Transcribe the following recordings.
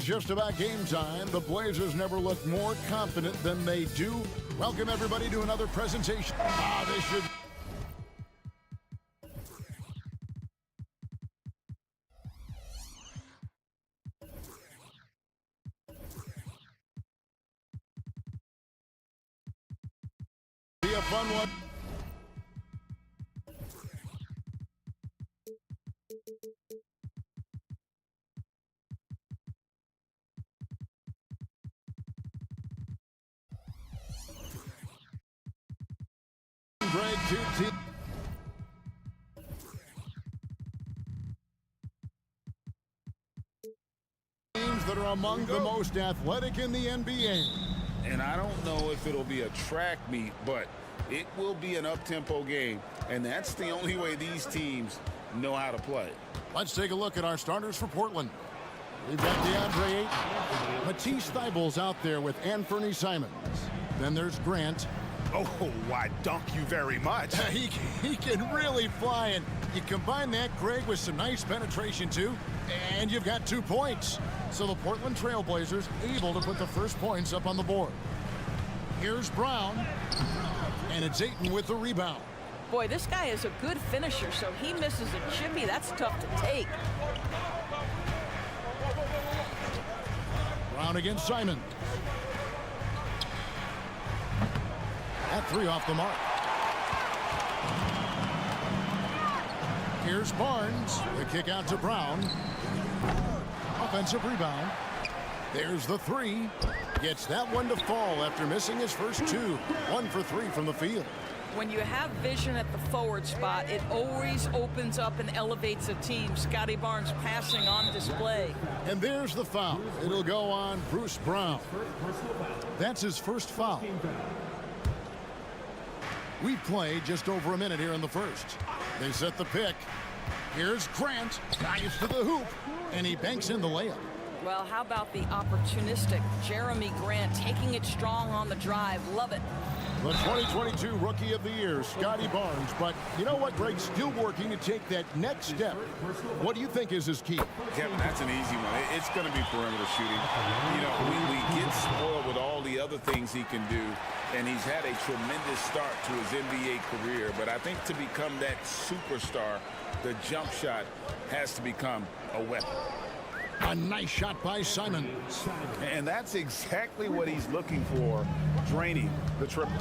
It's just about game time. The Blazers never look more confident than they do. Welcome, everybody, to another presentation. This should be a fun one. Greg, two teams that are among the most athletic in the NBA. And I don't know if it'll be a track meet, but it will be an up-tempo game. And that's the only way these teams know how to play. Let's take a look at our starters for Portland. We've got DeAndre Ayton. Matisse Thybulle's out there with Anthony Simons. Then there's Grant. Oh, why, dunk you very much. He can really fly, and you combine that, Greg, with some nice penetration, too, and you've got 2 points. So the Portland Trailblazers able to put the first points up on the board. Here's Brown, and it's Ayton with the rebound. Boy, this guy is a good finisher, so he misses a chippy. That's tough to take. Brown against Simon. That 3 off the mark. Here's Barnes. The kick out to Brown. Offensive rebound. There's the 3. Gets that one to fall after missing his first 2. 1 for 3 from the field. When you have vision at the forward spot, it always opens up and elevates a team. Scotty Barnes passing on display. And there's the foul. It'll go on Bruce Brown. That's his first foul. We played just over a minute here in the first. They set the pick. Here's Grant. Dives to the hoop. And he banks in the layup. Well, how about the opportunistic Jeremy Grant taking it strong on the drive? Love it. The 2022 Rookie of the Year, Scotty Barnes. But you know what, Greg? Still working to take that next step. What do you think is his key? Kevin, that's an easy one. It's going to be perimeter shooting. You know, we get spoiled with all the other things he can do, and he's had a tremendous start to his NBA career. But I think to become that superstar, the jump shot has to become a weapon. A nice shot by Simons. And that's exactly what he's looking for, draining the triple.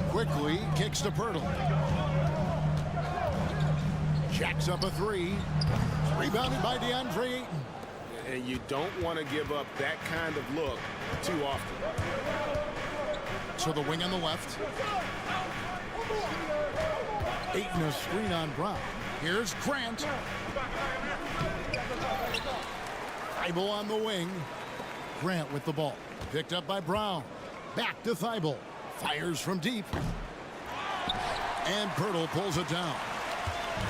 Quickly kicks to Pirtle. Jacks up a 3. Rebounded by DeAndre Ayton. And you don't want to give up that kind of look too often. So the wing on the left. Ayton a screen on Brown. Here's Grant. Thybulle on the wing. Grant with the ball. Picked up by Brown. Back to Thybulle. Fires from deep. And Pirtle pulls it down.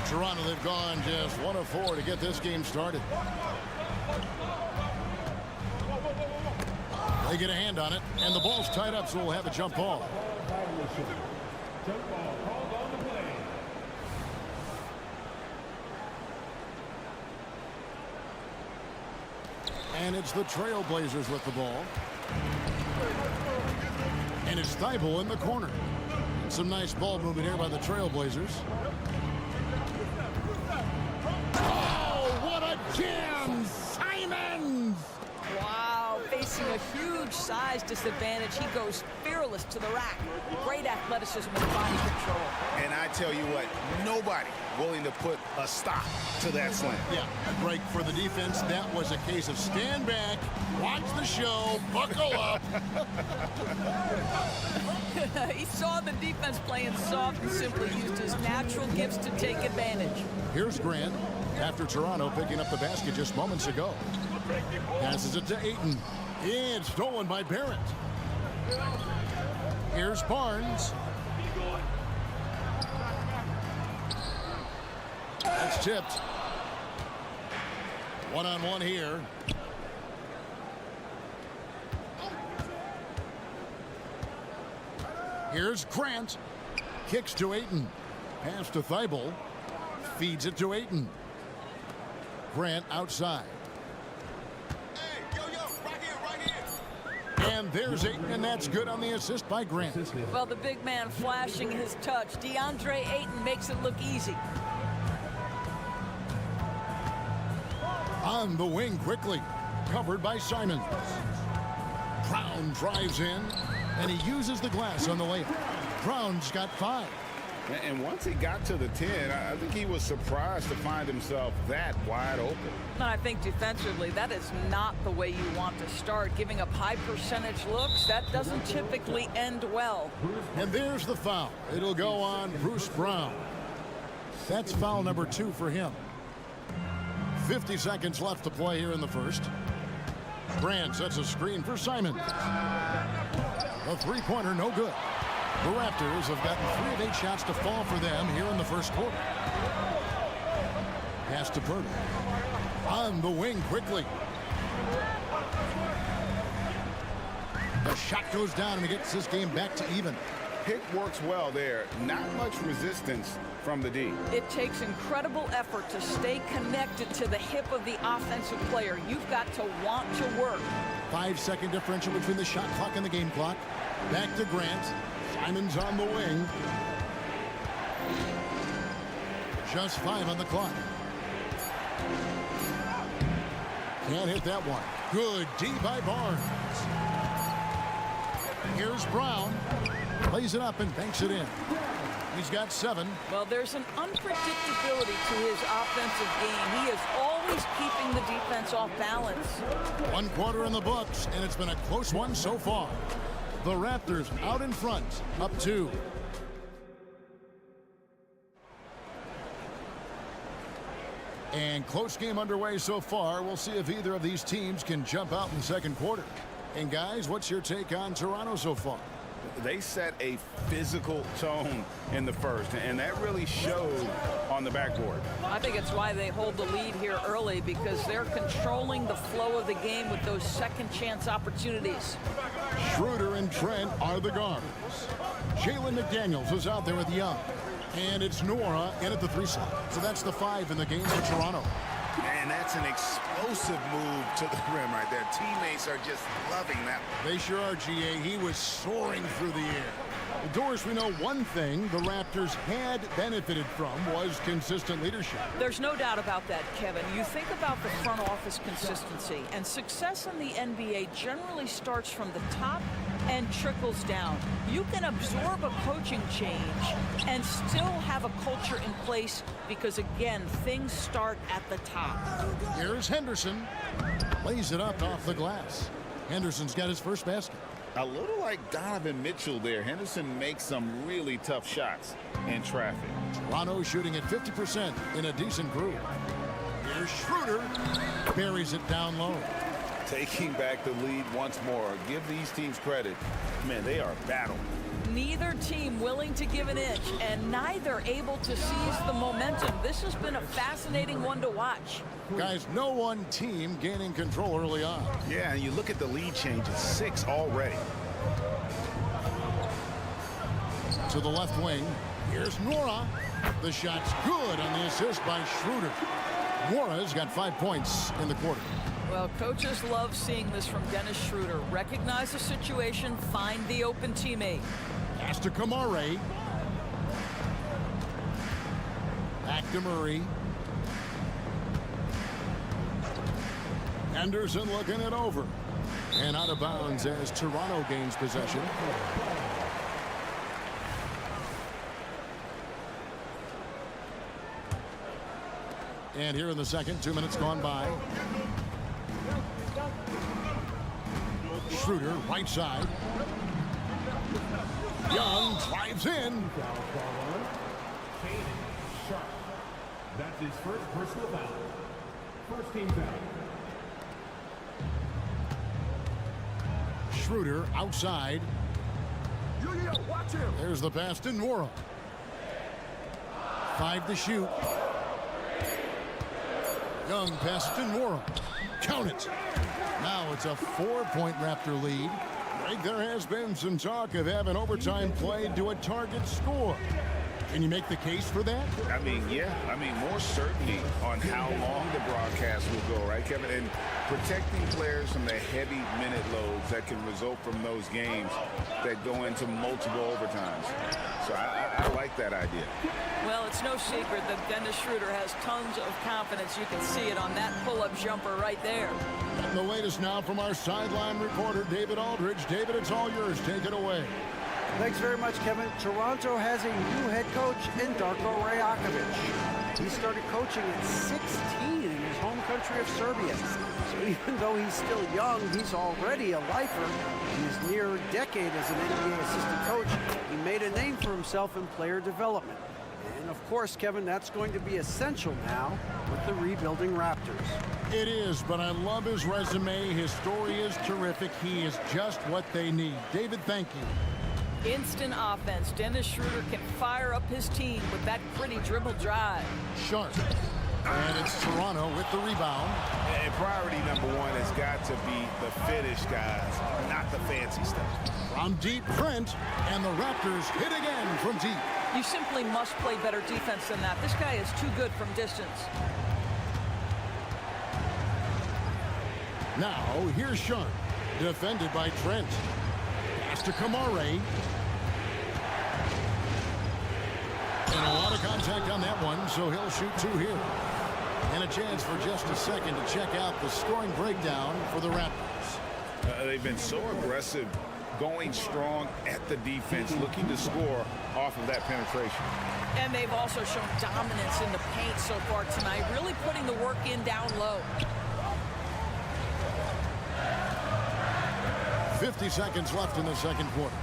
Toronto, they've gone just 1 of 4 to get this game started. They get a hand on it, and the ball's tied up, so we'll have a jump ball. And it's the Trailblazers with the ball. And it's Thybulle in the corner. Some nice ball movement here by the Trailblazers. Oh, what a jam! Simons! Wow, facing a huge size disadvantage. He goes fearless to the rack. Great athleticism and body control. And I tell you what, nobody willing to put a stop to that slam. Yeah, Greg, for the defense, that was a case of stand back, watch the show, buckle up. He saw the defense playing soft and simply used his natural gifts to take advantage. Here's Grant after Toronto picking up the basket just moments ago. Passes it to Ayton. And stolen by Barrett. Here's Barnes. That's tipped. One-on-one here. Here's Grant. Kicks to Ayton. Pass to Thybulle. Feeds it to Ayton. Grant outside. there's 8, and that's good on the assist by Grant. Well, the big man flashing his touch. DeAndre Ayton makes it look easy. On the wing quickly, covered by Simons. Brown drives in, and he uses the glass on the layup. Brown's got 5. And once he got to the 10, I think he was surprised to find himself that wide open. I think defensively, that is not the way you want to start. Giving up high percentage looks, that doesn't typically end well. And there's the foul. It'll go on Bruce Brown. That's foul number 2 for him. 50 seconds left to play here in the first. Grant sets a screen for Simons. A three-pointer, no good. The Raptors have gotten 3 of 8 shots to fall for them here in the first quarter. Pass to Purtle. On the wing quickly. The shot goes down, and he gets this game back to even. Pick works well there. Not much resistance from the D. It takes incredible effort to stay connected to the hip of the offensive player. You've got to want to work. 5-second differential between the shot clock and the game clock. Back to Grant. Simons on the wing. Just 5 on the clock. Can't hit that one. Good D by Barnes. Here's Brown. Plays it up and banks it in. He's got 7. Well, there's an unpredictability to his offensive game. He is always keeping the defense off balance. 1 quarter in the books, and it's been a close one so far. The Raptors out in front, up 2. And close game underway so far. We'll see if either of these teams can jump out in the second quarter. And guys, what's your take on Toronto so far? They set a physical tone in the first, and that really showed on the backboard. I think it's why they hold the lead here early, because they're controlling the flow of the game with those second chance opportunities. Schroeder and Trent are the guards. Jalen McDaniels is out there with Young. And it's Nora in at the 3 slot. So that's the 5 in the game for Toronto. And that's an explosive move to the rim right there. Teammates are just loving that. They sure are, GA. He was soaring through the air. Well, Doris, we know one thing the Raptors had benefited from was consistent leadership. There's no doubt about that, Kevin. You think about the front office consistency, and success in the NBA generally starts from the top and trickles down. You can absorb a coaching change and still have a culture in place because, again, things start at the top. Here's Henderson. Lays it up off the glass. Henderson's got his first basket. A little like Donovan Mitchell there. Henderson makes some really tough shots in traffic. Toronto shooting at 50% in a decent group. Here's Schroeder. Buries it down low. Taking back the lead once more. Give these teams credit. Man, they are battling. Neither team willing to give an inch, and neither able to seize the momentum. This has been a fascinating one to watch. Guys, no one team gaining control early on. Yeah, and you look at the lead changes, 6 already. To the left wing, here's Nora. The shot's good on the assist by Schroeder. Nora's got 5 points in the quarter. Well, coaches love seeing this from Dennis Schroeder. Recognize the situation, find the open teammate. Pass to Kamare. Back to Murray. Henderson looking it over. And out of bounds as Toronto gains possession. And here in the second, 2 minutes gone by. Schroeder, right side. Young drives in. That's his first personal foul. First team foul. Schroeder outside. Watch him. There's the pass to Nora. 5 to shoot. Young pass to Nora. Count it. Now it's a 4-point Raptor lead. Greg, there has been some talk of having overtime played to a target score. Can you make the case for that? I mean, yeah. I mean, more certainty on how long the broadcast will go, right, Kevin? And protecting players from the heavy minute loads that can result from those games that go into multiple overtimes. So I like that idea. Well, it's no secret that Dennis Schroeder has tons of confidence. You can see it on that pull-up jumper right there. And the latest now from our sideline reporter, David Aldridge. David, it's all yours. Take it away. Thanks very much, Kevin. Toronto has a new head coach in Darko Rajakovic. He started coaching at 16 in his home country of Serbia. So even though he's still young, he's already a lifer. He's near a decade as an NBA assistant coach. He made a name for himself in player development. And of course, Kevin, that's going to be essential now with the rebuilding Raptors. It is, but I love his resume. His story is terrific. He is just what they need. David, thank you. Instant offense. Dennis Schroeder can fire up his team with that pretty dribble drive. Sharp. And it's Toronto with the rebound. And priority number one has got to be the finish, guys, not the fancy stuff. From deep, Trent, and the Raptors hit again from deep. You simply must play better defense than that. This guy is too good from distance. Now, here's Sharp, defended by Trent. Pass to Kamare. And a lot of contact on that one, so he'll shoot two here. And a chance for just a second to check out the scoring breakdown for the Raptors. They've been so aggressive, going strong at the defense, looking to score off of that penetration. And they've also shown dominance in the paint so far tonight, really putting the work in down low. 50 seconds left in the second quarter.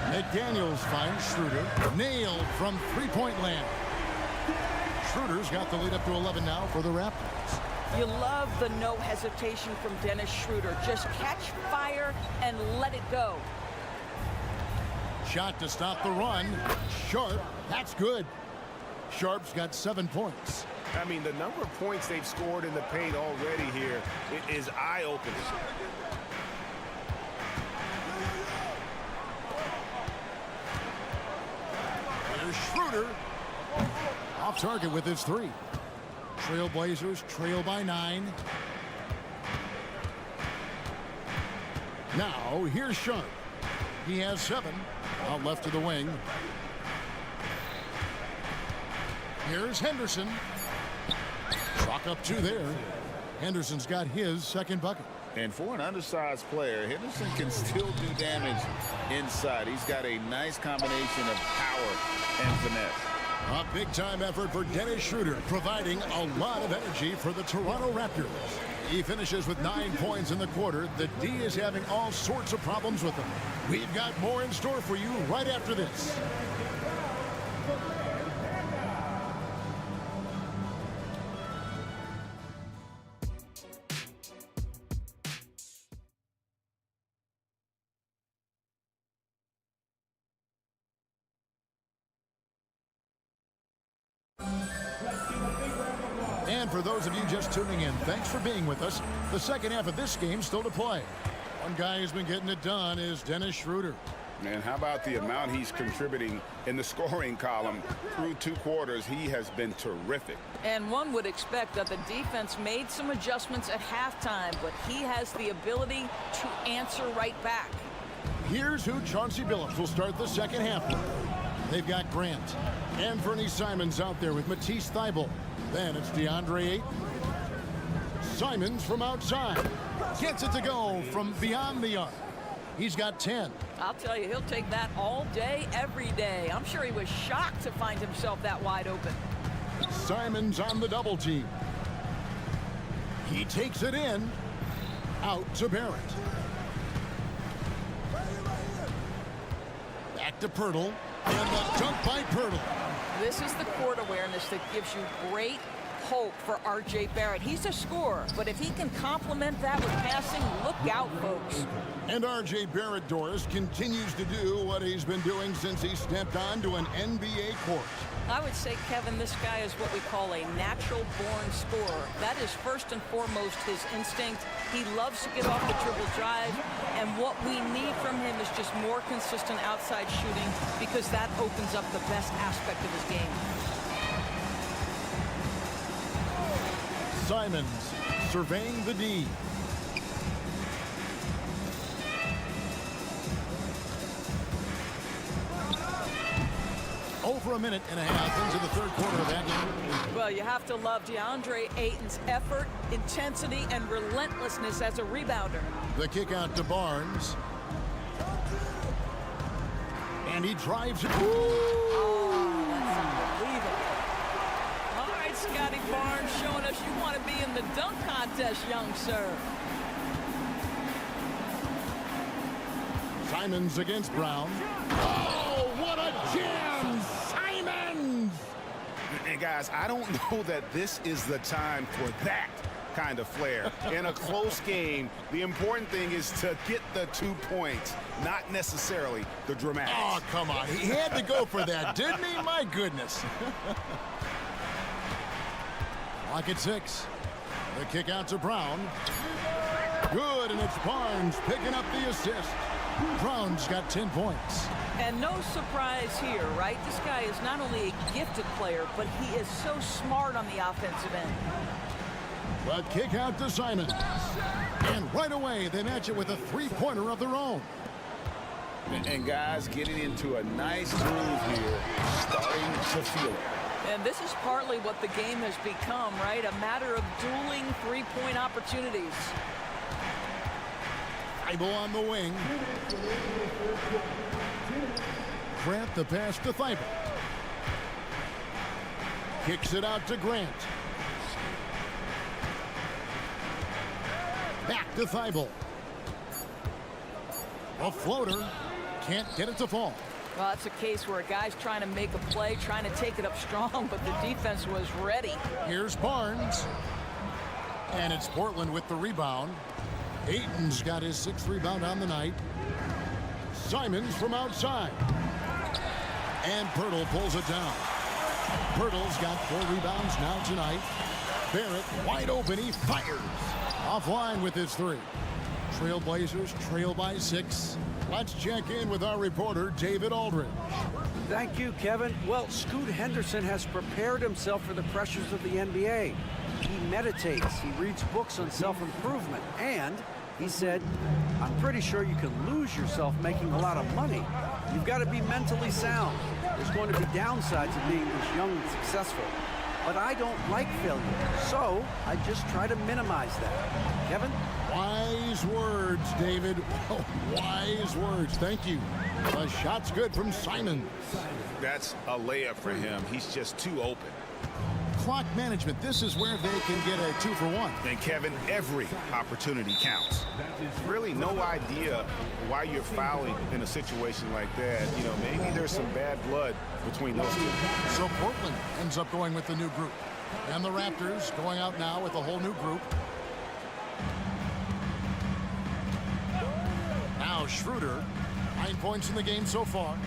McDaniels finds Schroeder. Nailed from three-point land. Schroeder's got the lead up to 11 now for the Raptors. You love the no hesitation from Dennis Schroeder. Just catch fire and let it go. Shot to stop the run. Sharp. That's good. Sharp's got 7 points. I mean, the number of points they've scored in the paint already here is eye-opening. Schroeder off target with his three. Trailblazers trail by 9. Now here's Sharp. He has 7 out left of the wing. Here's Henderson. Chalk up 2 there. Henderson's got his second bucket. And for an undersized player, Henderson can still do damage inside. He's got a nice combination of power and finesse. A big-time effort for Dennis Schroeder, providing a lot of energy for the Toronto Raptors. He finishes with 9 points in the quarter. The D is having all sorts of problems with him. We've got more in store for you right after this. And for those of you just tuning in, thanks for being with us. The second half of this game still to play. One guy who's been getting it done is Dennis Schroeder. And how about the amount he's contributing in the scoring column through 2 quarters? He has been terrific. And one would expect that the defense made some adjustments at halftime, but he has the ability to answer right back. Here's who Chauncey Billups will start the second half with. They've got Grant and Fernie Simons out there with Matisse Thybulle. Then it's DeAndre Ayton. Simons from outside. Gets it to go from beyond the arc. He's got 10. I'll tell you, he'll take that all day, every day. I'm sure he was shocked to find himself that wide open. Simons on the double team. He takes it in. Out to Barrett. Back to Pirtle. And the dunk by Pirtle. This is the court awareness that gives you great hope for R.J. Barrett. He's a scorer, but if he can complement that with passing, look out, folks. And R.J. Barrett, Doris, continues to do what he's been doing since he stepped onto an NBA court. I would say, Kevin, this guy is what we call a natural-born scorer. That is first and foremost his instinct. He loves to get off the dribble drive, and what we need from him is just more consistent outside shooting, because that opens up the best aspect of his game. Simons surveying the D. Over a minute and a half into the third quarter of that game. Well, you have to love DeAndre Ayton's effort, intensity, and relentlessness as a rebounder. The kick out to Barnes. And he drives it. Oh, that's unbelievable. All right, Scotty Barnes showing us you want to be in the dunk contest, young sir. Simons against Brown. Oh, what a jam! Simons! And guys, I don't know that this is the time for that kind of flair. In a close game, the important thing is to get the 2 points, not necessarily the dramatics. Oh, come on. He had to go for that, didn't he? My goodness. Lock at 6. The kick out to Brown. Good, and it's Barnes picking up the assist. Brown's got 10 points. And no surprise here, right? This guy is not only a gifted player, but he is so smart on the offensive end. But kick out to Simons. And right away, they match it with a three-pointer of their own. And guys getting into a nice groove here, starting to feel it. And this is partly what the game has become, right? A matter of dueling three-point opportunities. Thibault on the wing. Grant the pass to Thibault. Kicks it out to Grant. Back to Thibault. A floater. Can't get it to fall. Well, that's a case where a guy's trying to make a play, trying to take it up strong, but the defense was ready. Here's Barnes. And it's Portland with the rebound. Ayton's got his 6th rebound on the night. Simons from outside. And Pirtle pulls it down. Pirtle's got 4 rebounds now tonight. Barrett wide open. He fires. Offline with his 3. Trailblazers trail by 6. Let's check in with our reporter, David Aldridge. Thank you, Kevin. Well, Scoot Henderson has prepared himself for the pressures of the NBA. He meditates, he reads books on self-improvement, and he said, I'm pretty sure you can lose yourself making a lot of money. You've got to be mentally sound. There's going to be downsides of being this young and successful. But I don't like failure, so I just try to minimize that. Kevin? Wise words, David. Oh, wise words. Thank you. The shot's good from Simon. That's a layup for him. He's just too open. Clock management. This is where they can get a 2-for-1. And Kevin, every opportunity counts. Really no idea why you're fouling in a situation like that. You know, maybe there's some bad blood between those two. So Portland ends up going with the new group. And the Raptors going out now with a whole new group. Now Schroeder, 9 points in the game so far.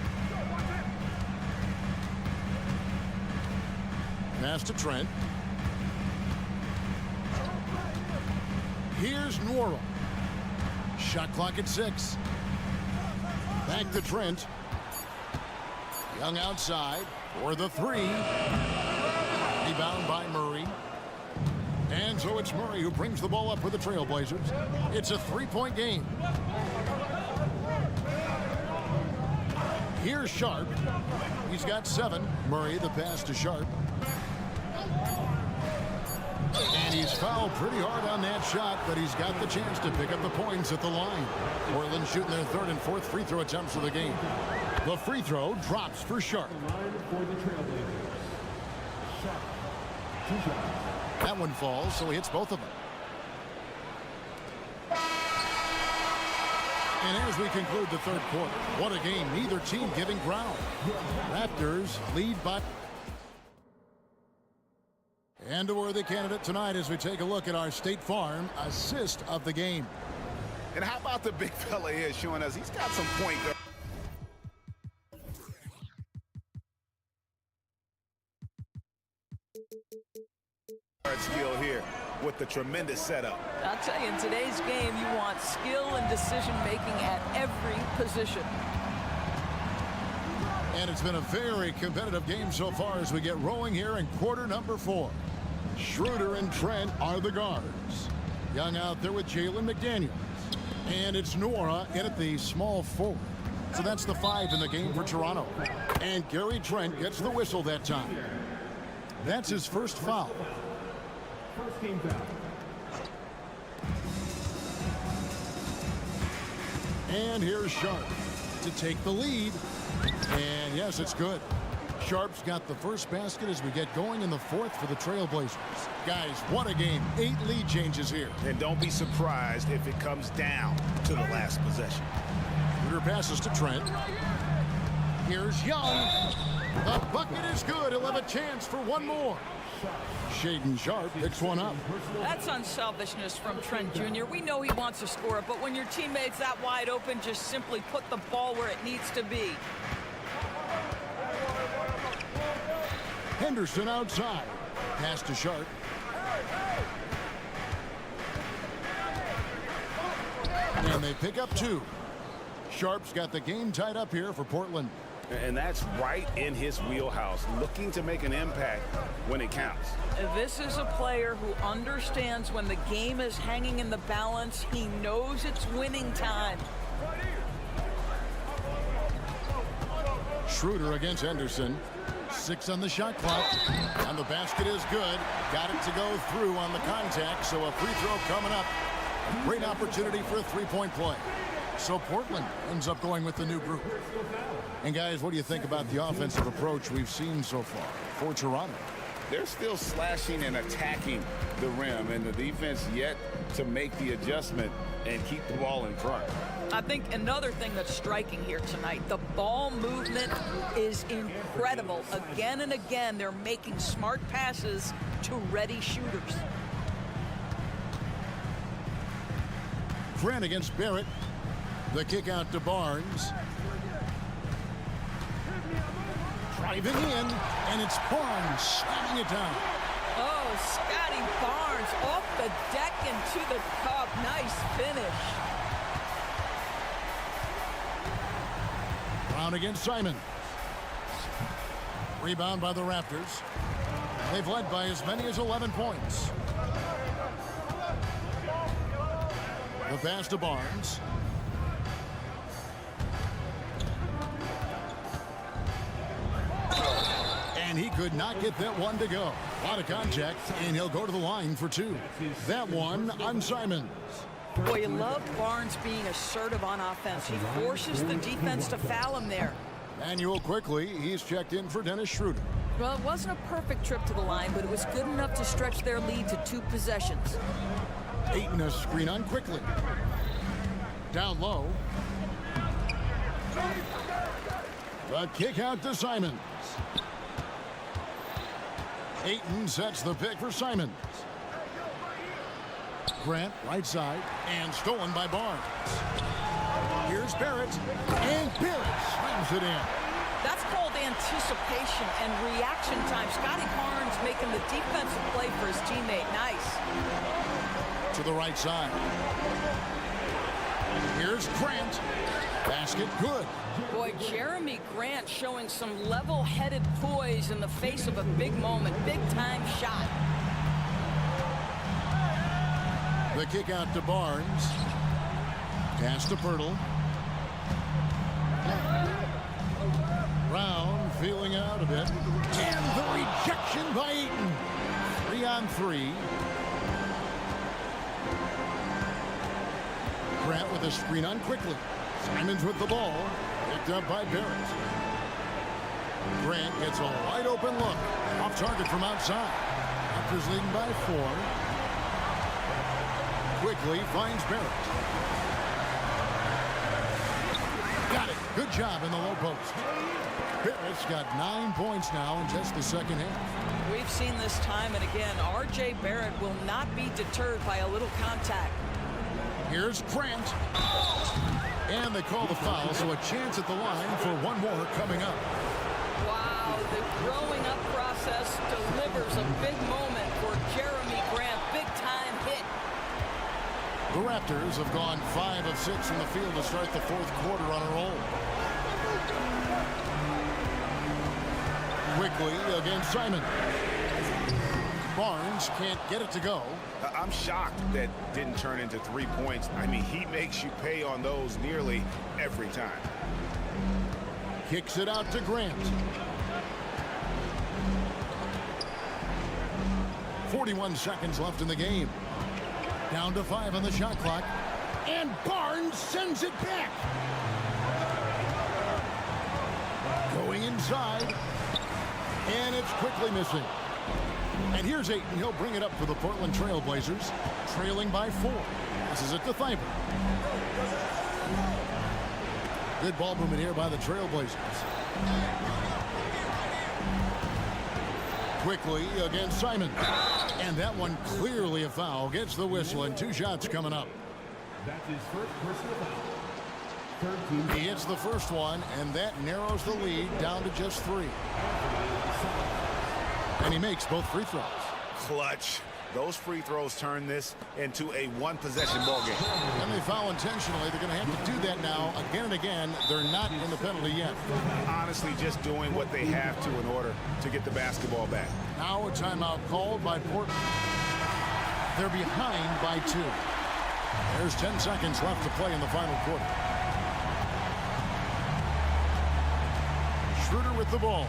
Pass to Trent. Here's Nwora. Shot clock at 6. Back to Trent. Young outside for the 3. Rebound by Murray. And so it's Murray who brings the ball up for the Trailblazers. It's a 3-point game. Here's Sharp. He's got 7. Murray, the pass to Sharp. And he's fouled pretty hard on that shot, but he's got the chance to pick up the points at the line. Portland shooting their 3rd and 4th free throw attempts of the game. The free throw drops for Sharp. That one falls, so he hits both of them. And as we conclude the 3rd quarter, what a game. Neither team giving ground. Raptors lead by... And a worthy candidate tonight as we take a look at our State Farm assist of the game. And how about the big fella here showing us he's got some point guard skill here with the tremendous setup. I'll tell you, in today's game, you want skill and decision-making at every position. And it's been a very competitive game so far as we get rolling here in quarter number 4. Schroeder and Trent are the guards. Young out there with Jalen McDaniels. And it's Nora in at the small forward. So that's the 5 in the game for Toronto. And Gary Trent gets the whistle that time. That's his first foul. First team foul. And here's Sharp to take the lead. And yes, it's good. Sharp's got the first basket as we get going in the 4th for the Trailblazers. Guys, what a game. 8 lead changes here. And don't be surprised if it comes down to the last possession. Schroeder passes to Trent. Here's Young. The bucket is good. He'll have a chance for one more. Shaedon Sharp picks one up. That's unselfishness from Trent Jr. We know he wants to score it, but when your teammate's that wide open, just simply put the ball where it needs to be. Henderson outside. Pass to Sharp. And they pick up 2. Sharp's got the game tied up here for Portland. And that's right in his wheelhouse, looking to make an impact when it counts. This is a player who understands when the game is hanging in the balance. He knows it's winning time. Schroeder against Henderson. 6 on the shot clock. And the basket is good. Got it to go through on the contact, so a free throw coming up. A great opportunity for a three-point play. So Portland ends up going with the new group. And guys, what do you think about the offensive approach we've seen so far for Toronto? They're still slashing and attacking the rim, and the defense yet to make the adjustment and keep the ball in front. I think another thing that's striking here tonight, the ball movement is incredible. Again and again, they're making smart passes to ready shooters. Grant against Barrett. The kick out to Barnes. Driving in, and it's Barnes slamming it down. Oh, Scotty Barnes off the deck into the cup. Nice finish. Brown against Simon. Rebound by the Raptors. They've led by as many as 11 points. The pass to Barnes. And he could not get that one to go. A lot of contact, and he'll go to the line for 2. That one on Simons. Boy, you love Barnes being assertive on offense. He forces the defense to foul him there. Manuel quickly, he's checked in for Dennis Schroeder. Well, it wasn't a perfect trip to the line, but it was good enough to stretch their lead to 2 possessions. Ayton a screen on quickly. Down low. The kick out to Simons. Ayton sets the pick for Simons. Grant, right side, and stolen by Barnes. Here's Barrett, and Barrett slams it in. That's called anticipation and reaction time. Scotty Barnes making the defensive play for his teammate. Nice. To the right side. Here's Grant. Basket good. Boy, Jeremy Grant showing some level-headed poise in the face of a big moment. Big-time shot. The kick out to Barnes. Pass to Pirtle. Brown feeling out a bit. And the rejection by Ayton. 3 on 3. Grant with a screen on quickly. Simons with the ball. Picked up by Barrett. Grant gets a wide open look. Off target from outside. Raptors leading by 4. Quickly finds Barrett. Got it. Good job in the low post. Barrett's got 9 points now in just the second half. We've seen this time and again. R.J. Barrett will not be deterred by a little contact. Here's Grant. And they call the foul, so a chance at the line for one more coming up. Wow, the growing up process delivers a big moment for Jeremy Grant. Big time hit. The Raptors have gone 5 of 6 from the field to start the fourth quarter on a roll. Quickly against Simon. Barnes can't get it to go. I'm shocked that didn't turn into 3 points. I mean, he makes you pay on those nearly every time. Kicks it out to Grant. 41 seconds left in the game. Down to 5 on the shot clock. And Barnes sends it back. Going inside. And it's quickly missing. And here's Ayton. He'll bring it up for the Portland Trail Blazers. Trailing by 4. Passes it to Thibault. Good ball movement here by the Trail Blazers. Quickly against Simon. And that one clearly a foul. Gets the whistle and 2 shots coming up. That's his first personal foul. 13. He hits the first one, and that narrows the lead down to just 3. And he makes both free throws. Clutch. Those free throws turn this into a one-possession ball game. And they foul intentionally. They're going to have to do that now again and again. They're not in the penalty yet. Honestly, just doing what they have to in order to get the basketball back. Now a timeout called by Portland. They're behind by 2. There's 10 seconds left to play in the final quarter. Schroeder with the ball.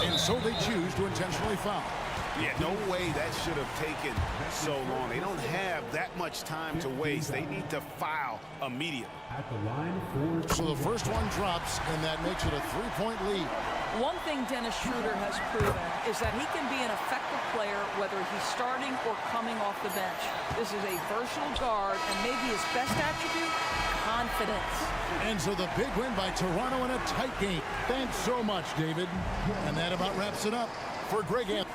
And so they choose to intentionally foul. Yeah, no way that should have taken so long. They don't have that much time to waste. They need to foul immediately. At the line for... So the first one drops, and that makes it a 3-point lead. One thing Dennis Schroeder has proven is that he can be an effective player whether he's starting or coming off the bench. This is a versatile guard, and maybe his best attribute, confidence. And so the big win by Toronto in a tight game. Thanks so much, David. And that about wraps it up for Greg Anthony.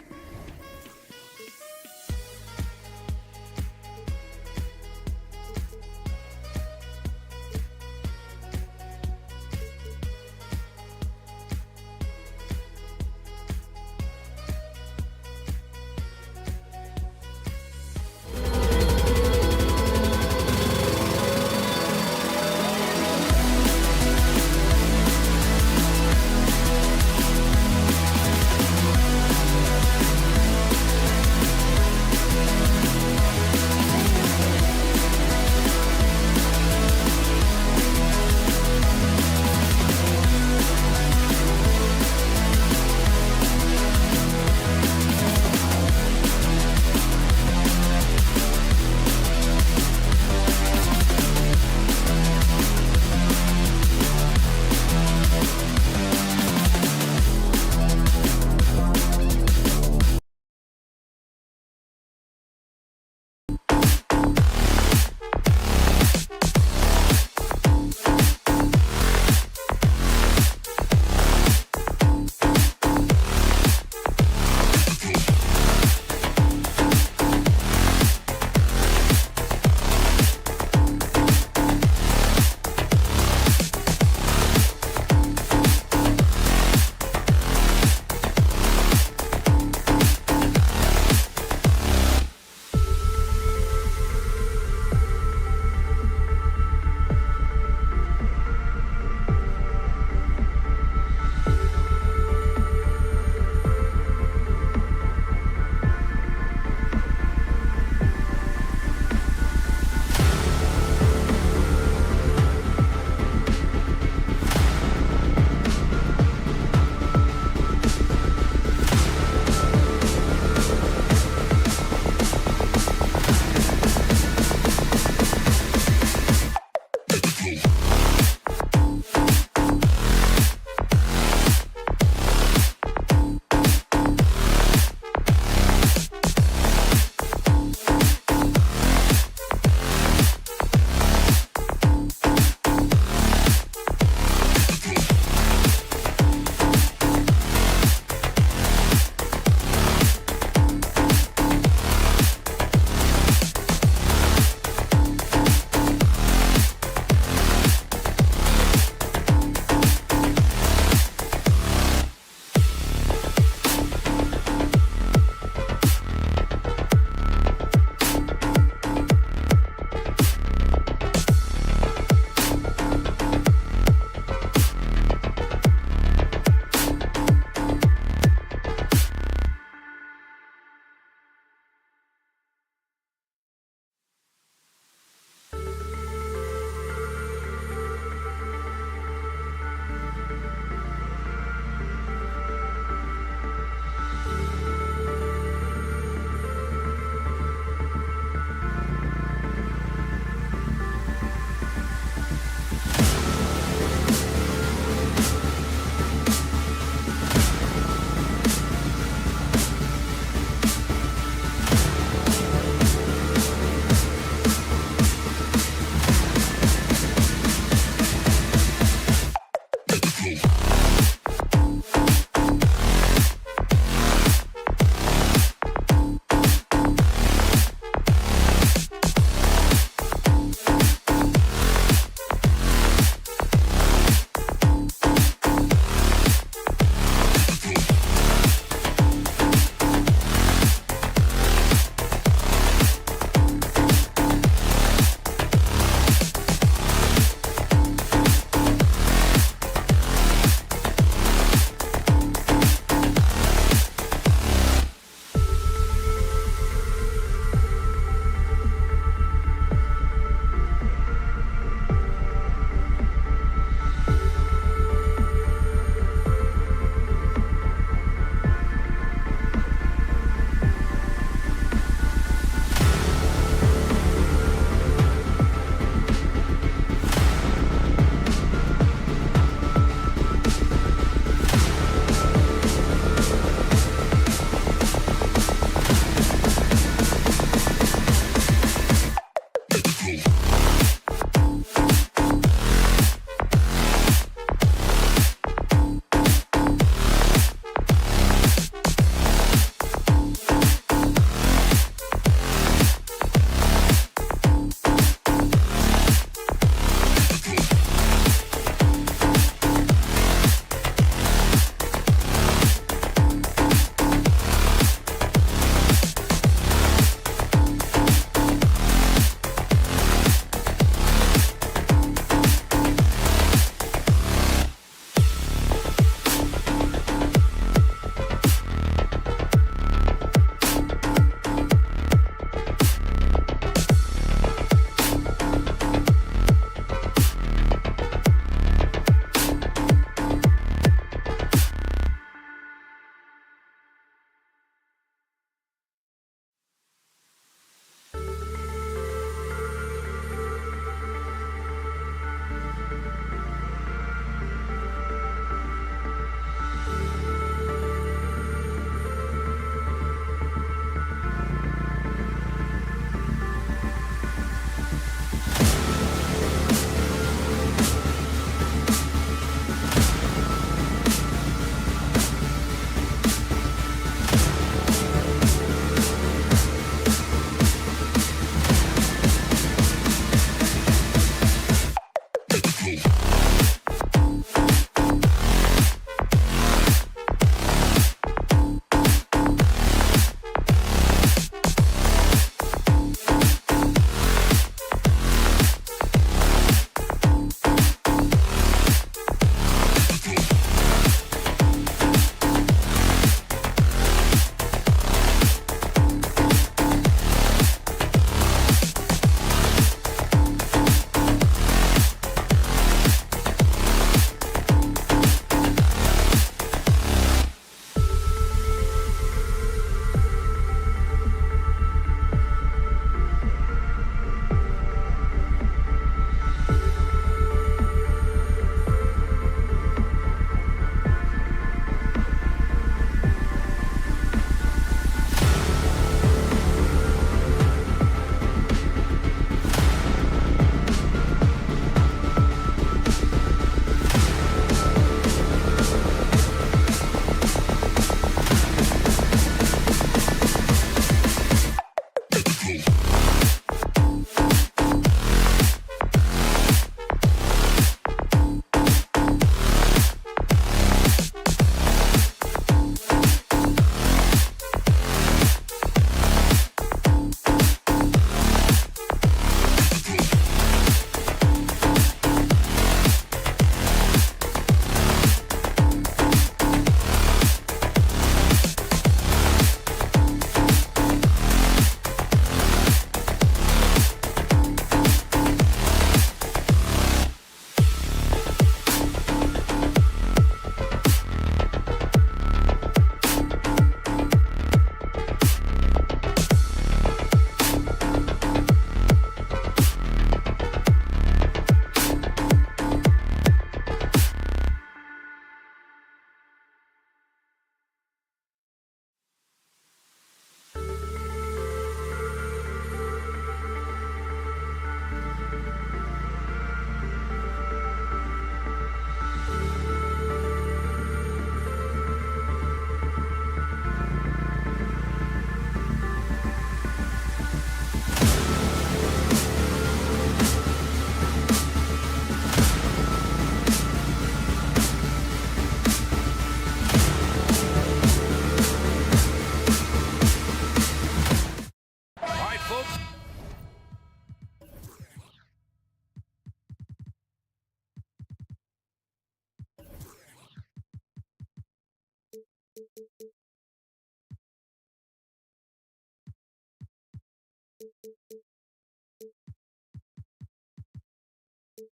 Get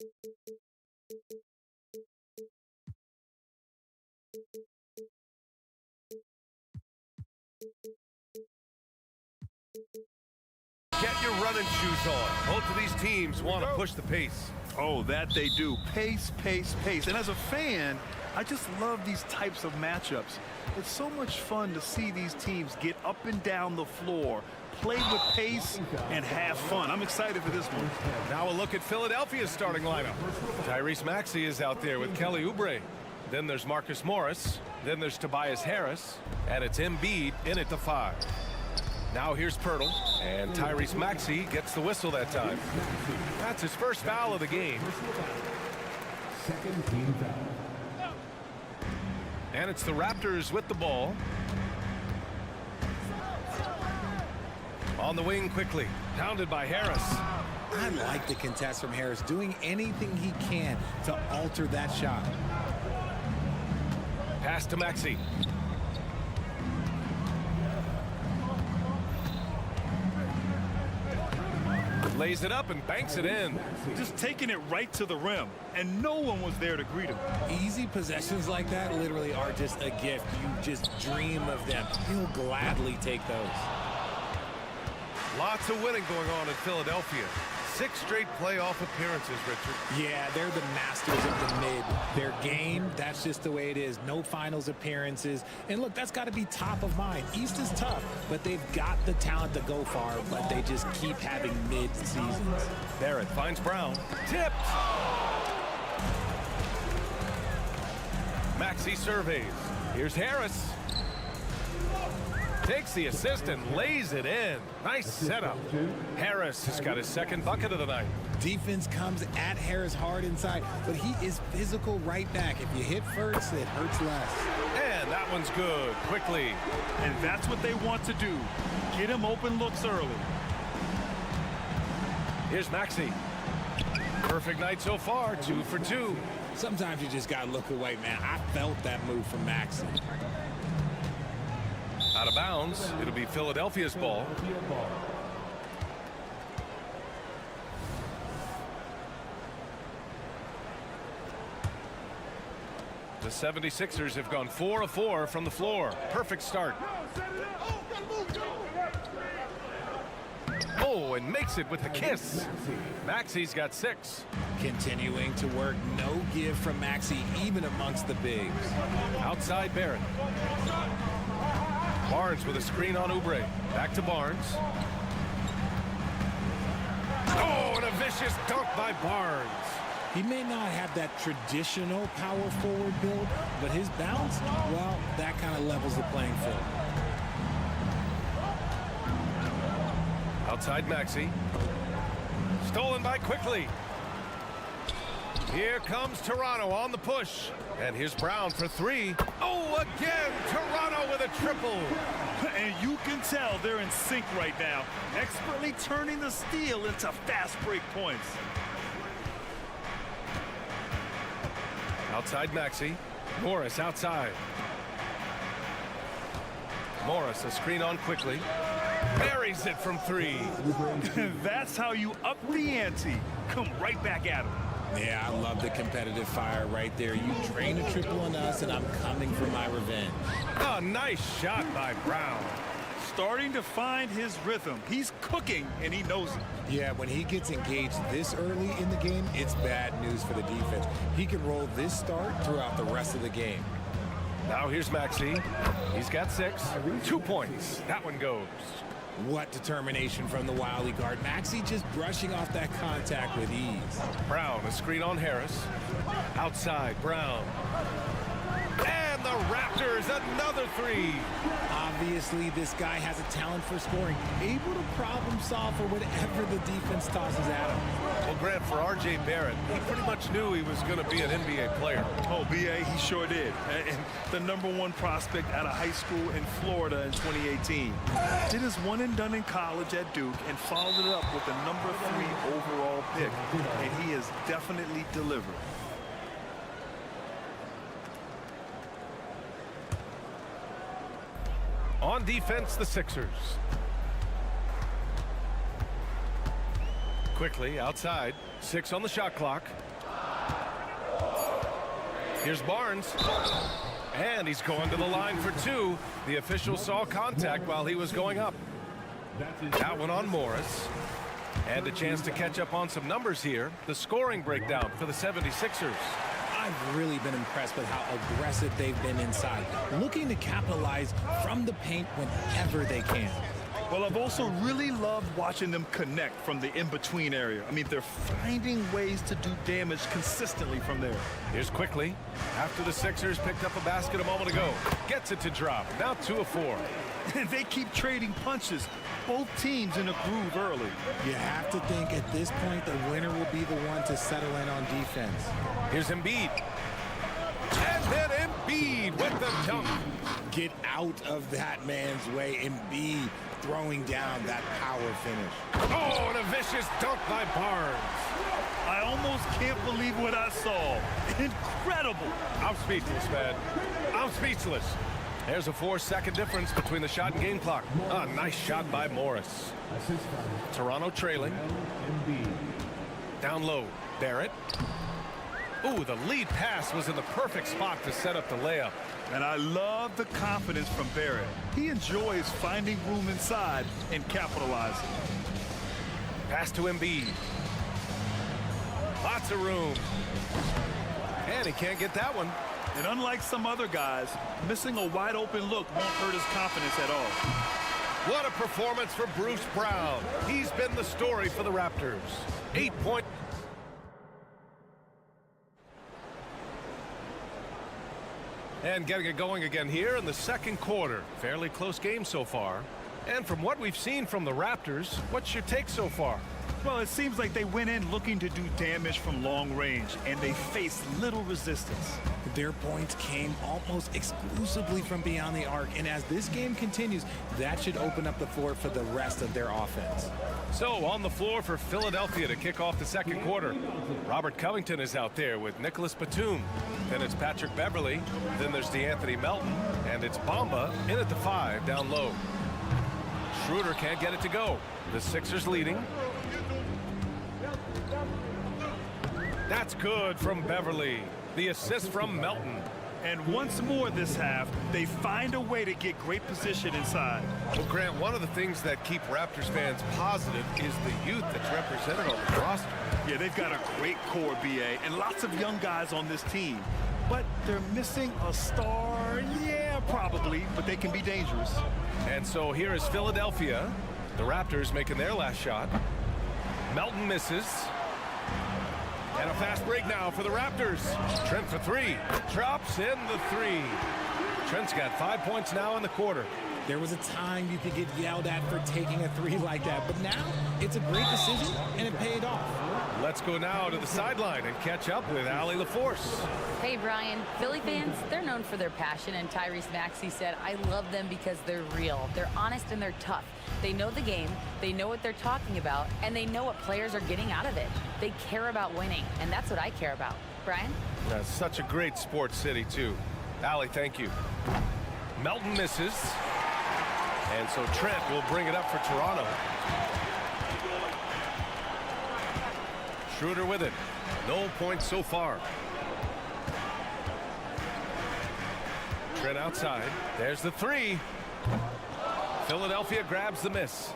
your running shoes on. Both of these teams want to push the pace. Oh, that they do. Pace, pace, pace. And as a fan, I just love these types of matchups. It's so much fun to see these teams get up and down the floor, play with pace, and have fun. I'm excited for this one. Now a look at Philadelphia's starting lineup. Tyrese Maxey is out there with Kelly Oubre. Then there's Marcus Morris. Then there's Tobias Harris. And it's Embiid in at the 5. Now here's Pirtle, and Tyrese Maxey gets the whistle that time. That's his first foul of the game. Second team foul. And it's the Raptors with the ball. On the wing quickly, pounded by Harris. I like the contest from Harris, doing anything he can to alter that shot. Pass to Maxey. Lays it up and banks it in. Just taking it right to the rim, and no one was there to greet him. Easy possessions like that literally are just a gift. You just dream of them. He'll gladly take those. Lots of winning going on in Philadelphia. 6 straight playoff appearances, Richard. Yeah, they're the masters of the mid. Their game, that's just the way it is. No finals appearances. And look, that's got to be top of mind. East is tough, but they've got the talent to go far, but they just keep having mid-seasons. Barrett finds Brown. Tipped! Maxey surveys. Here's Harris. Takes the assist and lays it in. Nice setup. Harris has got his second bucket of the night. Defense comes at Harris hard inside, but he is physical right back. If you hit first, it hurts less. And that one's good. Quickly. And that's what they want to do. Get him open looks early. Here's Maxey. Perfect night so far. 2 for 2. Sometimes you just got to look away, man. I felt that move from Maxey. Out of bounds. It'll be Philadelphia's ball. The 76ers have gone 4 of 4 from the floor. Perfect start. Oh, and makes it with the kiss. Maxey's got 6. Continuing to work, no give from Maxey, even amongst the bigs. Outside Barrett. Barnes with a screen on Oubre. Back to Barnes. Oh, and a vicious dunk by Barnes. He may not have that traditional power forward build, but his bounce, well, that kind of levels the playing field. Outside Maxey. Stolen by Quickly. Here comes Toronto on the push. And here's Brown for 3. Oh, again, Toronto with a triple. And you can tell they're in sync right now, expertly turning the steal into fast break points. Outside Maxey. Morris outside. Morris, a screen on Quickly. Buries it from 3. That's how you up the ante. Come right back at him. Yeah, I love the competitive fire right there. You drain a triple on us, and I'm coming for my revenge. Oh, nice shot by Brown. Starting to find his rhythm. He's cooking, and he knows it. Yeah, when he gets engaged this early in the game, it's bad news for the defense. He can roll this start throughout the rest of the game. Now here's Maxey. He's got 6. 2 points. That one goes. What determination from the wily guard. Maxey just brushing off that contact with ease. Brown, a screen on Harris. Outside, Brown. And the Raptors, another 3. Obviously, this guy has a talent for scoring, able to problem solve for whatever the defense tosses at him. Well, Grant, for R.J. Barrett, he pretty much knew he was going to be an NBA player. Oh, B.A., he sure did. And the #1 prospect out of high school in Florida in 2018. Did his one and done in college at Duke and followed it up with the #3 overall pick. And he has definitely delivered. On defense, the Sixers. Quickly outside. 6 on the shot clock. Here's Barnes. And he's going to the line for 2. The official saw contact while he was going up. That one on Morris. And a chance to catch up on some numbers here. The scoring breakdown for the 76ers. I've really been impressed with how aggressive they've been inside, looking to capitalize from the paint whenever they can. Well, I've also really loved watching them connect from the in-between area. I mean, they're finding ways to do damage consistently from there. Here's Quickly. After the Sixers picked up a basket a moment ago. Gets it to drop. Now 2 of 4. And they keep trading punches. Both teams in a groove early. You have to think at this point the winner will be the one to settle in on defense. Here's Embiid. And then Embiid with the dunk. Get out of that man's way. Embiid throwing down that power finish. Oh, and a vicious dunk by Barnes. I almost can't believe what I saw. Incredible. I'm speechless, man. I'm speechless. There's a 4-second difference between the shot and game clock. A nice shot by Morris. Toronto trailing. Down low, Barrett. Ooh, the lead pass was in the perfect spot to set up the layup. And I love the confidence from Barrett. He enjoys finding room inside and capitalizing. Pass to Embiid. Lots of room. And he can't get that one. And unlike some other guys, missing a wide open look won't hurt his confidence at all. What a performance for Bruce Brown. He's been the story for the Raptors. 8-point. And getting it going again here in the second quarter. Fairly close game so far. And from what we've seen from the Raptors, what's your take so far? Well, it seems like they went in looking to do damage from long range, and they faced little resistance. Their points came almost exclusively from beyond the arc, and as this game continues, that should open up the floor for the rest of their offense. So on the floor for Philadelphia to kick off the second quarter. Robert Covington is out there with Nicholas Batum. Then it's Patrick Beverly. Then there's DeAnthony Melton. And it's Bamba in at the 5 down low. Schroeder can't get it to go. The Sixers leading. That's good from Beverly. The assist from Melton. And once more this half, they find a way to get great position inside. Well, Grant, one of the things that keep Raptors fans positive is the youth that's represented on the roster. Yeah, they've got a great core, BA, and lots of young guys on this team. But they're missing a star. Yeah, probably, but they can be dangerous. And so here is Philadelphia. The Raptors making their last shot. Melton misses. And a fast break now for the Raptors. Trent for 3. Drops in the 3. Trent's got 5 points now in the quarter. There was a time you could get yelled at for taking a 3 like that, but now it's a great decision and it paid off. Let's go now to the sideline and catch up with Allie LaForce. Hey, Brian. Philly fans, they're known for their passion, and Tyrese Maxey said, I love them because they're real. They're honest and they're tough. They know the game, they know what they're talking about, and they know what players are getting out of it. They care about winning, and that's what I care about. Brian? That's such a great sports city, too. Allie, thank you. Melton misses. And so Trent will bring it up for Toronto. Schroeder with it. No points so far. Trent outside. There's the 3. Philadelphia grabs the miss.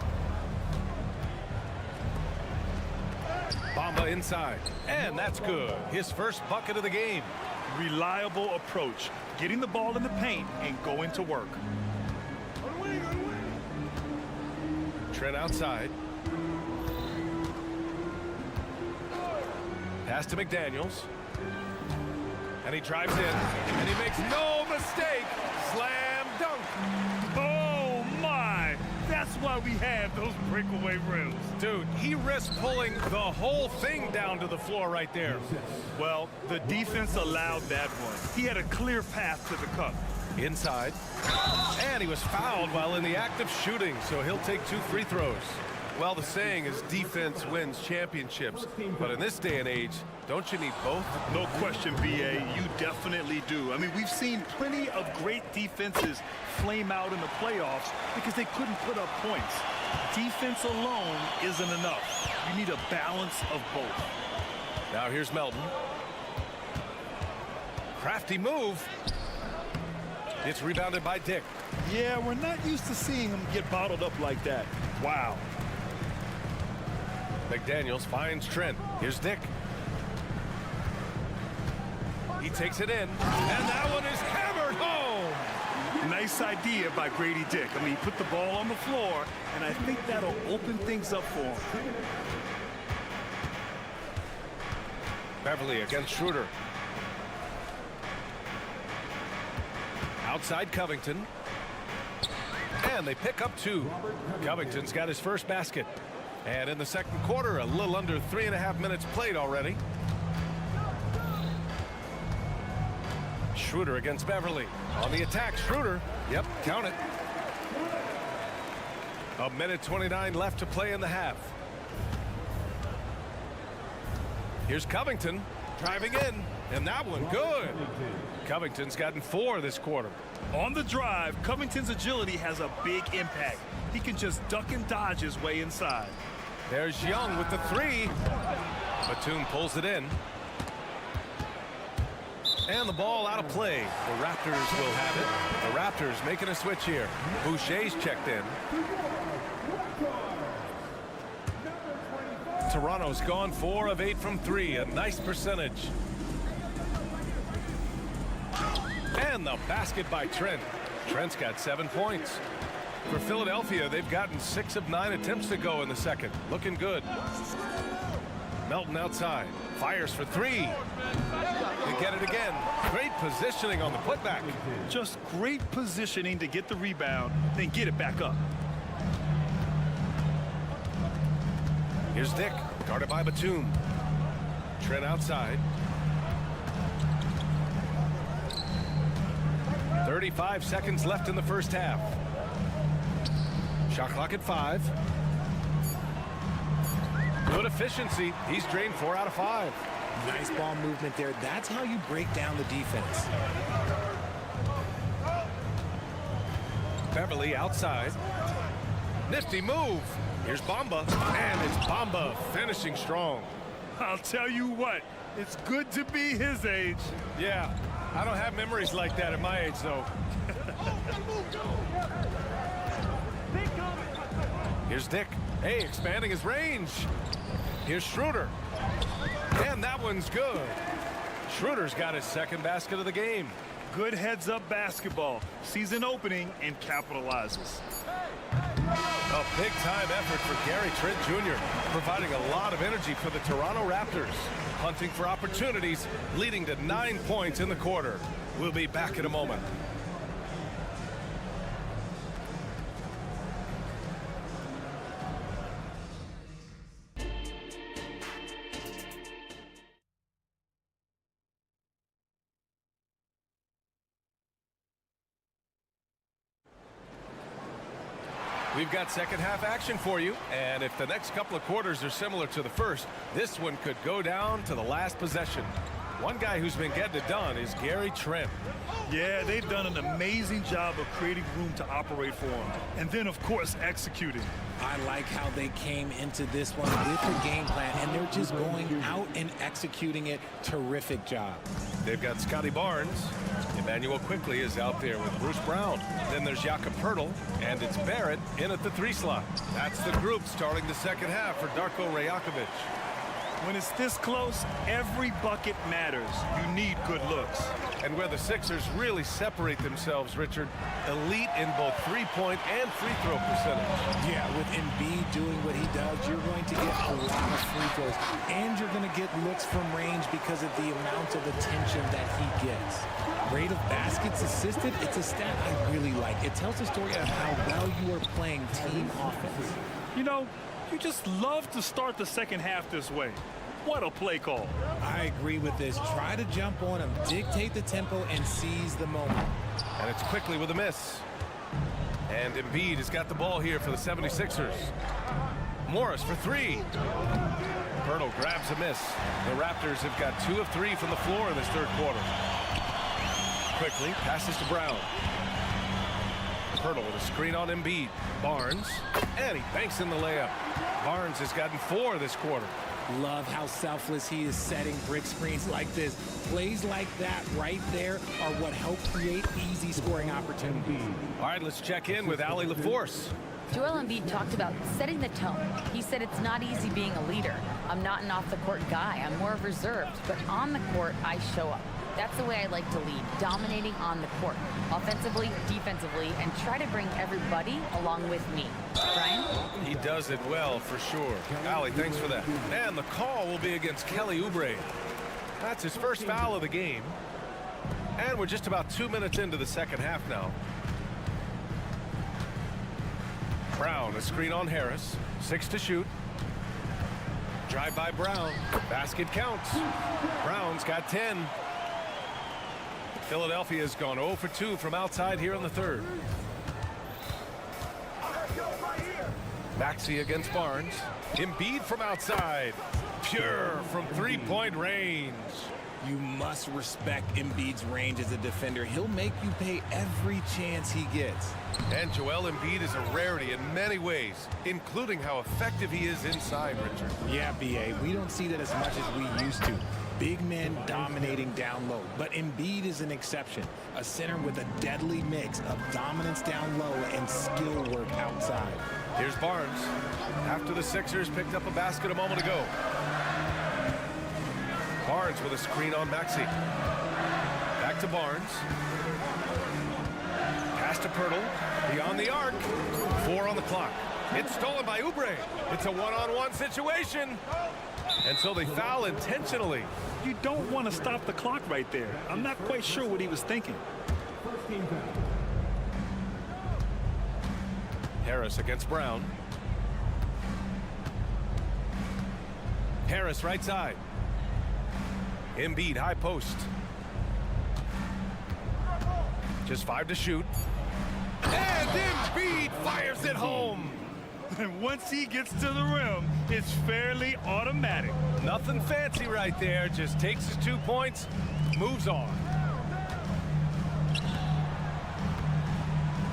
Bamba inside. And that's good. His first bucket of the game. Reliable approach. Getting the ball in the paint and going to work. Trent outside. Pass to McDaniels. And he drives in. And he makes no mistake. Slam dunk. Oh, my. That's why we have those breakaway rims. Dude, he risked pulling the whole thing down to the floor right there. Well, the defense allowed that one. He had a clear path to the cup. Inside. And he was fouled while in the act of shooting, so he'll take 2 free throws. Well, the saying is defense wins championships. But in this day and age, don't you need both? No question, BA. You definitely do. I mean, we've seen plenty of great defenses flame out in the playoffs because they couldn't put up points. Defense alone isn't enough. You need a balance of both. Now here's Melton. Crafty move. It's rebounded by Dick. Yeah, we're not used to seeing him get bottled up like that. Wow. McDaniels finds Trent. Here's Dick. He takes it in, and that one is hammered home. Nice idea by Grady Dick. I mean, he put the ball on the floor, and I think that'll open things up for him. Beverly against Schroeder. Outside Covington. And they pick up 2. Covington's got his first basket. And in the second quarter, a little under 3.5 minutes played already. Schroeder against Beverly. On the attack, Schroeder. Yep, count it. 1:29 left to play in the half. Here's Covington driving in, and that one good. Covington's gotten 4 this quarter. On the drive, Covington's agility has a big impact. He can just duck and dodge his way inside. There's Young with the 3. Batum pulls it in. And the ball out of play. The Raptors will have it. The Raptors making a switch here. Boucher's checked in. Toronto's gone 4 of 8 from 3. A nice percentage. And the basket by Trent. Trent's got 7 points. For Philadelphia, they've gotten 6 of 9 attempts to go in the second. Looking good. Melton outside. Fires for 3. They get it again. Great positioning on the putback. Just great positioning to get the rebound, then get it back up. Here's Dick, guarded by Batum. Trent outside. 35 seconds left in the first half. Shot clock at 5. Good efficiency. He's drained 4 out of 5. Nice ball movement there. That's how you break down the defense. Beverly outside. Nifty move. Here's Bamba, and it's Bamba finishing strong. I'll tell you what, it's good to be his age. Yeah, I don't have memories like that at my age, though. Here's Dick. Hey, expanding his range. Here's Schroeder. And that one's good. Schroeder's got his second basket of the game. Good heads-up basketball. Sees an opening and capitalizes. A big-time effort for Gary Trent Jr., providing a lot of energy for the Toronto Raptors. Hunting for opportunities, leading to 9 points in the quarter. We'll be back in a moment. We've got second half action for you, and if the next couple of quarters are similar to the first, this one could go down to the last possession. One guy who's been getting it done is Gary Trent. Yeah, they've done an amazing job of creating room to operate for him, and then of course executing. I like how they came into this one with the game plan, and they're just going out and executing it. Terrific job. They've got Scotty Barnes. Emmanuel Quickly is out there with Bruce Brown. Then there's Jakob Poeltl, and it's Barrett in at the 3 slot. That's the group starting the second half for Darko Rajakovic. When it's this close, every bucket matters. You need good looks. And where the Sixers really separate themselves, Richard, elite in both three-point and free throw percentage. Yeah, with Embiid doing what he does, you're going to get a lot of free throws, and you're going to get looks from range because of the amount of attention that he gets. Rate of baskets assisted, it's a stat I really like. It tells a story of how well you are playing team offense. You know, you just love to start the second half this way. What a play call. I agree with this. Try to jump on him, dictate the tempo, and seize the moment. And it's Quickly with a miss. And Embiid has got the ball here for the 76ers. Morris for 3. Poeltl grabs a miss. The Raptors have got 2 of 3 from the floor in this third quarter. Quickly passes to Brown. Pirtle with a screen on Embiid. Barnes, and he banks in the layup. Barnes has gotten 4 this quarter. Love how selfless he is setting brick screens like this. Plays like that right there are what help create easy scoring opportunities. All right, let's check in with Allie LaForce. Joel Embiid talked about setting the tone. He said it's not easy being a leader. I'm not an off-the-court guy. I'm more reserved. But on the court, I show up. That's the way I like to lead, dominating on the court, offensively, defensively, and try to bring everybody along with me. Brian? He does it well, for sure. Allie, thanks for that. And the call will be against Kelly Oubre. That's his first foul of the game. And we're just about 2 minutes into the second half now. Brown, a screen on Harris. 6 to shoot. Drive by Brown. Basket counts. Brown's got 10. Philadelphia's gone 0 for 2 from outside here in the third. Maxey against Barnes. Embiid from outside. Pure from three-point range. You must respect Embiid's range as a defender. He'll make you pay every chance he gets. And Joel Embiid is a rarity in many ways, including how effective he is inside, Richard. Yeah, B.A., we don't see that as much as we used to. Big men dominating down low, but Embiid is an exception. A center with a deadly mix of dominance down low and skill work outside. Here's Barnes. After the Sixers picked up a basket a moment ago. Barnes with a screen on Maxey. Back to Barnes. Pass to Pirtle. Beyond the arc. 4 on the clock. It's stolen by Oubre. It's a one-on-one situation. And so they foul intentionally. You don't want to stop the clock right there. I'm not quite sure what he was thinking. Harris against Brown. Harris right side. Embiid high post. Just 5 to shoot. And Embiid fires it home. And once he gets to the rim, it's fairly automatic. Nothing fancy right there. Just takes his 2 points, moves on.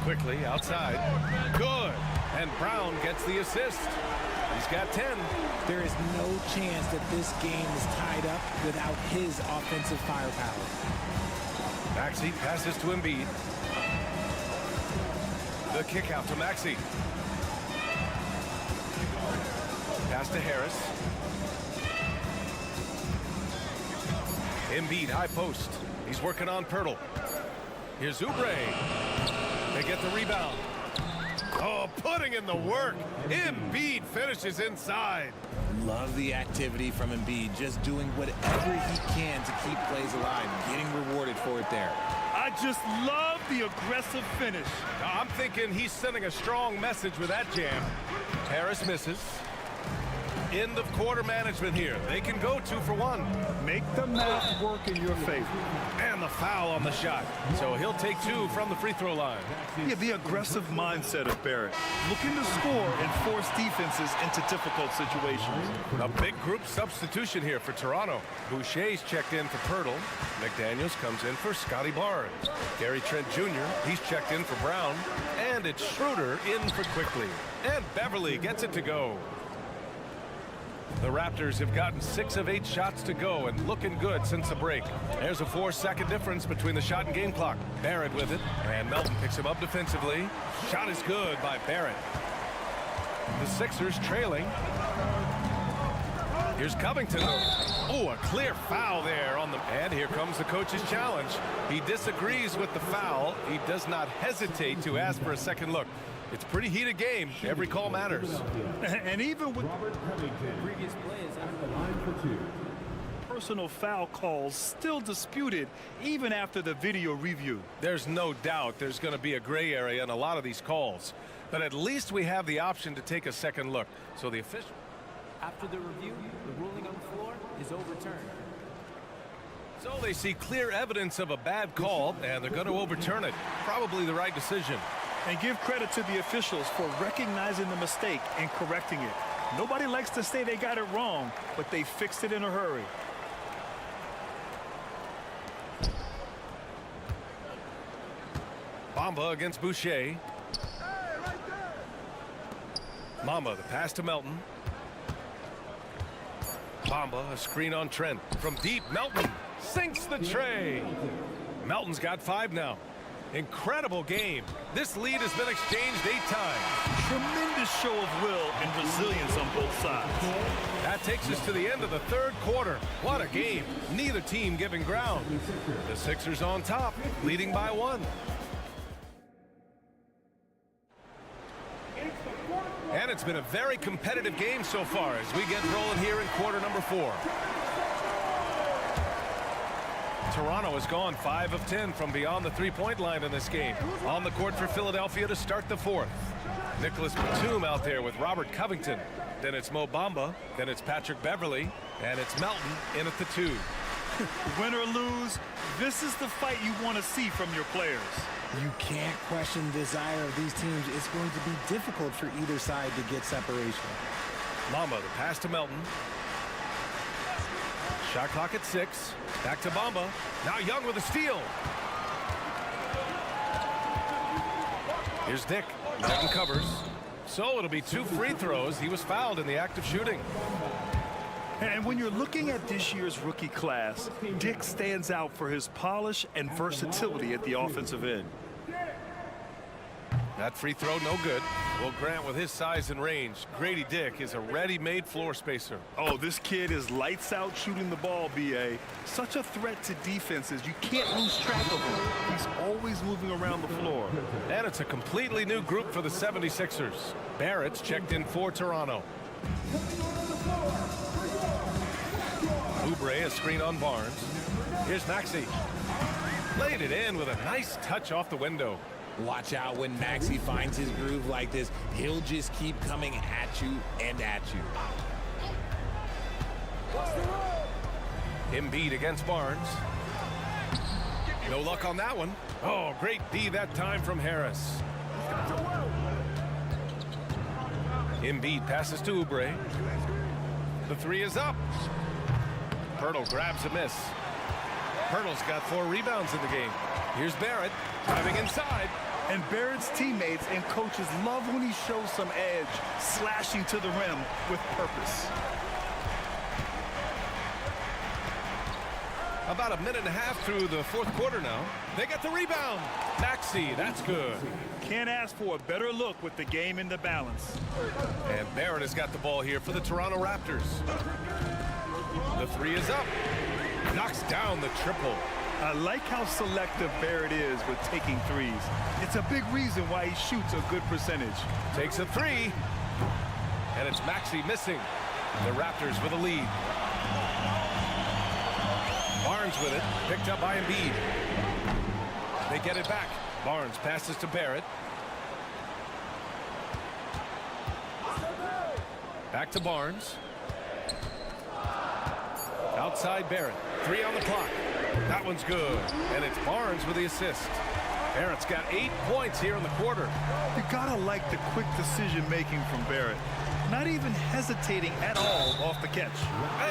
Quickly outside. Good. And Brown gets the assist. He's got 10. There is no chance that this game is tied up without his offensive firepower. Maxey passes to Embiid. The kick out to Maxey. Pass to Harris. Embiid high post. He's working on Pirtle. Here's Oubre. They get the rebound. Oh, putting in the work. Embiid finishes inside. Love the activity from Embiid, just doing whatever he can to keep plays alive, getting rewarded for it there. I just love the aggressive finish. I'm thinking he's sending a strong message with that jam. Harris misses. End of quarter management here. They can go 2 for 1. Make the math work in your favor. And the foul on the shot. So he'll take 2 from the free throw line. Yeah, the aggressive mindset of Barrett. Looking to score and force defenses into difficult situations. A big group substitution here for Toronto. Boucher's checked in for Pirtle. McDaniels comes in for Scotty Barnes. Gary Trent Jr., he's checked in for Brown. And it's Schroeder in for Quickly. And Beverly gets it to go. The Raptors have gotten 6 of 8 shots to go and looking good since the break. There's a 4-second difference between the shot and game clock. Barrett with it, and Melton picks him up defensively. Shot is good by Barrett. The Sixers trailing. Here's Covington. Oh, a clear foul there on the... And here comes the coach's challenge. He disagrees with the foul. He does not hesitate to ask for a second look. It's a pretty heated game. Every call matters. And even with Previous plays at the line for 2. personal foul calls still disputed even after the video review. There's no doubt there's going to be a gray area in a lot of these calls. But at least we have the option to take a second look. So the official... After the review, the ruling on the floor is overturned. So they see clear evidence of a bad call, and they're going to overturn it. Probably the right decision. And give credit to the officials for recognizing the mistake and correcting it. Nobody likes to say they got it wrong, but they fixed it in a hurry. Bamba against Boucher. Mamba, the pass to Melton. Bamba, a screen on Trent. From deep, Melton sinks the tray. Melton's got 5 now. Incredible game. This lead has been exchanged 8 times. Tremendous show of will and resilience on both sides. That takes us to the end of the 3rd quarter. What a game. Neither team giving ground. The Sixers on top, leading by 1. And it's been a very competitive game so far as we get rolling here in quarter number 4. Toronto has gone 5 of 10 from beyond the 3-point line in this game. On the court for Philadelphia to start the 4th. Nicholas Batum out there with Robert Covington. Then it's Mo Bamba. Then it's Patrick Beverly. And it's Melton in at the 2. Win or lose, this is the fight you want to see from your players. You can't question the desire of these teams. It's going to be difficult for either side to get separation. Mamba, the pass to Melton. Shot clock at 6. Back to Bamba. Now Young with a steal. Here's Dick. Melton covers. So it'll be 2 free throws. He was fouled in the act of shooting. And when you're looking at this year's rookie class, Dick stands out for his polish and versatility at the offensive end. That free throw no good. Well, Grant, with his size and range, Grady Dick is a ready-made floor spacer. Oh, this kid is lights out shooting the ball, B.A. Such a threat to defenses. You can't lose track of him. He's always moving around the floor. And it's a completely new group for the 76ers. Barrett's checked in for Toronto. Oubre, a screen on Barnes. Here's Maxey. Laid it in with a nice touch off the window. Watch out when Maxey finds his groove like this. He'll just keep coming at you and at you. Embiid against Barnes. No luck on that one. Oh, great D that time from Harris. Embiid passes to Oubre. The 3 is up. Pirtle grabs a miss. Pirtle's got 4 rebounds in the game. Here's Barrett driving inside. And Barrett's teammates and coaches love when he shows some edge, slashing to the rim with purpose. About a minute and a half through the 4th quarter now. They get the rebound. Maxey, that's good. Can't ask for a better look with the game in the balance. And Barrett has got the ball here for the Toronto Raptors. The 3 is up. Knocks down the triple. I like how selective Barrett is with taking threes. It's a big reason why he shoots a good percentage. Takes a 3. And it's Maxey missing. The Raptors with a lead. Barnes with it. Picked up by Embiid. They get it back. Barnes passes to Barrett. Back to Barnes. Outside Barrett. 3 on the clock. That one's good. And it's Barnes with the assist. Barrett's got 8 points here in the quarter. You gotta like the quick decision making from Barrett. Not even hesitating at all off the catch.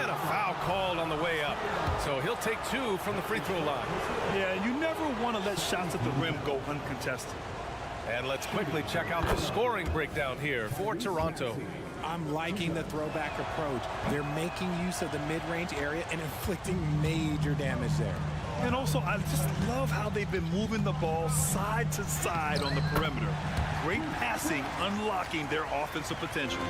And a foul called on the way up. So he'll take 2 from the free throw line. Yeah, you never want to let shots at the rim go uncontested. And let's quickly check out the scoring breakdown here for Toronto. I'm liking the throwback approach. They're making use of the mid-range area and inflicting major damage there. And also, I just love how they've been moving the ball side to side on the perimeter. Great passing, unlocking their offensive potential.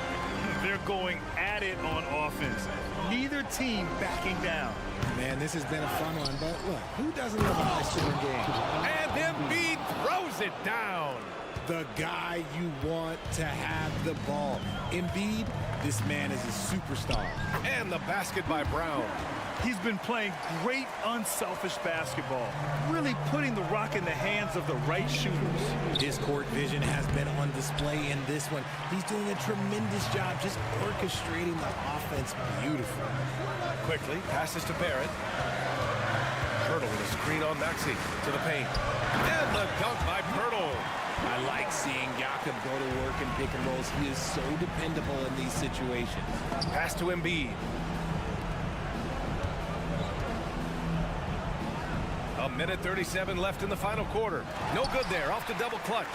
They're going at it on offense. Neither team backing down. Man, this has been a fun one, but look, who doesn't love a high-scoring game? And Embiid throws it down. The guy you want to have the ball. Embiid, this man is a superstar. And the basket by Brown. He's been playing great, unselfish basketball, really putting the rock in the hands of the right shooters. His court vision has been on display in this one. He's doing a tremendous job just orchestrating the offense beautifully. Quickly, passes to Barrett. Pirtle with a screen on Maxey to the paint. And the dunk by Pirtle. I like seeing Jakob go to work in pick and rolls. He is so dependable in these situations. Pass to Embiid. A minute 37 left in the final quarter. No good there, off the double clutch.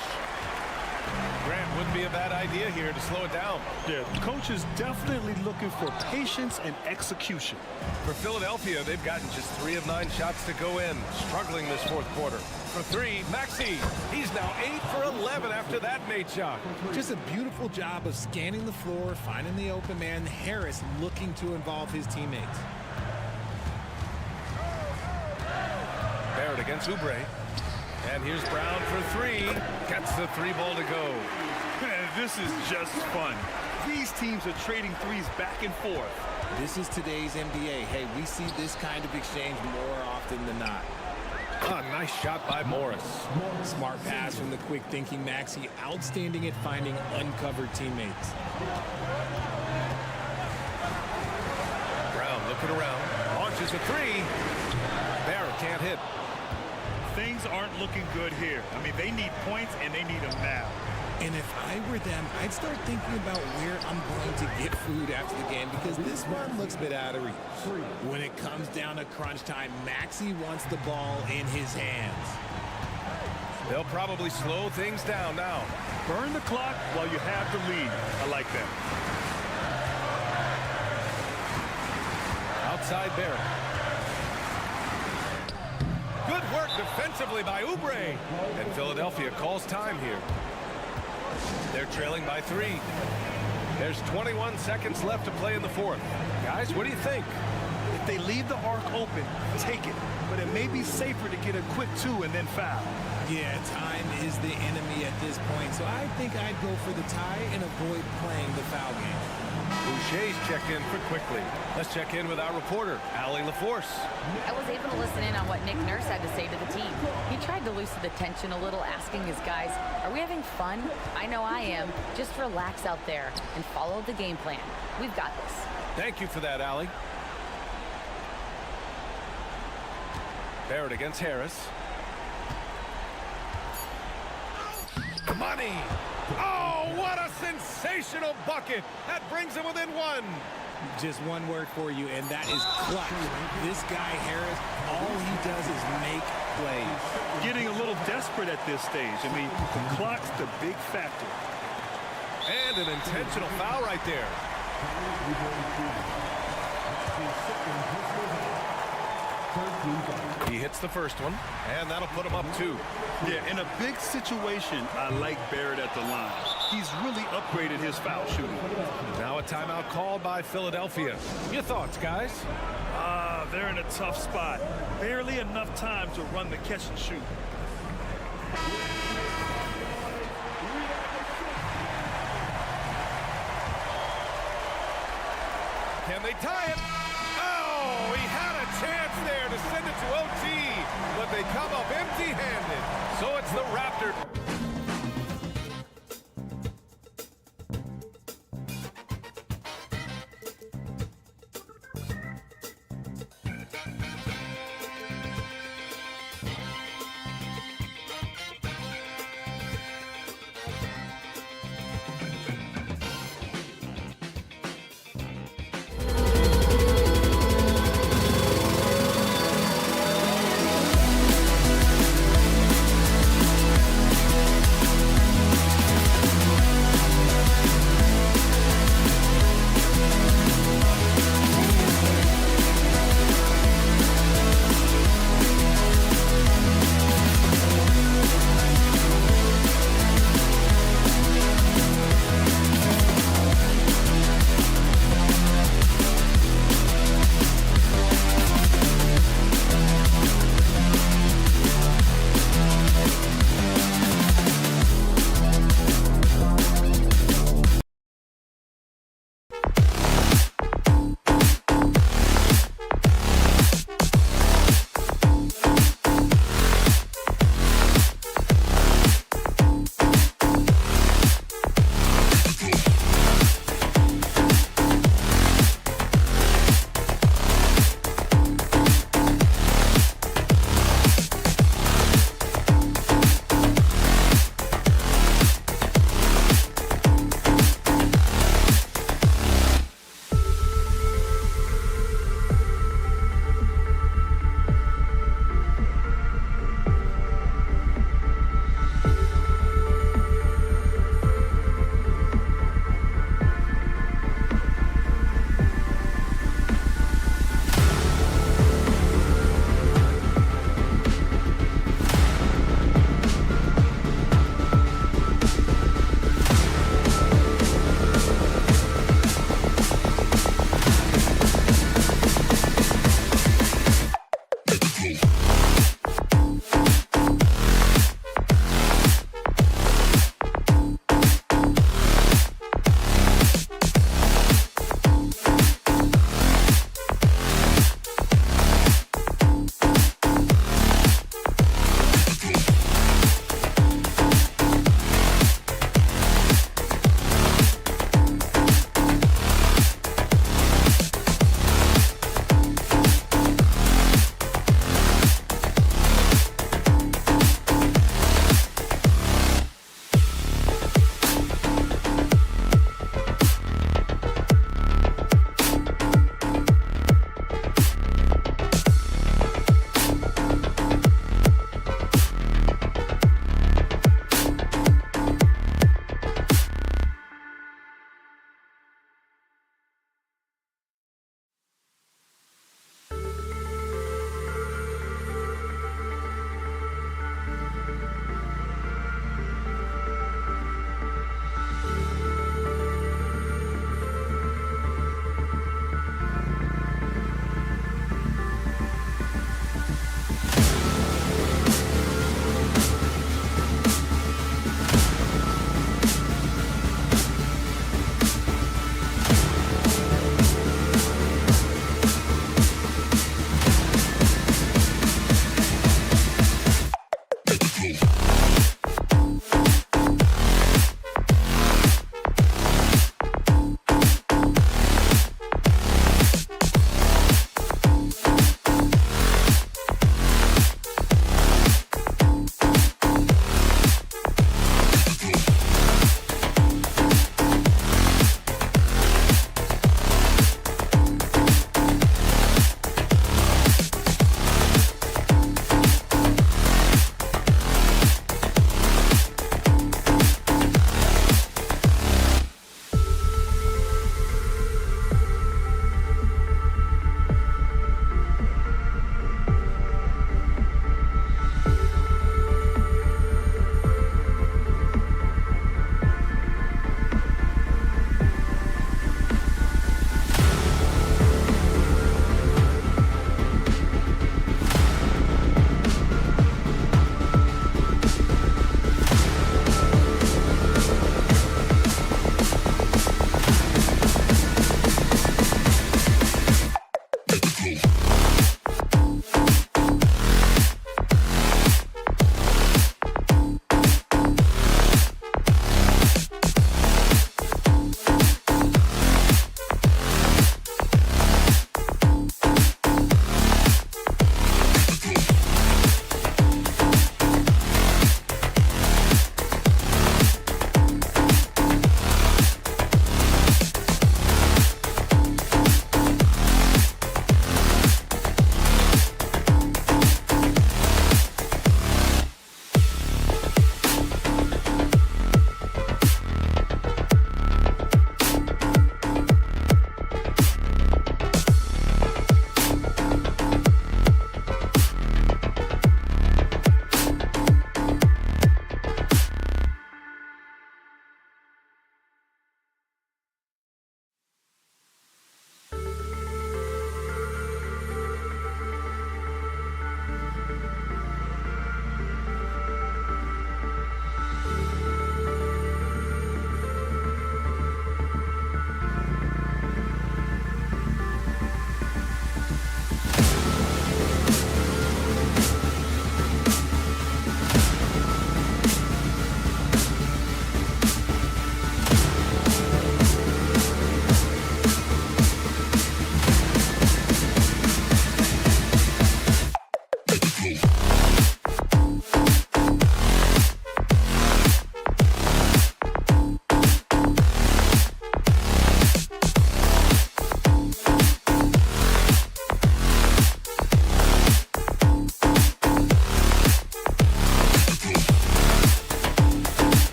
Grant wouldn't be a bad idea here to slow it down. Yeah, the coach is definitely looking for patience and execution. For Philadelphia, they've gotten just 3 of 9 shots to go in, struggling this fourth quarter. For 3, Maxey. He's now 8 for 11 after that made shot. Just a beautiful job of scanning the floor, finding the open man. Harris looking to involve his teammates. Barrett against Oubre. And here's Brown for 3. Gets the 3-ball to go. Man, this is just fun. These teams are trading threes back and forth. This is today's NBA. Hey, we see this kind of exchange more often than not. Ah, nice shot by Morris. Smart pass from the quick-thinking Maxey. Outstanding at finding uncovered teammates. Brown looking around. Launches a 3. Barrett can't hit. Things aren't looking good here. I mean, they need points, and they need them now. And if I were them, I'd start thinking about where I'm going to get food after the game, because this one looks a bit out of reach. When it comes down to crunch time, Maxey wants the ball in his hands. They'll probably slow things down now. Burn the clock while you have the lead. I like that. Outside Barrett. Good work defensively by Oubre. And Philadelphia calls time here. They're trailing by 3. There's 21 seconds left to play in the fourth. Guys, what do you think? If they leave the arc open, take it. But it may be safer to get a quick 2 and then foul. Yeah, time is the enemy at this point, so I think I'd go for the tie and avoid playing the foul game. Boucher's checked in for quickly. Let's check in with our reporter, Allie LaForce. I was able to listen in on what Nick Nurse had to say to the team. He tried to loosen the tension a little, asking his guys, are we having fun? I know I am. Just relax out there and follow the game plan. We've got this. Thank you for that, Allie. Barrett against Harris. Money! Oh, what a sensational bucket! That brings him within 1. Just one word for you, and that is clutch. This guy, Harris, all he does is make plays. Getting a little desperate at this stage. I mean, the clock's the big factor. And an intentional foul right there. He hits the first one, and that'll put him up 2. Yeah, in a big situation, I like Barrett at the line. He's really upgraded his foul shooting. Now a timeout called by Philadelphia. Your thoughts, guys? They're in a tough spot. Barely enough time to run the catch and shoot. Can they tie it? Oh, he had a chance there to send it to OT, but they come up empty-handed. So it's the Raptors.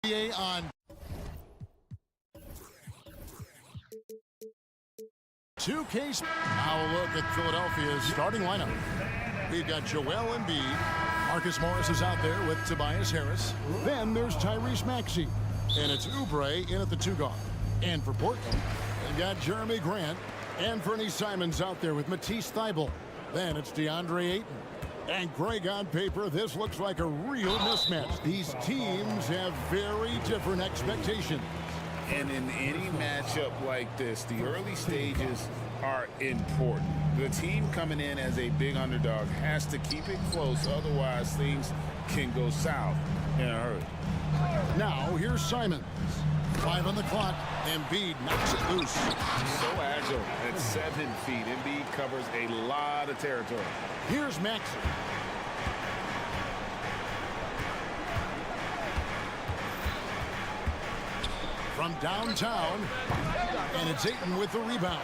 on 2K. Now a look at Philadelphia's starting lineup. We've got Joel Embiid. Marcus Morris is out there with Tobias Harris. Then there's Tyrese Maxey. And it's Oubre in at the 2 guard. And for Portland, they've got Jeremy Grant. And Fernie Simons out there with Matisse Thybulle. Then it's DeAndre Ayton. And Greg, on paper, this looks like a real mismatch. These teams have very different expectations. And in any matchup like this, the early stages are important. The team coming in as a big underdog has to keep it close, otherwise things can go south in a hurry. Now, here's Simons. 5 on the clock. Embiid knocks it loose. So agile at 7 feet. Embiid covers a lot of territory. Here's Maxey. From downtown, and it's Ayton with the rebound.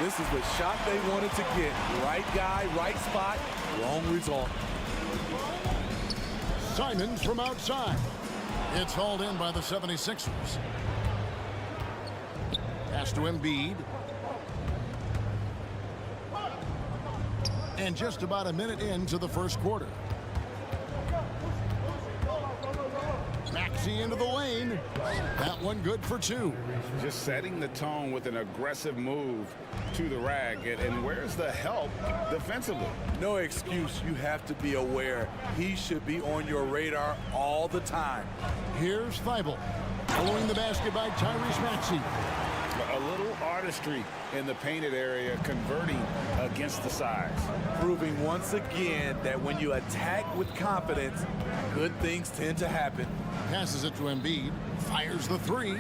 This is the shot they wanted to get. Right guy, right spot, wrong result. Simons from outside. It's hauled in by the 76ers. Pass to Embiid. And just about a minute into the first quarter. Maxey into the lane. That one good for 2. Just setting the tone with an aggressive move to the rack. And where's the help defensively? No excuse. You have to be aware. He should be on your radar all the time. Here's Thybulle. Following the basket by Tyrese Maxey. A little artistry in the painted area, converting against the size. Proving once again that when you attack with confidence, good things tend to happen. Passes it to Embiid. Fires the 3.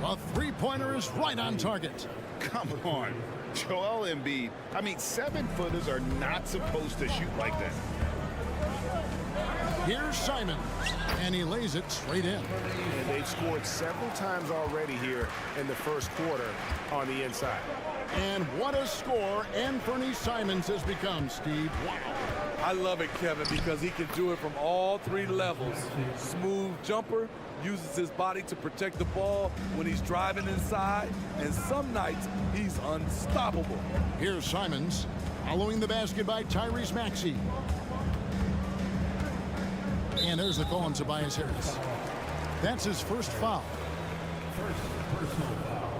A three-pointer is right on target. Come on. Joel Embiid. I mean, 7-footers are not supposed to shoot like that. Here's Simons, and he lays it straight in. And they've scored several times already here in the first quarter on the inside. And what a score Fernie Simons has become, Steve. Wow. I love it, Kevin, because he can do it from all 3 levels. Smooth jumper, uses his body to protect the ball when he's driving inside, and some nights he's unstoppable. Here's Simons, following the basket by Tyrese Maxey. And there's the call on Tobias Harris. That's his first foul. First personal foul.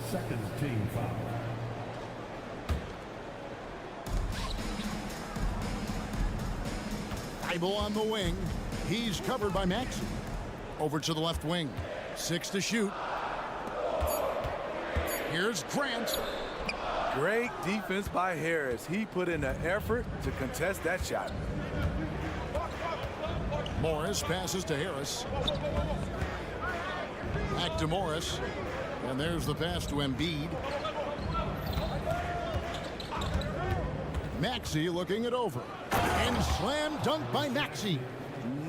Second team foul. Thybulle on the wing. He's covered by Maxey. Over to the left wing. 6 to shoot. Here's Grant. Great defense by Harris. He put in an effort to contest that shot. Morris passes to Harris. Back to Morris. And there's the pass to Embiid. Maxey looking it over. And slam dunk by Maxey.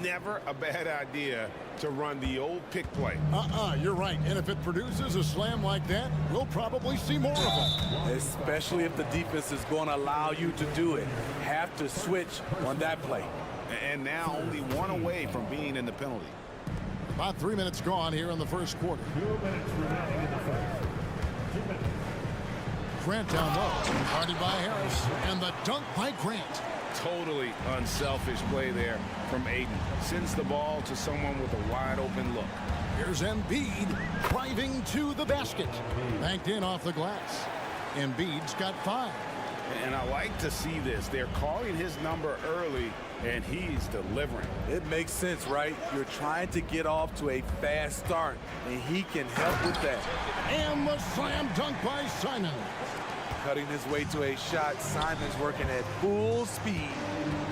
Never a bad idea to run the old pick play. You're right. And if it produces a slam like that, we'll probably see more of them. Especially if the defense is going to allow you to do it. Have to switch on that play. And now only 1 away from being in the penalty. About 3 minutes gone here in the first quarter. 2 minutes remaining in the first. 2 minutes. Grant down low. Guarded by Harris. And the dunk by Grant. Totally unselfish play there from Ayton. Sends the ball to someone with a wide open look. Here's Embiid driving to the basket. Banked in off the glass. Embiid's got 5. And I like to see this. They're calling his number early, and he's delivering. It makes sense, right? You're trying to get off to a fast start, and he can help with that. And the slam dunk by Simons. Cutting his way to a shot. Simons working at full speed.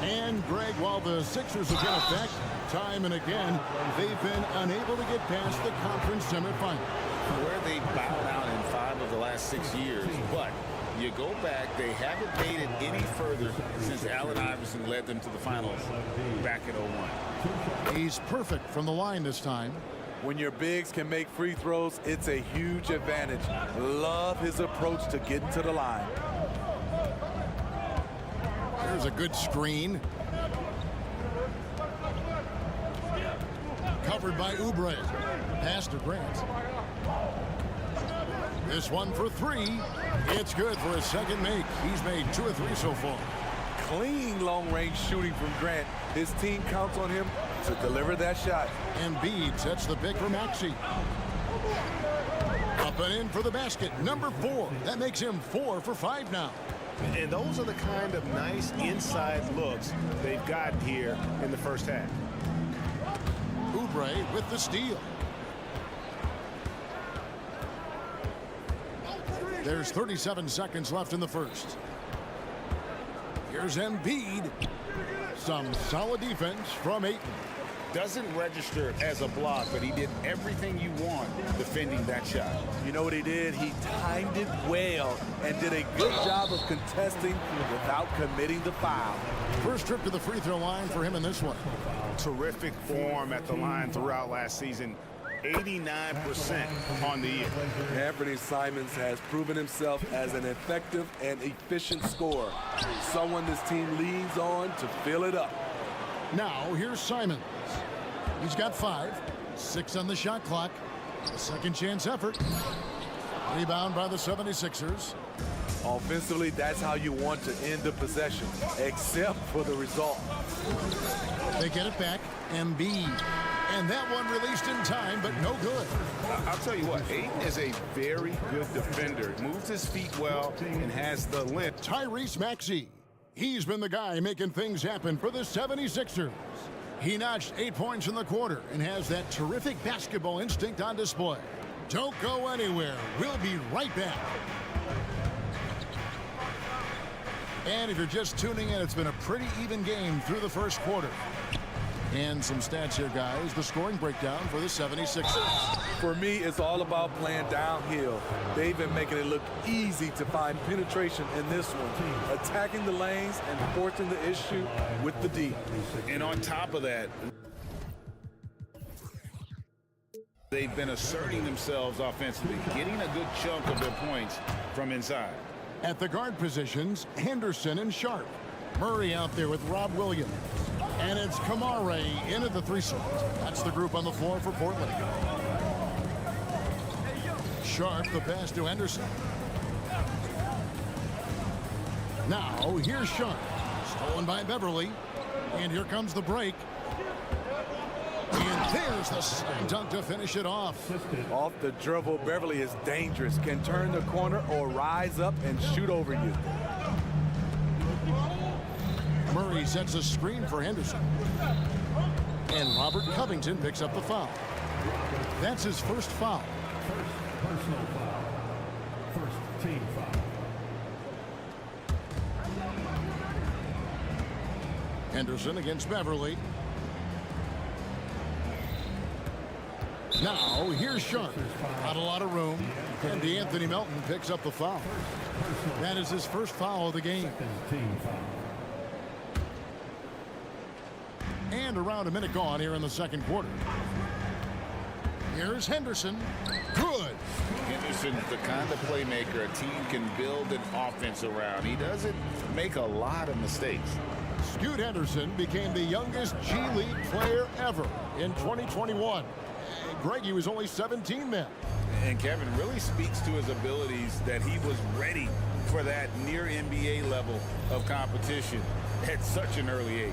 And Greg, while the Sixers have been effective time and again, they've been unable to get past the conference semifinal. Where they bowed out in 5 of the last 6 years, but you go back, they haven't made it any further since Allen Iverson led them to the finals back in 01. He's perfect from the line this time. When your bigs can make free throws, it's a huge advantage. Love his approach to getting to the line. There's a good screen. Cover covered by Oubre. Pass to Grant. This one for three. It's good for a second make. He's made 2 of 3 so far. Clean long-range shooting from Grant. His team counts on him to deliver that shot. Embiid sets the pick for Maxey. Up and in for the basket. Number 4. That makes him 4 for 5 now. And those are the kind of nice inside looks they've gotten here in the first half. Oubre with the steal. There's 37 seconds left in the first. Here's Embiid. Some solid defense from Ayton. Doesn't register as a block, but he did everything you want defending that shot. You know what he did? He timed it well and did a good job of contesting without committing the foul. First trip to the free throw line for him in this one. Terrific form at the line throughout last season. 89% on the year. Anthony Simons has proven himself as an effective and efficient scorer. Someone this team leans on to fill it up. Now here's Simons. He's got 5. 6 on the shot clock. A second chance effort. Rebound by the 76ers. Offensively, that's how you want to end the possession, except for the result. They get it back. Embiid. And that one released in time, but no good. I'll tell you what, Ayton is a very good defender. Moves his feet well and has the length. Tyrese Maxey. He's been the guy making things happen for the 76ers. He notched 8 points in the quarter and has that terrific basketball instinct on display. Don't go anywhere. We'll be right back. And if you're just tuning in, it's been a pretty even game through the first quarter. And some stats here, guys. The scoring breakdown for the 76ers. For me, it's all about playing downhill. They've been making it look easy to find penetration in this one, attacking the lanes and forcing the issue with the D. And on top of that, they've been asserting themselves offensively, getting a good chunk of their points from inside. At the guard positions, Henderson and Sharp. Murray out there with Rob Williams. And it's Kamare in at the 3 slot. That's the group on the floor for Portland. Sharp, the pass to Henderson. Now, here's Sharp. Stolen by Beverly. And here comes the break. And there's the slam dunk to finish it off. Off the dribble, Beverly is dangerous. Can turn the corner or rise up and shoot over you. Murray sets a screen for Henderson. And Robert Covington picks up the foul. That's his first foul. First personal foul. First team foul. Henderson against Beverly. Now, here's Sharp. Not a lot of room. And DeAnthony Melton picks up the foul. That is his first foul of the game. Team foul. And around a minute gone here in the second quarter. Here's Henderson. Good. Henderson's the kind of playmaker a team can build an offense around. He doesn't make a lot of mistakes. Scoot Henderson became the youngest G League player ever in 2021. Greg, he was only 17 then. And Kevin really speaks to his abilities that he was ready for that near NBA level of competition at such an early age.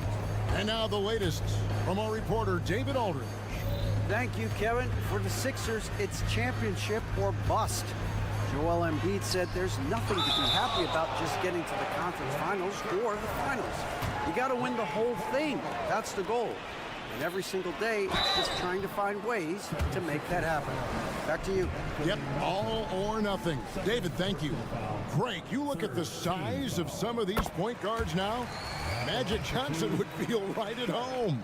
And now the latest from our reporter, David Aldridge. Thank you, Kevin. For the Sixers, it's championship or bust. Joel Embiid said there's nothing to be happy about just getting to the conference finals or the finals. You got to win the whole thing. That's the goal. And every single day, it's just trying to find ways to make that happen. Back to you. Yep, all or nothing. David, thank you. Greg, you look at the size of some of these point guards now. Magic Johnson would feel right at home.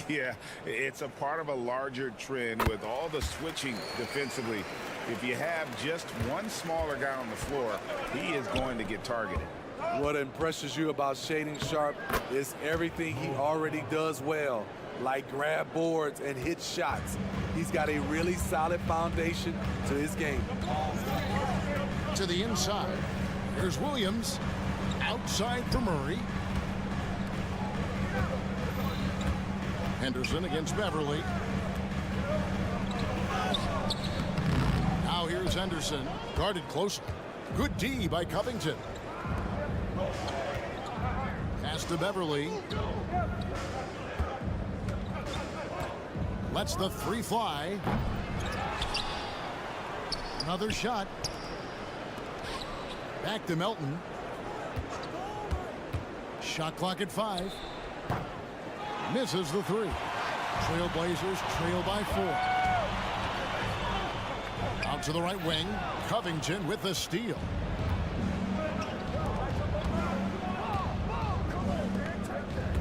Yeah, it's a part of a larger trend with all the switching defensively. If you have just one smaller guy on the floor, he is going to get targeted. What impresses you about Shaedon Sharp is everything he already does well, like grab boards and hit shots. He's got a really solid foundation to his game. To the inside. Here's Williams. Outside for Murray. Henderson against Beverly. Here's Henderson, guarded closely. Good D by Covington. Pass to Beverly. Lets the three fly. Another shot. Back to Melton. Shot clock at 5. Misses the 3. Trailblazers trail by 4. Out to the right wing. Covington with the steal.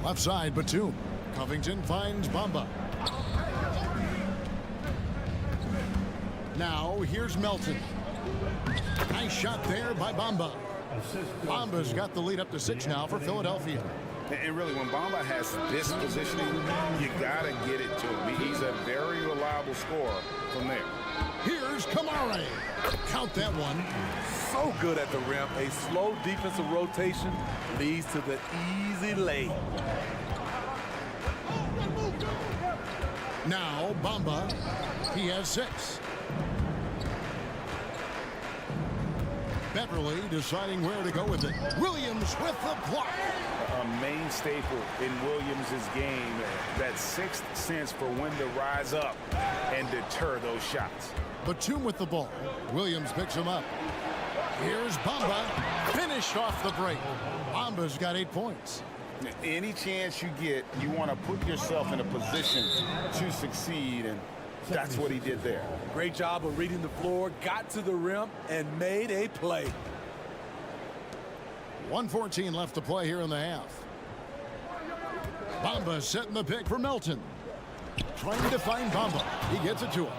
Left side, Batum. Covington finds Bamba. Now, here's Melton. Nice shot there by Bamba. Bamba's got the lead up to 6 now for Philadelphia. And really, when Bamba has this positioning, you got to get it to him. He's a very reliable scorer from there. Here's Kamara. Count that one. So good at the rim. A slow defensive rotation leads to the easy lay. Now, Bamba. He has 6. Beverly deciding where to go with it. Williams with the block. A main staple in Williams' game, that sixth sense for when to rise up and deter those shots. Batum with the ball. Williams picks him up. Here's Bamba. Finish off the break. Bamba's got 8 points. Any chance you get, you want to put yourself in a position to succeed, and that's what he did there. Great job of reading the floor, got to the rim, and made a play. 1:14 left to play here in the half. Bamba setting the pick for Melton. Trying to find Bamba. He gets it to him.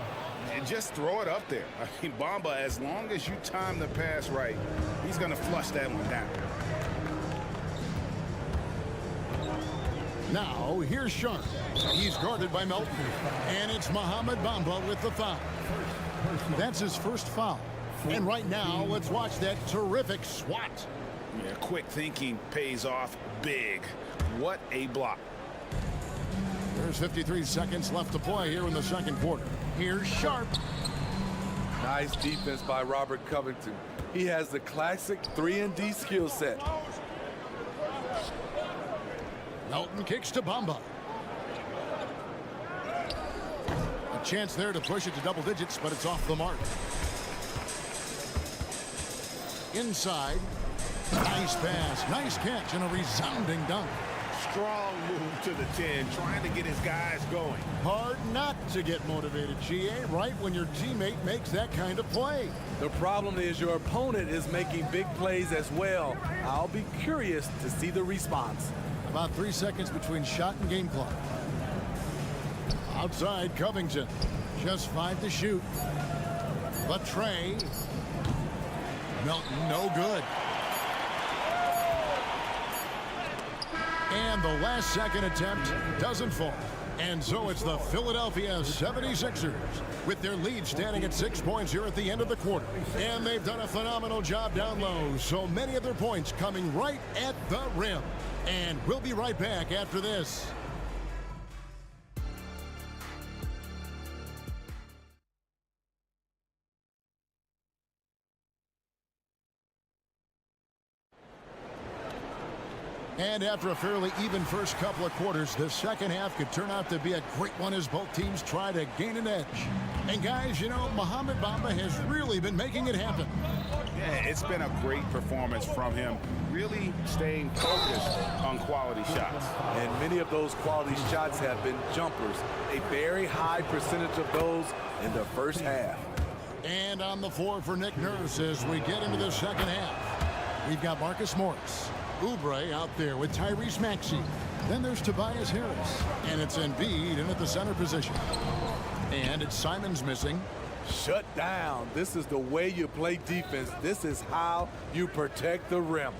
And just throw it up there. I mean, Bamba, as long as you time the pass right, he's going to flush that one down. Now, here's Sharp. He's guarded by Melton. And it's Mohamed Bamba with the foul. That's his first foul. And right now, let's watch that terrific swat. Yeah, quick thinking pays off big. What a block. There's 53 seconds left to play here in the second quarter. Here's Sharp. Nice defense by Robert Covington. He has the classic 3-and-D skill set. Melton kicks to Bamba. A chance there to push it to double digits, but it's off the mark. Inside. Nice pass, nice catch, and a resounding dunk. Strong move to the 10, trying to get his guys going. Hard not to get motivated, GA, right when your teammate makes that kind of play. The problem is your opponent is making big plays as well. I'll be curious to see the response. About 3 seconds between shot and game clock. Outside, Covington. Just 5 to shoot. The tray. Melton, no good. And the last second attempt doesn't fall. And so it's the Philadelphia 76ers with their lead standing at 6 points here at the end of the quarter. And they've done a phenomenal job down low. So many of their points coming right at the rim. And we'll be right back after this. And after a fairly even first couple of quarters, the second half could turn out to be a great one as both teams try to gain an edge. And guys, you know, Mohamed Bamba has really been making it happen. Yeah, it's been a great performance from him, really staying focused on quality shots. And many of those quality shots have been jumpers. A very high percentage of those in the first half. And on the floor for Nick Nurse as we get into the second half, we've got Marcus Morris. Oubre out there with Tyrese Maxey. Then there's Tobias Harris. And it's Embiid in at the center position. And it's Simons missing. Shut down. This is the way you play defense. This is how you protect the rim.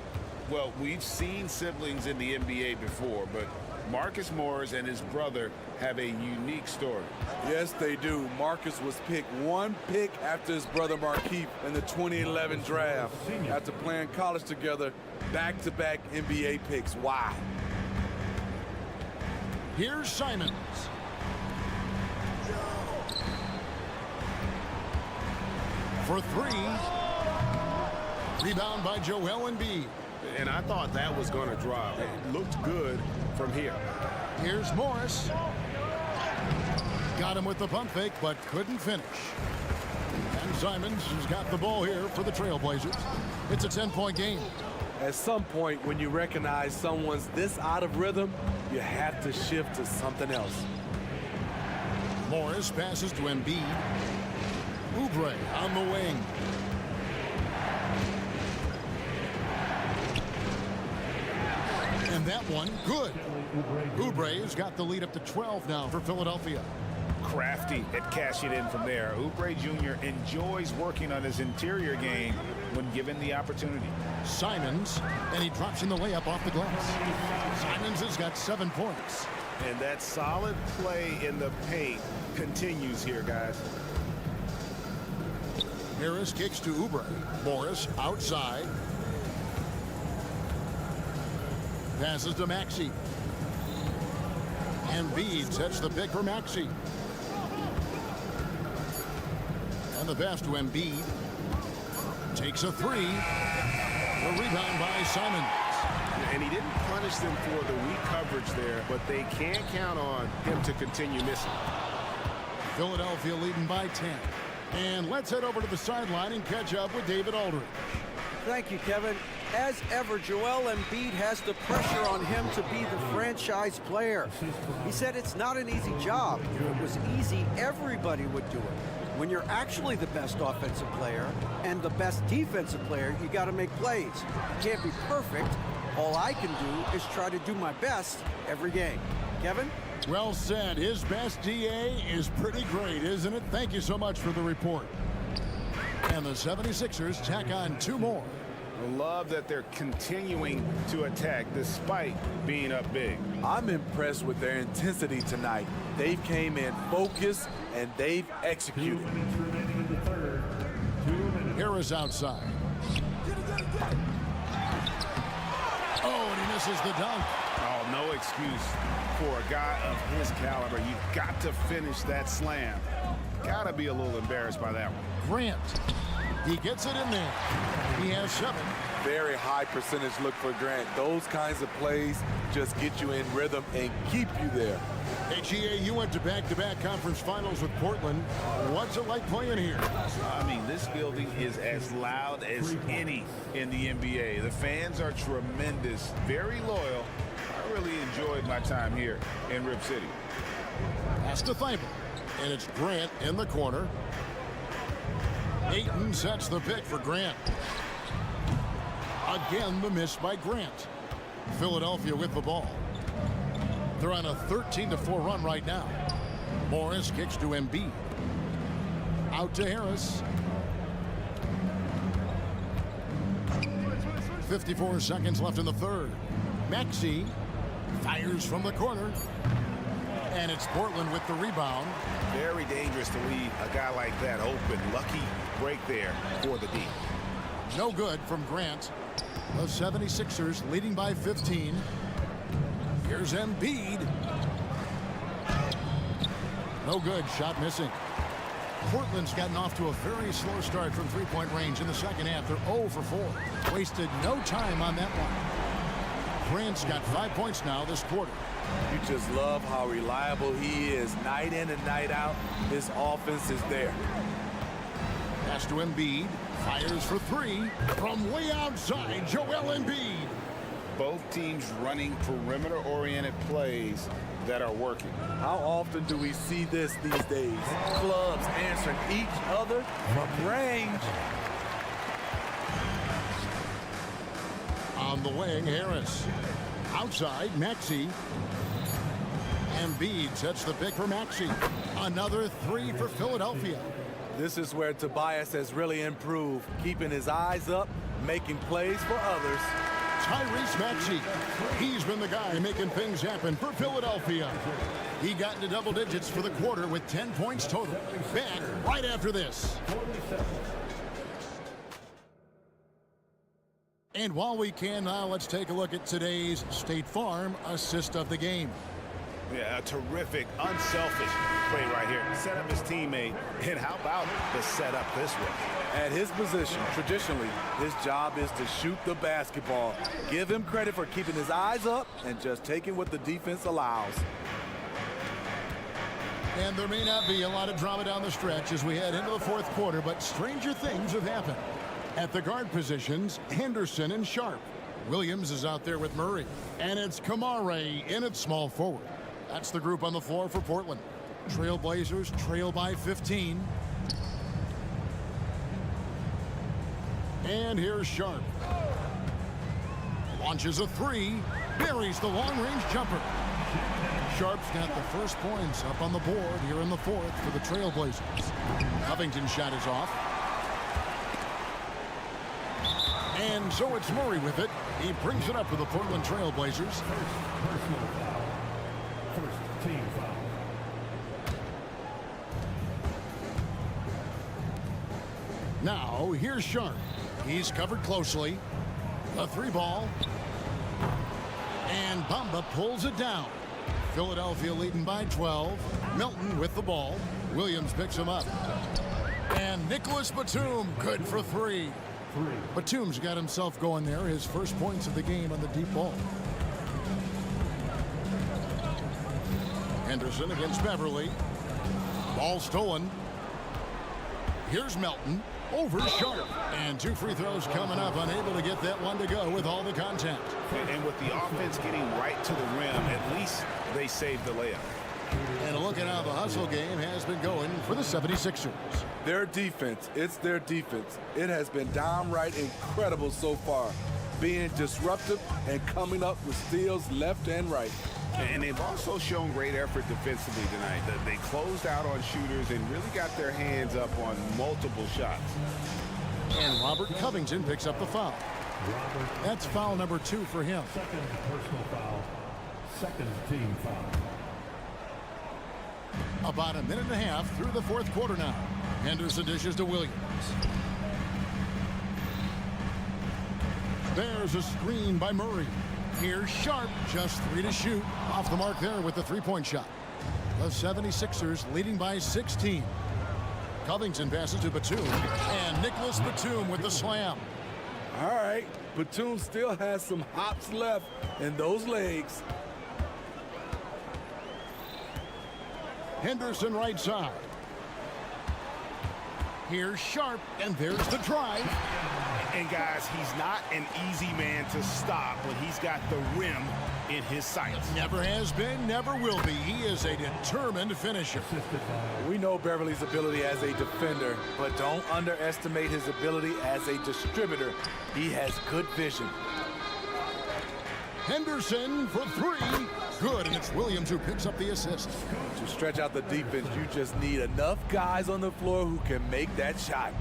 Well, we've seen siblings in the NBA before, but Marcus Morris and his brother have a unique story. Yes, they do. Marcus was picked 1 pick after his brother Markieff in the 2011 draft. After playing college together, back-to-back NBA picks. Why? Here's Simons. for three. Rebound by Joel Embiid. And I thought that was going to drop. It looked good from here. Here's Morris. Got him with the pump fake, but couldn't finish. And Simons has got the ball here for the Trailblazers. It's a 10-point game. At some point, when you recognize someone's this out of rhythm, you have to shift to something else. Morris passes to Embiid. Oubre on the wing. And that one, good. Oubre has got the lead up to 12 now for Philadelphia. Crafty at cashing in from there. Oubre Jr. enjoys working on his interior game when given the opportunity. Simons, and he drops in the layup off the glass. Simons has got 7 points. And that solid play in the paint continues here, guys. Harris kicks to Oubre. Morris outside. Passes to Maxey. Embiid sets the pick for Maxey. And the pass to Embiid. Takes a three. The rebound by Simons. And he didn't punish them for the weak coverage there, but they can't count on him to continue missing. Philadelphia leading by 10. And let's head over to the sideline and catch up with David Aldridge. Thank you, Kevin. As ever, Joel Embiid has the pressure on him to be the franchise player. He said it's not an easy job. If it was easy, everybody would do it. When you're actually the best offensive player and the best defensive player, you got to make plays. You can't be perfect. All I can do is try to do my best every game. Kevin? Well said. His best DA is pretty great, isn't it? Thank you so much for the report. And the 76ers tack on 2 more. I love that they're continuing to attack despite being up big. I'm impressed with their intensity tonight. They came in focused and they've executed. Harris outside. Oh, and he misses the dunk. Oh, no excuse for a guy of his caliber. You've got to finish that slam. Got to be a little embarrassed by that one. Grant. He gets it in there. He has 7. Very high percentage look for Grant. Those kinds of plays just get you in rhythm and keep you there. Hey, GA, you went to back-to-back conference finals with Portland. What's it like playing here? I mean, this building is as loud as any in the NBA. The fans are tremendous, very loyal. I really enjoyed my time here in Rip City. Pass to Thibault, and it's Grant in the corner. Ayton sets the pick for Grant. Again, the miss by Grant. Philadelphia with the ball. They're on a 13-4 run right now. Morris kicks to Embiid. Out to Harris. 54 seconds left in the third. Maxey fires from the corner. And it's Portland with the rebound. Very dangerous to leave a guy like that open. Lucky break there for the D. No good from Grant. The 76ers leading by 15. Here's Embiid. No good. Shot missing. Portland's gotten off to a very slow start from three-point range in the second half. They're 0 for 4. Wasted no time on that one. Grant's got 5 points now this quarter. You just love how reliable he is night in and night out. His offense is there. Pass to Embiid. Fires for 3 from way outside. Joel Embiid. Both teams running perimeter-oriented plays that are working. How often do we see this these days? Clubs answering each other from range. On the wing, Harris. Outside, Maxey. Embiid sets the pick for Maxey. Another 3 for Philadelphia. This is where Tobias has really improved, keeping his eyes up, making plays for others. Tyrese Maxey. He's been the guy making things happen for Philadelphia. He got into double digits for the quarter with 10 points total. Back right after this. And while we can now, let's take a look at today's State Farm assist of the game. Yeah, a terrific, unselfish play right here. Set up his teammate, and how about the setup this way? At his position, traditionally, his job is to shoot the basketball. Give him credit for keeping his eyes up and just taking what the defense allows. And there may not be a lot of drama down the stretch as we head into the fourth quarter, but stranger things have happened. At the guard positions, Henderson and Sharp. Williams is out there with Murray. And it's Kamare in at small forward. That's the group on the floor for Portland. Trailblazers trail by 15. And here's Sharp. Launches a three. Buries the long-range jumper. Sharp's got the first points up on the board here in the fourth for the Trailblazers. Covington's shot is off. And so it's Murray with it. He brings it up for the Portland Trailblazers. Personal foul. First team foul. Now, here's Sharp. He's covered closely. A three ball. And Bamba pulls it down. Philadelphia leading by 12. Milton with the ball. Williams picks him up. And Nicholas Batum, good for three. Batum's got himself going there. His first points of the game on the deep ball. Henderson against Beverly. Ball stolen. Here's Melton. Over Sharp. And two free throws coming up. Unable to get that one to go with all the contact. And with the offense getting right to the rim, at least they saved the layup. And look at how the hustle game has been going for the 76ers. Their defense, it's their defense. It has been downright incredible so far, being disruptive and coming up with steals left and right. And they've also shown great effort defensively tonight. They closed out on shooters and really got their hands up on multiple shots. And Robert Covington picks up the foul. That's foul number 2 for him. Second personal foul. Second team foul. About a minute and a half through the fourth quarter now. Henderson dishes to Williams. There's a screen by Murray. Here's Sharp, just 3 to shoot. Off the mark there with the three-point shot. The 76ers leading by 16. Covington passes to Batum. And Nicholas Batum with the slam. All right, Batum still has some hops left in those legs. Henderson right side. Here's Sharp, and there's the drive. And guys, he's not an easy man to stop when he's got the rim in his sights. Never has been, never will be. He is a determined finisher. We know Beverly's ability as a defender, but don't underestimate his ability as a distributor. He has good vision. Henderson for 3. Good, and it's Williams who picks up the assist. To stretch out the defense, you just need enough guys on the floor who can make that shot.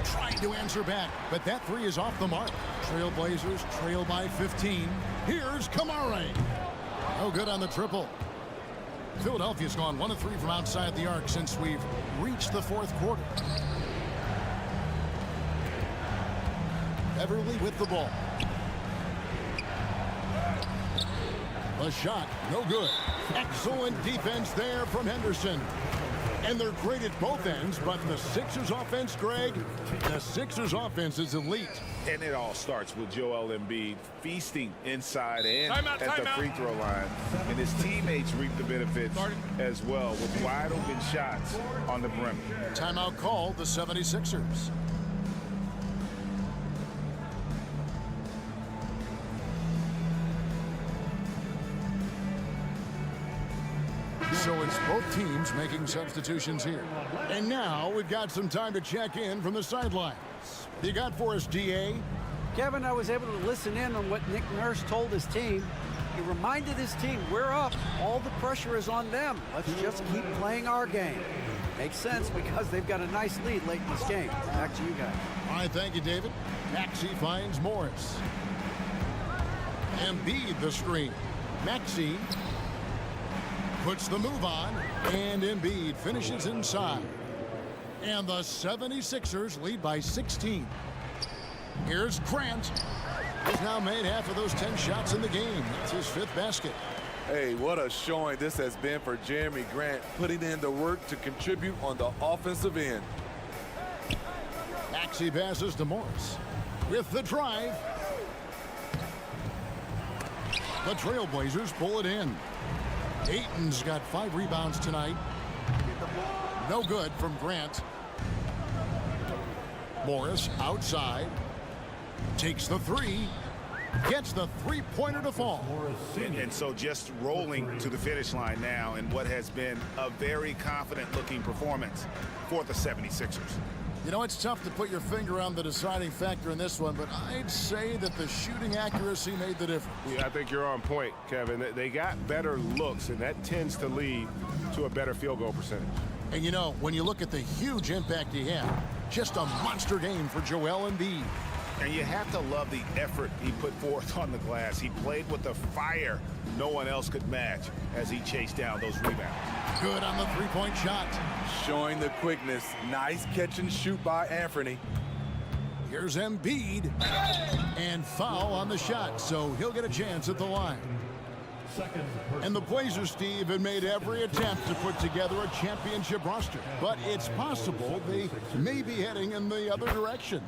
Trying to answer back, but that 3 is off the mark. Trailblazers trail by 15. Here's Kamare. No good on the triple. Philadelphia's gone 1 of 3 from outside the arc since we've reached the fourth quarter. Beverly with the ball. The shot, no good. Excellent defense there from Henderson. And they're great at both ends, but the Sixers offense, Greg, the Sixers offense is elite. And it all starts with Joel Embiid feasting inside and at the free throw line. And his teammates reap the benefits as well with wide open shots on the perimeter. Timeout called the 76ers. So it's both teams making substitutions here. And now we've got some time to check in from the sidelines. What you got for us, DA? Kevin, I was able to listen in on what Nick Nurse told his team. He reminded his team, we're up. All the pressure is on them. Let's just keep playing our game. Makes sense because they've got a nice lead late in this game. Back to you guys. All right, thank you, David. Maxey finds Morris. Embiid the screen. Maxey puts the move on, and Embiid finishes inside. And the 76ers lead by 16. Here's Grant. He's now made half of those 10 shots in the game. That's his 5th basket. Hey, what a showing this has been for Jeremy Grant, putting in the work to contribute on the offensive end. Maxey passes to Morris with the drive. The Trailblazers pull it in. Ayton's got 5 rebounds tonight. No good from Grant. Morris outside. Takes the 3. Gets the three-pointer to fall. And so just rolling to the finish line now in what has been a very confident-looking performance for the 76ers. You know, it's tough to put your finger on the deciding factor in this one, but I'd say that the shooting accuracy made the difference. Yeah, I think you're on point, Kevin. They got better looks, and that tends to lead to a better field goal percentage. And you know, when you look at the huge impact he had, just a monster game for Joel Embiid. And you have to love the effort he put forth on the glass. He played with the fire no one else could match as he chased down those rebounds. Good on the three-point shot. Showing the quickness. Nice catch and shoot by Anthony. Here's Embiid. And foul on the shot, so he'll get a chance at the line. And the Blazers, Steve, have made every attempt to put together a championship roster. But it's possible they may be heading in the other direction.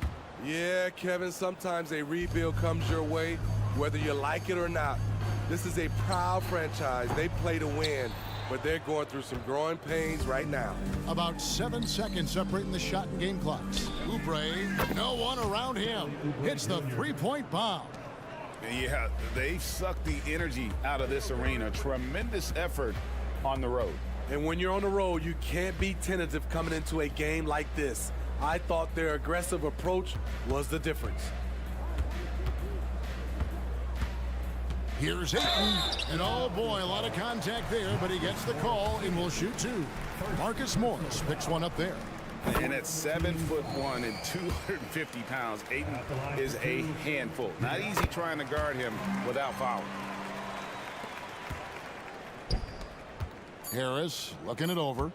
Yeah, Kevin, sometimes a rebuild comes your way, whether you like it or not. This is a proud franchise. They play to win, but they're going through some growing pains right now. About 7 seconds separating the shot and game clocks. Oubre, no one around him. Hits the three-point bomb. Yeah, they sucked the energy out of this arena. Tremendous effort on the road. And when you're on the road, you can't be tentative coming into a game like this. I thought their aggressive approach was the difference. Here's Ayton, and oh boy, a lot of contact there, but he gets the call and will shoot 2. Marcus Morris picks one up there. And at 7'1" and 250 pounds, Ayton is a handful. Not easy trying to guard him without fouling. Harris looking it over.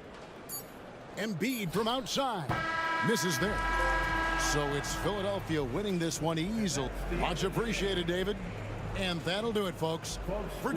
Embiid from outside. Misses there. So it's Philadelphia winning this one easily. Much appreciated, David. And that'll do it, folks. For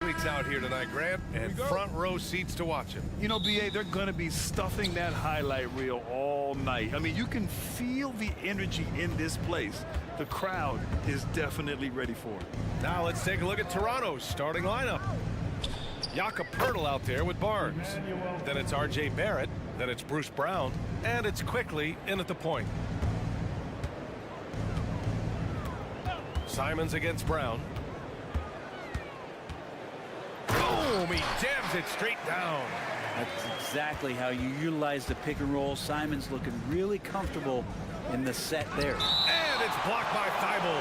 Weeks out here tonight, Grant, and front row seats to watch him. You know, BA, they're going to be stuffing that highlight reel all night. I mean, you can feel the energy in this place. The crowd is definitely ready for it. Now let's take a look at Toronto's starting lineup. Jakob Poeltl out there with Barnes. Then it's R.J. Barrett. Then it's Bruce Brown. And it's Quickly in at the point. Simons against Brown. Boom! He jams it straight down. That's exactly how you utilize the pick and roll. Simons looking really comfortable in the set there. And it's blocked by Thibault.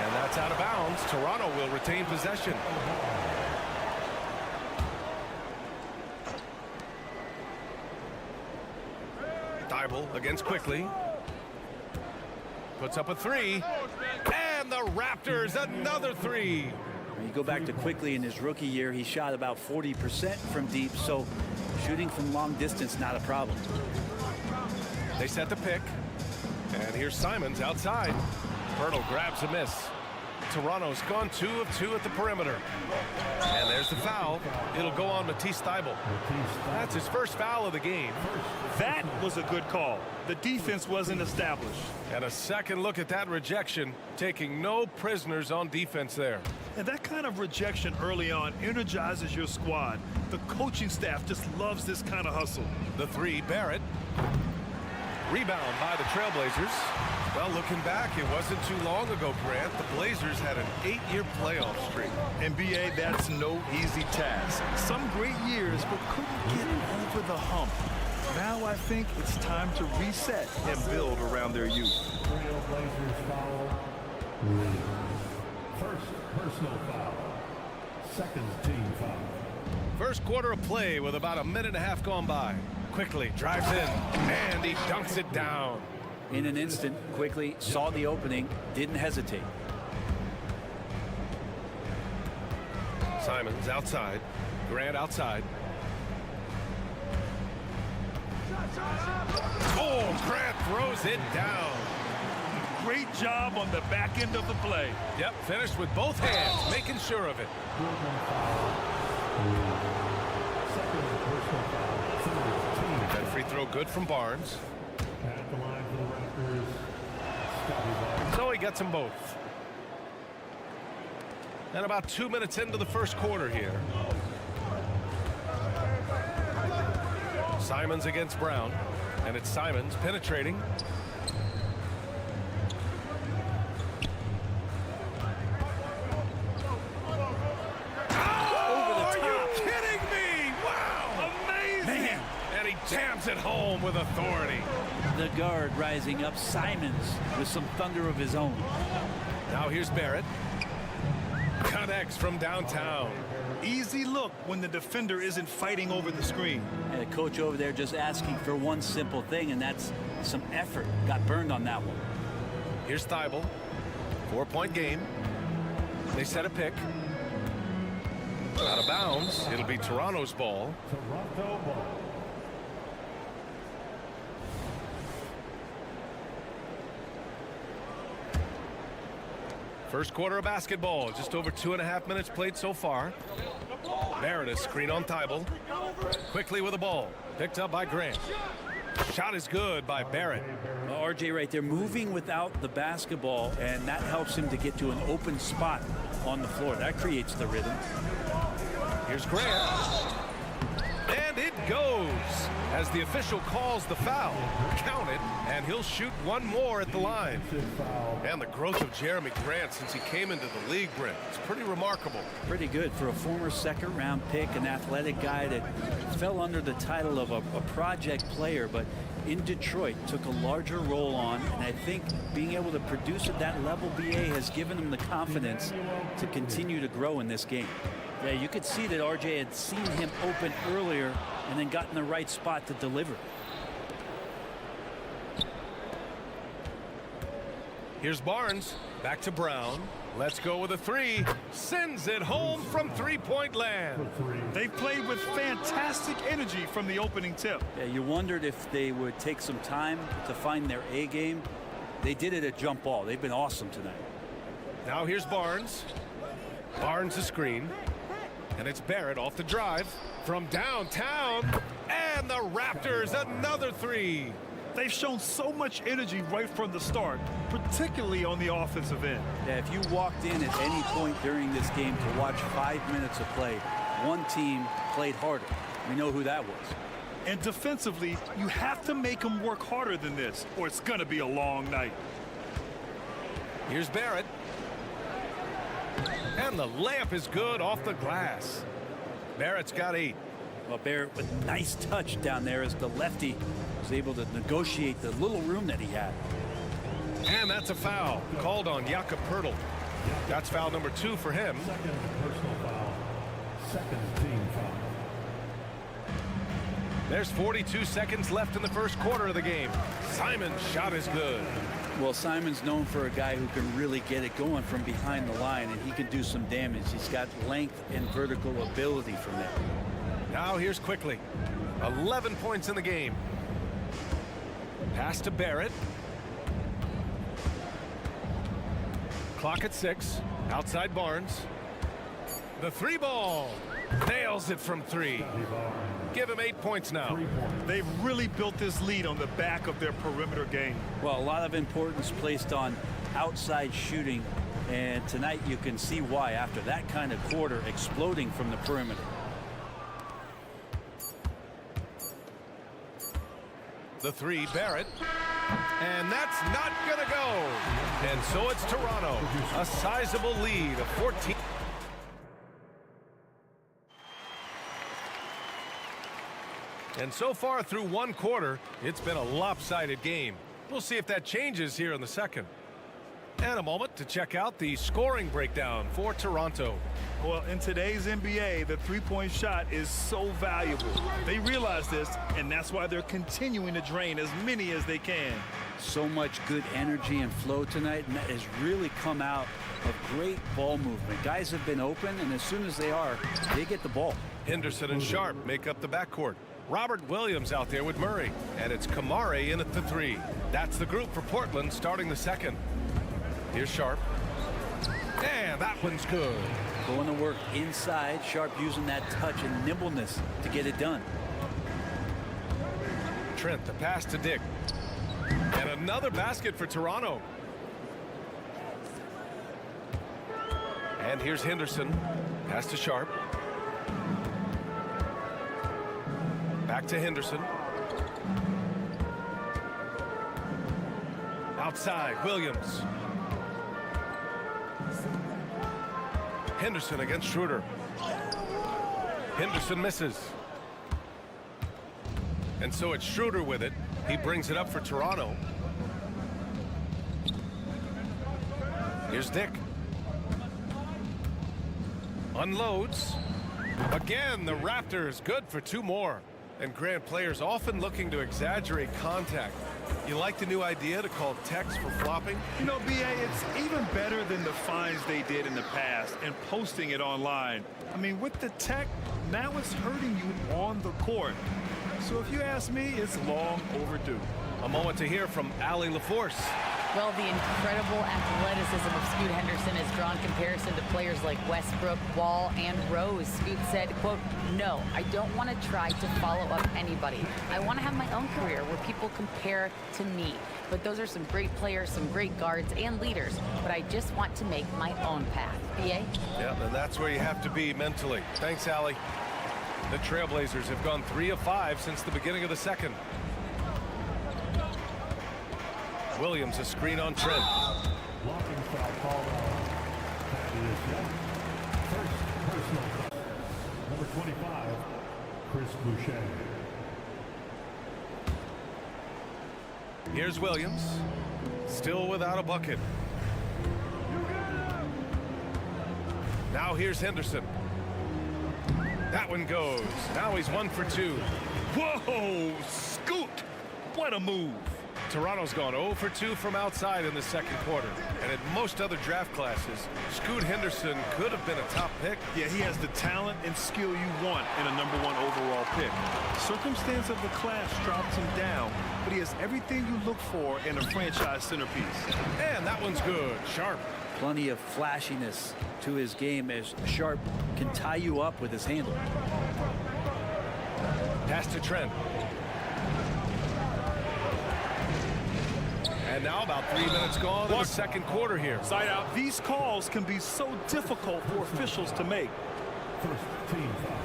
And that's out of bounds. Toronto will retain possession. Thibault against Quickly. Puts up a three. And the Raptors another three. When you go back to Quickly in his rookie year, he shot about 40% from deep, so shooting from long distance, not a problem. They set the pick. And here's Simons outside. Poeltl grabs a miss. Toronto's gone 2 of 2 at the perimeter. And there's the foul. It'll go on Matisse Thybulle. That's his first foul of the game. That was a good call. The defense wasn't established. And a second look at that rejection, taking no prisoners on defense there. And that kind of rejection early on energizes your squad. The coaching staff just loves this kind of hustle. The three, Barrett. Rebound by the Trailblazers. Well, looking back, it wasn't too long ago, Grant. The Blazers had an 8-year playoff streak. And BA, that's no easy task. Some great years, but couldn't get over the hump. Now I think it's time to reset and build around their youth. Trailblazers foul. First personal foul. Second team foul. First quarter of play with about a minute and a half gone by. Quickly drives in, and he dunks it down. In an instant, Quickly saw the opening, didn't hesitate. Simons outside. Grant outside. Oh, Grant throws it down. Great job on the back end of the play. Yep, finished with both hands, making sure of it. That free throw good from Barnes. At the line for the Raptors, So he gets them both. And about 2 minutes into the first quarter here. Simons against Brown. And it's Simons penetrating. Jams it home with authority. The guard rising up. Simons with some thunder of his own. Now here's Barrett. Connects from downtown. Easy look when the defender isn't fighting over the screen. And the coach over there just asking for one simple thing, and that's some effort. Got burned on that one. Here's Thybulle. 4-point game. They set a pick. Out of bounds. It'll be Toronto's ball. Toronto ball. First quarter of basketball, just over 2.5 minutes played so far. Barrett, a screen on Thybulle. Quickly with the ball, picked up by Grant. Shot is good by Barrett. RJ right there moving without the basketball, and that helps him to get to an open spot on the floor. That creates the rhythm. Here's Grant. And it goes as the official calls the foul. Count it, and he'll shoot one more at the line. And the growth of Jeremy Grant since he came into the league, Brent, it's pretty remarkable. Pretty good for a former second-round pick, an athletic guy that fell under the title of a project player, but in Detroit took a larger role on, and I think being able to produce at that level, BA, has given him the confidence to continue to grow in this game. Yeah, you could see that RJ had seen him open earlier and then got in the right spot to deliver. Here's Barnes. Back to Brown. Let's go with a three. Sends it home from three-point land. They played with fantastic energy from the opening tip. Yeah, you wondered if they would take some time to find their A game. They did it at jump ball. They've been awesome tonight. Now here's Barnes. Barnes a screen. And it's Barrett off the drive from downtown. And the Raptors, another three. They've shown so much energy right from the start, particularly on the offensive end. Yeah, if you walked in at any point during this game to watch 5 minutes of play, one team played harder. We know who that was. And defensively, you have to make them work harder than this, or it's going to be a long night. Here's Barrett. And the layup is good off the glass. Barrett's got 8. Well, Barrett with nice touch down there as the lefty was able to negotiate the little room that he had. And that's a foul called on Jakob Poeltl. That's foul number 2 for him. Second personal foul. Second team foul. There's 42 seconds left in the first quarter of the game. Simon's shot is good. Well, Simon's known for a guy who can really get it going from behind the line, and he can do some damage. He's got length and vertical ability from there. Now here's Quickly. 11 points in the game. Pass to Barrett. Clock at 6. Outside Barnes. The 3 ball. Nails it from 3. Give him 8 points now. They've really built this lead on the back of their perimeter game. Well, a lot of importance placed on outside shooting, and tonight you can see why after that kind of quarter exploding from the perimeter. The 3, Barrett. And that's not going to go. And so it's Toronto. A sizable lead of 14. And so far through one quarter, it's been a lopsided game. We'll see if that changes here in the second. And a moment to check out the scoring breakdown for Toronto. Well, in today's NBA, the three-point shot is so valuable. They realize this, and that's why they're continuing to drain as many as they can. So much good energy and flow tonight, and that has really come out of great ball movement. Guys have been open, and as soon as they are, they get the ball. Henderson and Sharp make up the backcourt. Robert Williams out there with Murray, and it's Kamare in at the 3. That's the group for Portland starting the second. Here's Sharp. And that one's good. Going to work inside. Sharp using that touch and nimbleness to get it done. Trent, the pass to Dick. And another basket for Toronto. And here's Henderson. Pass to Sharp. Back to Henderson. Outside, Williams. Henderson against Schroeder. Henderson misses. And so it's Schroeder with it. He brings it up for Toronto. Here's Dick. Unloads. Again, the Raptors good for 2 more. And Grant, players often looking to exaggerate contact. You like the new idea to call techs for flopping? You know, B.A., it's even better than the fines they did in the past and posting it online. I mean, with the tech, now it's hurting you on the court. So if you ask me, it's long overdue. A moment to hear from Allie LaForce. Well, the incredible athleticism of Scoot Henderson has drawn comparison to players like Westbrook, Wall, and Rose. Scoot said, quote, "No, I don't want to try to follow up anybody. I want to have my own career where people compare to me. But those are some great players, some great guards and leaders. But I just want to make my own path." B.A.? Yeah, and that's where you have to be mentally. Thanks, Allie. The Trailblazers have gone 3 of 5 since the beginning of the second. Williams, a screen on Trent. Blocking foul called on. That is first personal foul. Number 25, Chris Boucher. Here's Williams. Still without a bucket. Now here's Henderson. That one goes. Now he's 1 for 2. Whoa, Scoot! What a move. Toronto's gone 0 for 2 from outside in the second quarter. And in most other draft classes, Scoot Henderson could have been a top pick. Yeah, he has the talent and skill you want in a #1 overall pick. Circumstance of the class drops him down, but he has everything you look for in a franchise centerpiece. And that one's good. Sharp. Plenty of flashiness to his game as Sharp can tie you up with his handle. Pass to Trent. And now about 3 minutes gone in the second quarter here. Side out. These calls can be so difficult for officials to make. First team foul.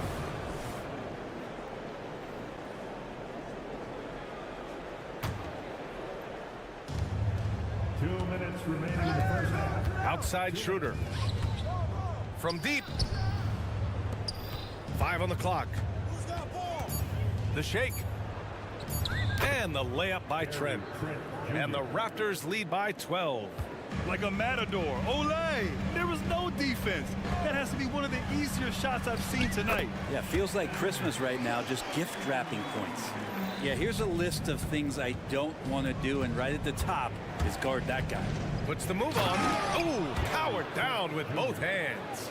Remaining in the first half. Outside Schroeder. From deep. 5 on the clock. The shake. And the layup by Trent. And the Raptors lead by 12. Like a matador. Olay! There was no defense. That has to be one of the easier shots I've seen tonight. Yeah, feels like Christmas right now, just gift wrapping points. Yeah, here's a list of things I don't want to do, and right at the top is guard that guy. Puts the move on. Ooh, powered down with both hands.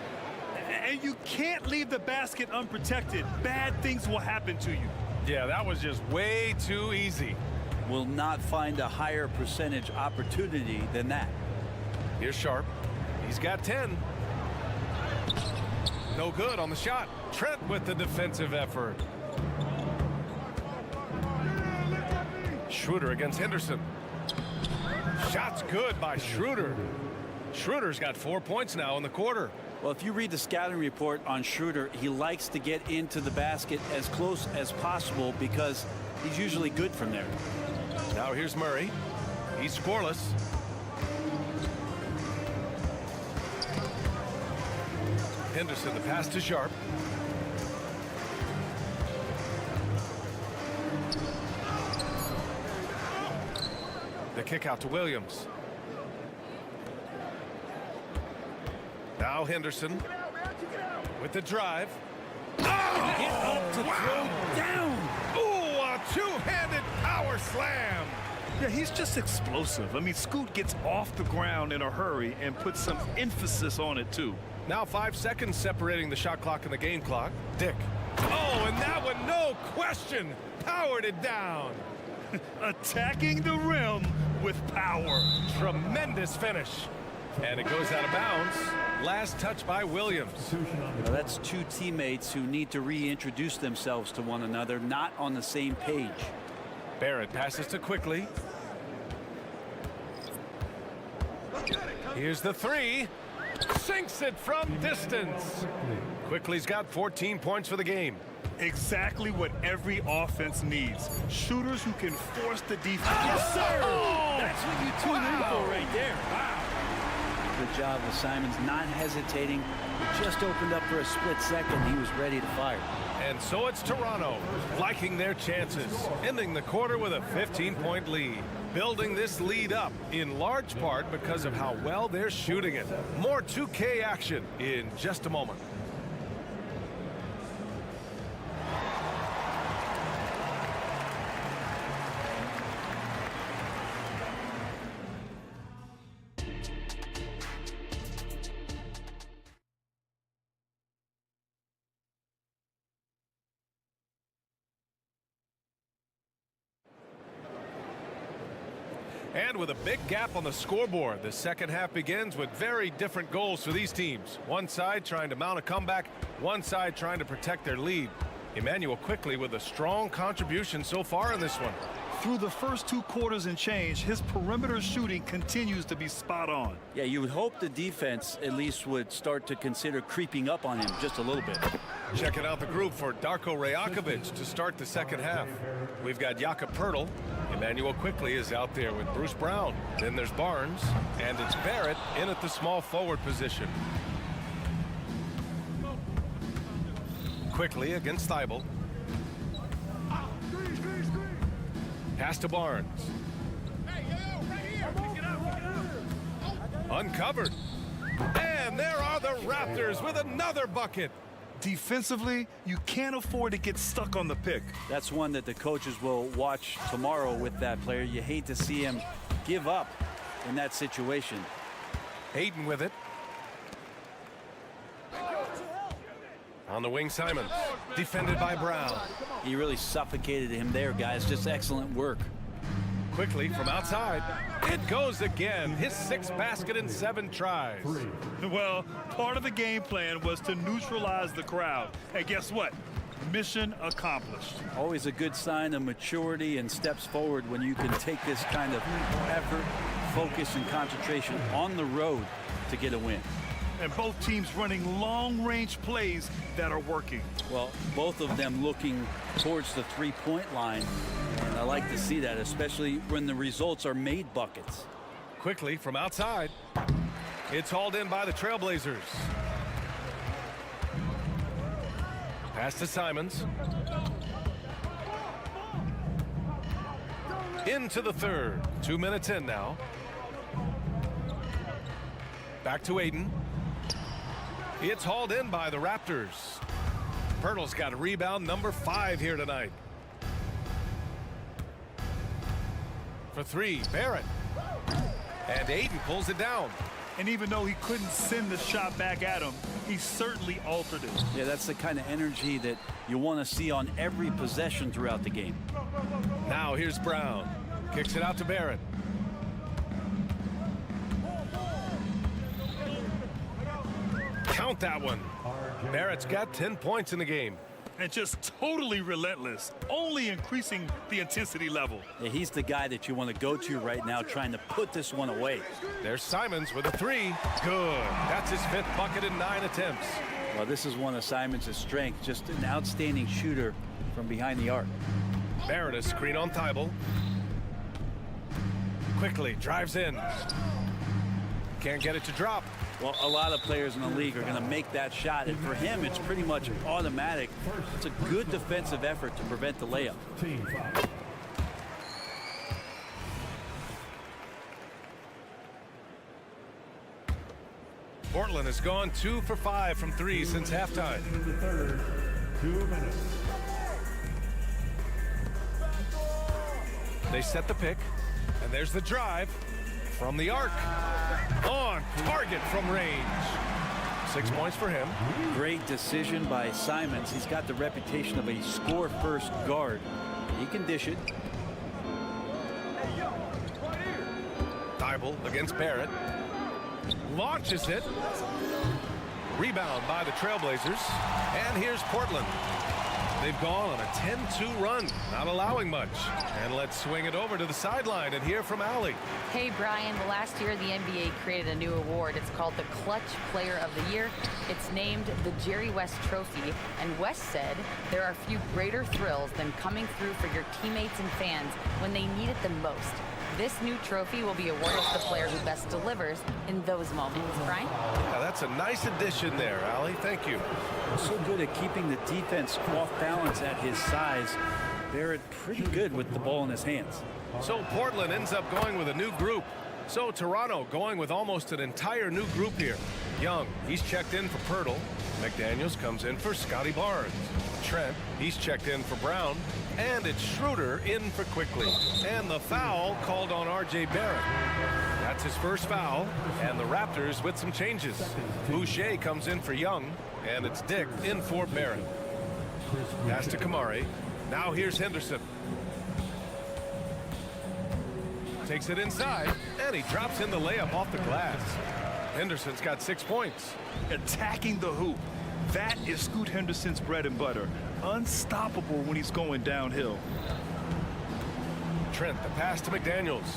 And you can't leave the basket unprotected. Bad things will happen to you. Yeah, that was just way too easy. Will not find a higher percentage opportunity than that. Here's Sharp. He's got 10. No good on the shot. Trent with the defensive effort. Schroeder against Henderson. Shot's good by Schroeder. Schroeder's got 4 points now in the quarter. Well, if you read the scouting report on Schroeder, he likes to get into the basket as close as possible because he's usually good from there. Now here's Murray. He's scoreless. Henderson, the pass to Sharp. The kick out to Williams. Now Henderson with the drive. Oh! Get up to throw down. Ooh, a two-handed power slam. Yeah, he's just explosive. I mean, Scoot gets off the ground in a hurry and puts some emphasis on it, too. Now 5 seconds separating the shot clock and the game clock. Dick. Oh, and that one, no question, powered it down. Attacking the rim with power. Tremendous finish. And it goes out of bounds. Last touch by Williams. Now that's two teammates who need to reintroduce themselves to one another, not on the same page. Barrett passes to Quickly. Here's the three. Sinks it from distance. Quickly's got 14 points for the game. Exactly what every offense needs. Shooters who can force the defense. Yes, sir! Oh, that's what you tune in for right there. Wow. Good job with Simons not hesitating. He just opened up for a split second. He was ready to fire. And so it's Toronto liking their chances, ending the quarter with a 15-point lead. Building this lead up in large part because of how well they're shooting it. More 2K action in just a moment. And with a big gap on the scoreboard, the second half begins with very different goals for these teams. One side trying to mount a comeback, one side trying to protect their lead. Emmanuel Quickly with a strong contribution so far in this one. Through the first 2 quarters and change, his perimeter shooting continues to be spot on. Yeah, you would hope the defense at least would start to consider creeping up on him just a little bit. Checking out the group for Darko Rajakovic to start the second half. We've got Jakob Poeltl. Emmanuel Quickly is out there with Bruce Brown. Then there's Barnes, and it's Barrett in at the small forward position. Quickly against Thibault. Pass to Barnes. Uncovered. And there are the Raptors with another bucket. Defensively, you can't afford to get stuck on the pick. That's one that the coaches will watch tomorrow with that player. You hate to see him give up in that situation. Hayden with it. On the wing, Simons. Defended by Brown. He really suffocated him there, guys. Just excellent work. Quickly from outside. It goes again. His 6th basket in 7 tries. Well, part of the game plan was to neutralize the crowd. And guess what? Mission accomplished. Always a good sign of maturity and steps forward when you can take this kind of effort, focus, and concentration on the road to get a win. And both teams running long-range plays that are working. Well, both of them looking towards the three-point line. And I like to see that, especially when the results are made buckets. Quickly from outside. It's hauled in by the Trailblazers. Pass to Simons. Into the third. 2 minutes in now. Back to Aiden. It's hauled in by the Raptors. Pirtle's got a rebound number 5 here tonight. For 3, Barrett. And Aiden pulls it down. And even though he couldn't send the shot back at him, he certainly altered it. Yeah, that's the kind of energy that you want to see on every possession throughout the game. Now here's Brown. Kicks it out to Barrett. Count that one. Barrett's got 10 points in the game. And just totally relentless, only increasing the intensity level. Yeah, he's the guy that you want to go to right now, trying to put this one away. There's Simons with a 3. Good. That's his 5th bucket in 9 attempts. Well, this is one of Simons' strengths, just an outstanding shooter from behind the arc. Barrett a screen on Thibault. Quickly drives in. Can't get it to drop. Well, a lot of players in the league are going to make that shot, and for him, it's pretty much automatic. It's a good defensive effort to prevent the layup. Portland has gone 2 for 5 from 3 since halftime. 2 minutes. They set the pick, and there's the drive from the arc. On target from range. 6 points for him. Great decision by Simons. He's got the reputation of a score-first guard. He can dish it. Thibault against Barrett. Launches it. Rebound by the Trailblazers. And here's Portland. They've gone on a 10-2 run, not allowing much. And let's swing it over to the sideline and hear from Allie. Hey, Brian. Well, last year, the NBA created a new award. It's called the Clutch Player of the Year. It's named the Jerry West Trophy. And West said there are few greater thrills than coming through for your teammates and fans when they need it the most. This new trophy will be awarded to the player who best delivers in those moments. Brian? Yeah, that's a nice addition there, Allie. Thank you. So good at keeping the defense off balance at his size. Barrett pretty good with the ball in his hands. So Portland ends up going with a new group. So Toronto going with almost an entire new group here. Young, he's checked in for Pirtle. McDaniels comes in for Scotty Barnes. Trent, he's checked in for Brown. And it's Schroeder in for Quickly. And the foul called on R.J. Barrett. That's his first foul. And the Raptors with some changes. Boucher comes in for Young. And it's Dick in for Barrett. Pass to Kamari. Now here's Henderson. Takes it inside. And he drops in the layup off the glass. Henderson's got 6 points. Attacking the hoop. That is Scoot Henderson's bread and butter. Unstoppable when he's going downhill. Trent, the pass to McDaniels.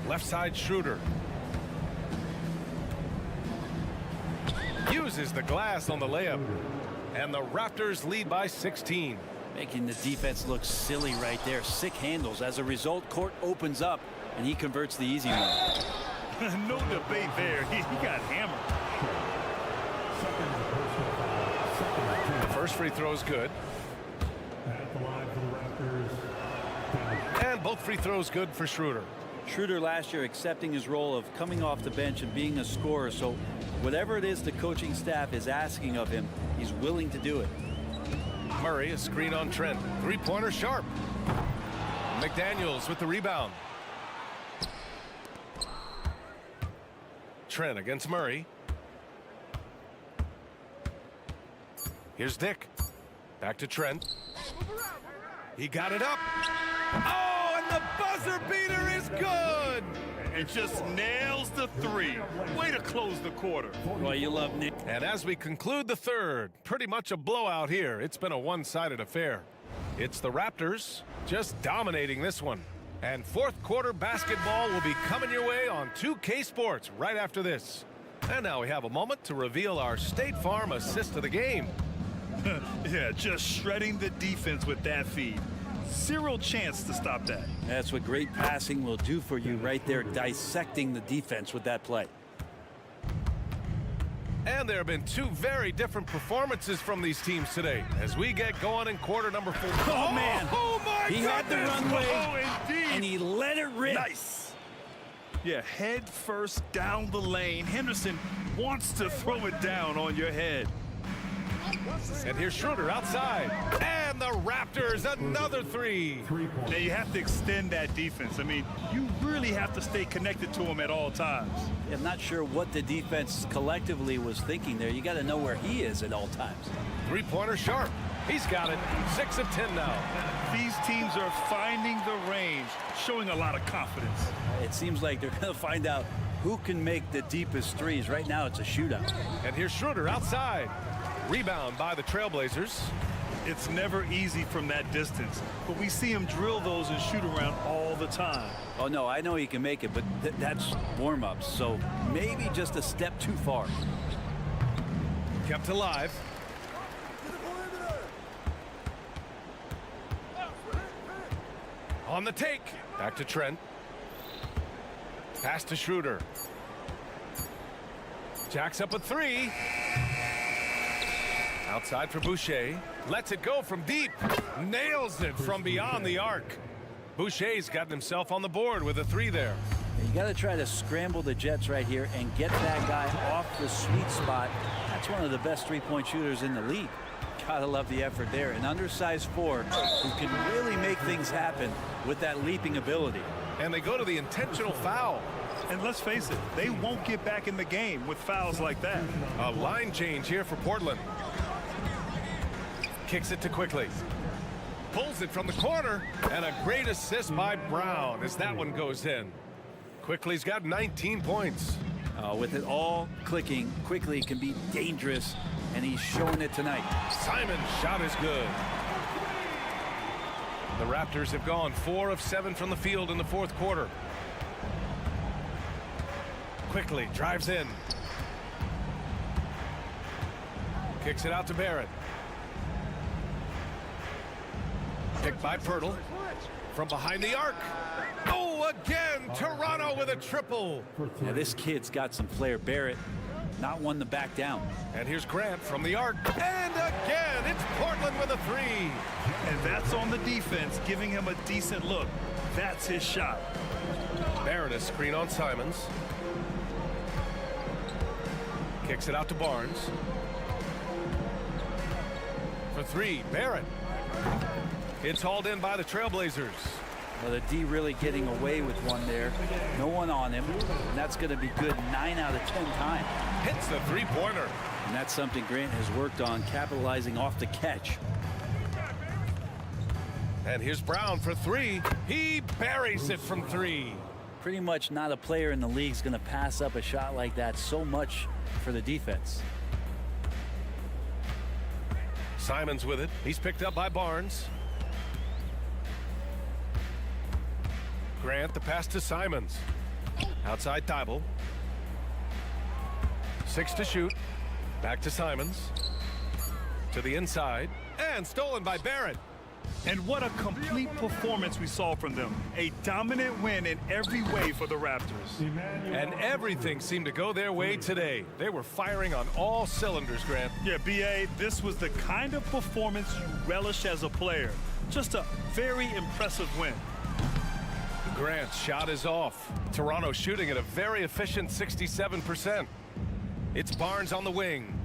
Left side Schroeder. Uses the glass on the layup. And the Raptors lead by 16. Making the defense look silly right there. Sick handles. As a result, court opens up, and he converts the easy one. No debate there. He got hammered. The first free throw is good. At the line for the Raptors. And both free throws good for Schroeder. Schroeder last year accepting his role of coming off the bench and being a scorer, so Whatever it is the coaching staff is asking of him, he's willing to do it. Murray, a screen on Trent. Three-pointer sharp. McDaniels with the rebound. Trent against Murray. Here's Dick. Back to Trent. He got it up. Oh, and the buzzer beater is good. It just nails the three. Way to close the quarter. Well, you love Nick. And as we conclude the third, pretty much a blowout here. It's been a one-sided affair. It's the Raptors just dominating this one. And fourth quarter basketball will be coming your way on 2K Sports right after this. And now we have a moment to reveal our State Farm assist of the game. Yeah, just shredding the defense with that feed. Zero chance to stop that. That's what great passing will do for you right there, dissecting the defense with that play. And there have been two very different performances from these teams today as we get going in quarter number 4. Oh, man. Oh, my He had the goodness. runway, Oh, indeed. and he let it rip. Nice. Yeah, head first down the lane. Henderson wants to throw it down on your head. And here's Schroeder outside. And the Raptors, another three. Now, you have to extend that defense. I mean, you really have to stay connected to him at all times. I'm not sure what the defense collectively was thinking there. You got to know where he is at all times. Three-pointer sharp. He's got it. 6 of 10 now. These teams are finding the range, showing a lot of confidence. It seems like they're going to find out who can make the deepest threes. Right now, it's a shootout. And here's Schroeder outside. Rebound by the Trailblazers. It's never easy from that distance, but we see him drill those and shoot around all the time. Oh, no, I know he can make it, but that's warm-ups, so maybe just a step too far. Kept alive. On the take. Back to Trent. Pass to Schroeder. Jacks up a three. Outside for Boucher. Lets it go from deep. Nails it from beyond the arc. Boucher's gotten himself on the board with a three there. You got to try to scramble the Jets right here and get that guy off the sweet spot. That's one of the best three-point shooters in the league. Gotta love the effort there. An undersized 4 who can really make things happen with that leaping ability. And they go to the intentional foul. And let's face it, they won't get back in the game with fouls like that. A line change here for Portland. Kicks it to Quickly. Pulls it from the corner. And a great assist by Brown as that one goes in. Quickly's got 19 points. With it all clicking, Quickly can be dangerous, and he's showing it tonight. Simon's shot is good. The Raptors have gone 4 of 7 from the field in the fourth quarter. Quickly drives in. Kicks it out to Barrett. Picked by Pirtle. From behind the arc. Oh, again, Toronto with a triple. Yeah, this kid's got some flair. Barrett, not one to back down. And here's Grant from the arc. And again, it's Portland with a three. And that's on the defense, giving him a decent look. That's his shot. Barrett a screen on Simons. Kicks it out to Barnes. For three, Barrett. It's hauled in by the Trailblazers. Well, the D really getting away with one there. No one on him. And that's going to be good 9 out of 10 times. Hits the three-pointer. And that's something Grant has worked on, capitalizing off the catch. And here's Brown for three. He buries it from three. Pretty much not a player in the league is going to pass up a shot like that so much for the defense. Simons with it. He's picked up by Barnes. Grant, the pass to Simons. Outside Thibault. 6 to shoot. Back to Simons. To the inside. And stolen by Barrett. And what a complete performance we saw from them. A dominant win in every way for the Raptors. And everything seemed to go their way today. They were firing on all cylinders, Grant. Yeah, B.A., this was the kind of performance you relish as a player. Just a very impressive win. Grant's shot is off. Toronto shooting at a very efficient 67%. It's Barnes on the wing.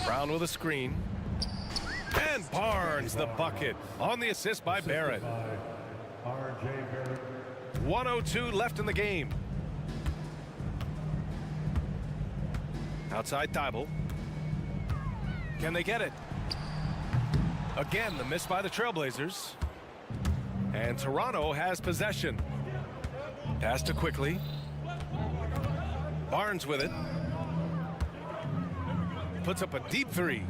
Brown with a screen. And Barnes the bucket on the assist by Barrett. 1:02 left in the game. Outside Thibault. Can they get it? Again, the miss by the Trailblazers. And Toronto has possession. Pass to Quickly. Barnes with it. Puts up a deep three.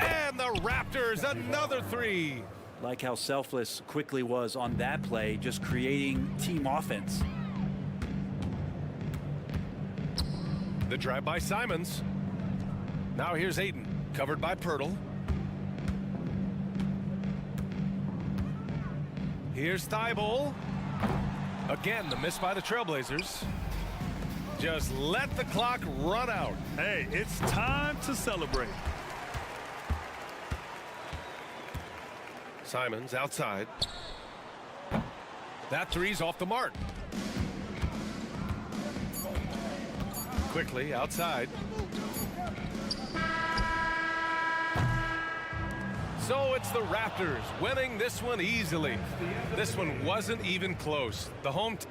And the Raptors, another three. Like how selfless Quickly was on that play, just creating team offense. The drive by Simons. Now here's Ayton, covered by Pirtle. Here's Thibault. Again, the miss by the Trailblazers. Just let the clock run out. Hey, it's time to celebrate. Simons outside. That three's off the mark. Quickly outside. So it's the Raptors winning this one easily. This one wasn't even close. The home team.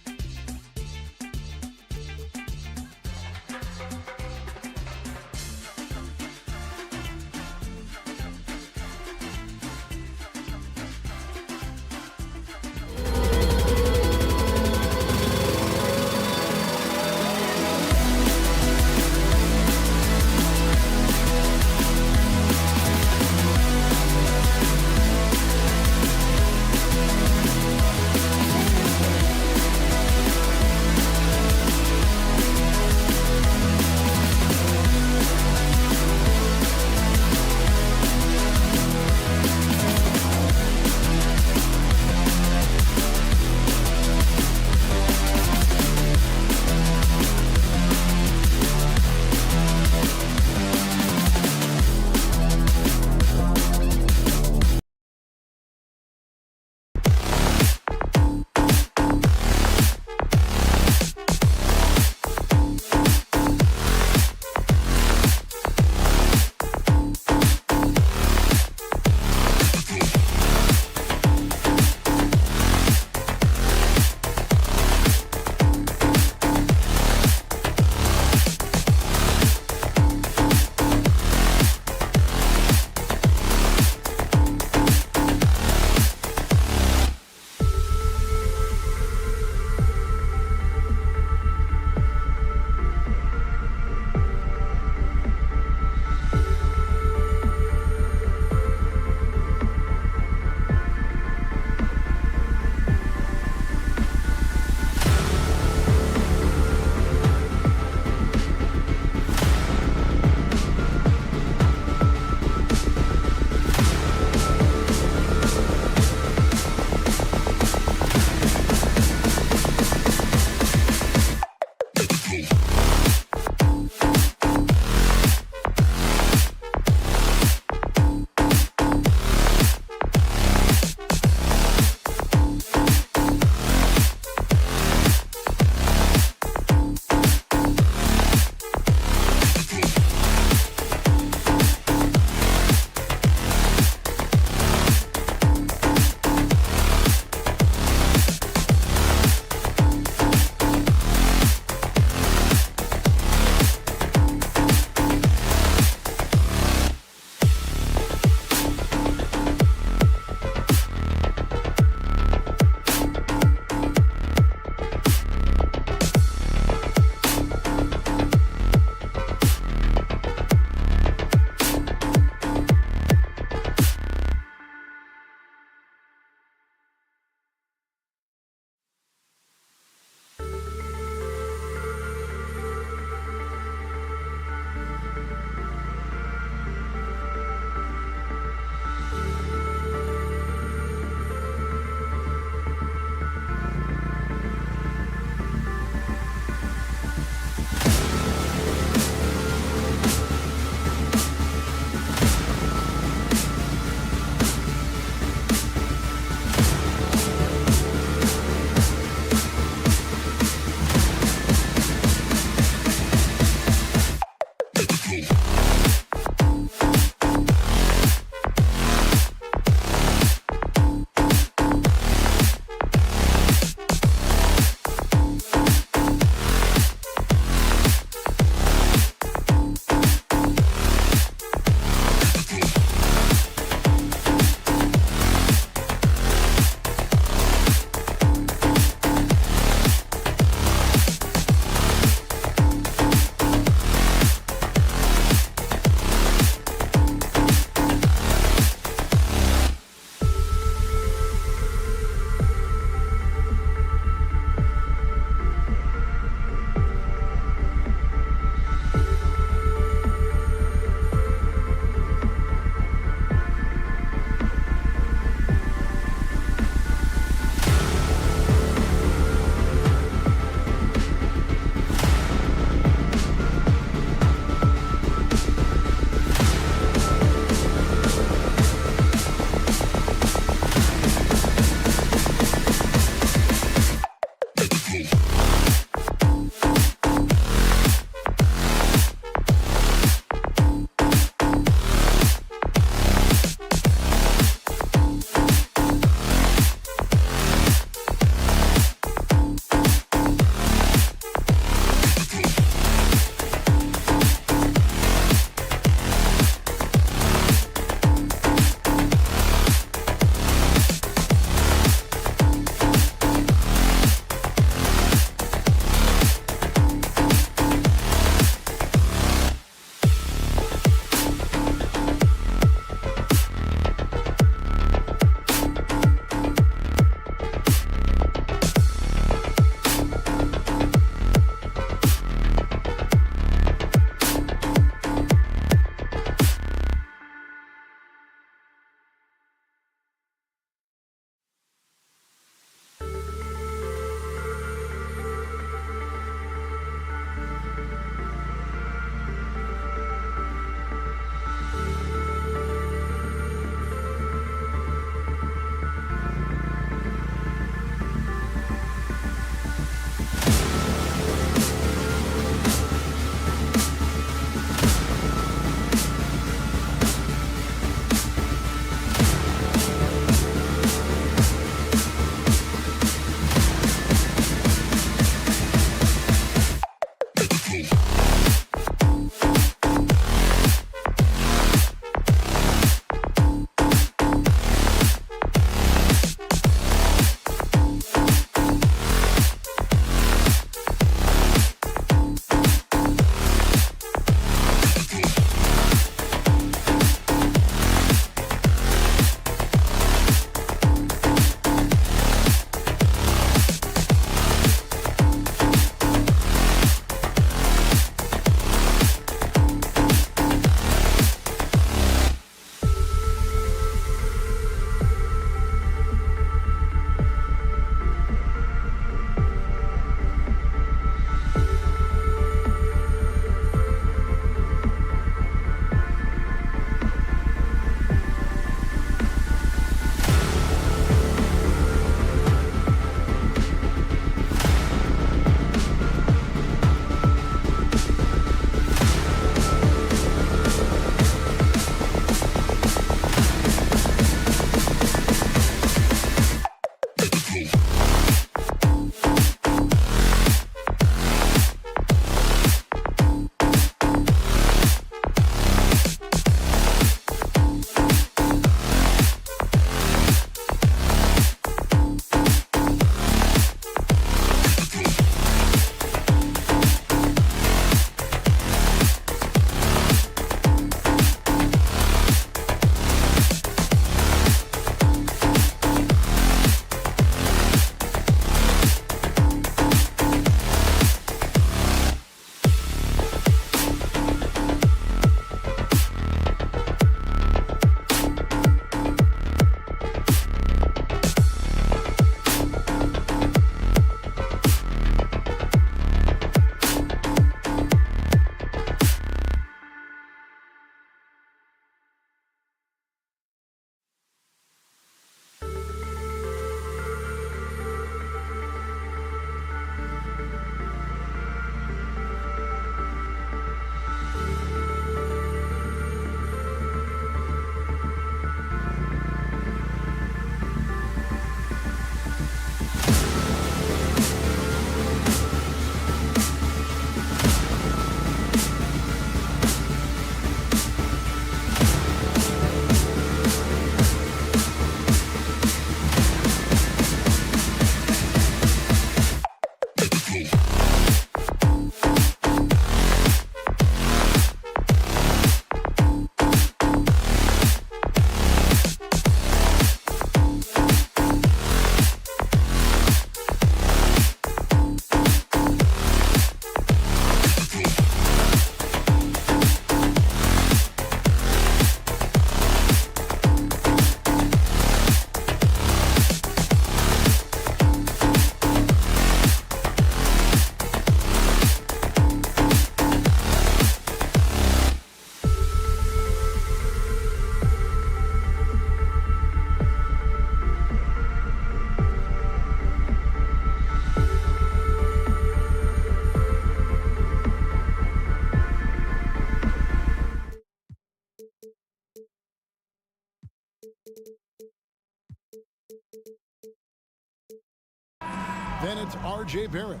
Then it's R.J. Barrett.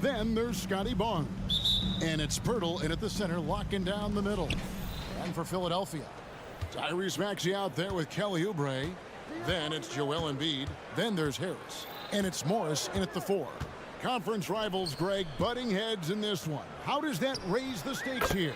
Then there's Scotty Barnes. And it's Pirtle in at the center, locking down the middle. And for Philadelphia, Tyrese Maxey out there with Kelly Oubre. Then it's Joel Embiid. Then there's Harris. And it's Morris in at the 4. Conference rivals, Greg, butting heads in this one. How does that raise the stakes here?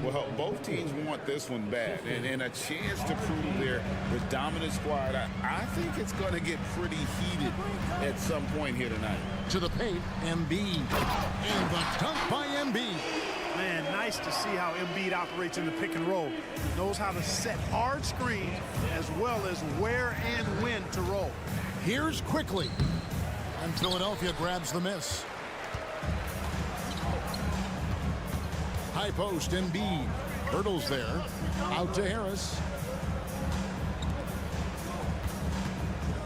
Well, both teams want this one bad, and a chance to prove they're the dominant squad. I think it's going to get pretty heated at some point here tonight. To the paint, Embiid. And the dunk by Embiid. Man, nice to see how Embiid operates in the pick and roll. He knows how to set hard screens as well as where and when to roll. Here's quickly. And Philadelphia grabs the miss. High post, Embiid. Hurdles there. Out to Harris.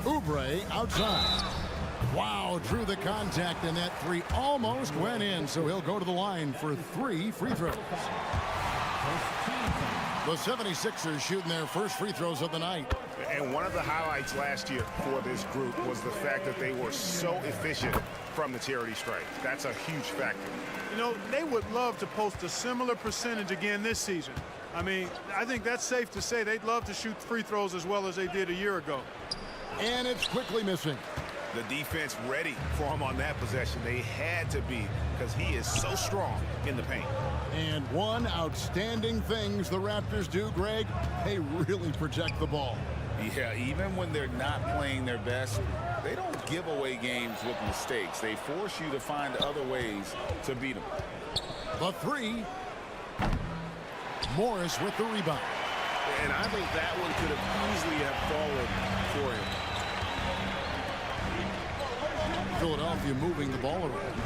Oubre outside. Wow, drew the contact, and that 3 almost went in, so he'll go to the line for 3 free throws. The 76ers shooting their first free throws of the night. And one of the highlights last year for this group was the fact that they were so efficient from the charity stripe. That's a huge factor. You know, they would love to post a similar percentage again this season. I mean, I think that's safe to say they'd love to shoot free throws as well as they did a year ago. And it's quickly missing. The defense ready for him on that possession. They had to be, because he is so strong in the paint. And one outstanding things the Raptors do, Greg, they really protect the ball. Yeah, even when they're not playing their best, they don't give away games with mistakes. They force you to find other ways to beat them. The 3. Morris with the rebound. And I think that one could have easily have fallen for him. Philadelphia moving the ball around.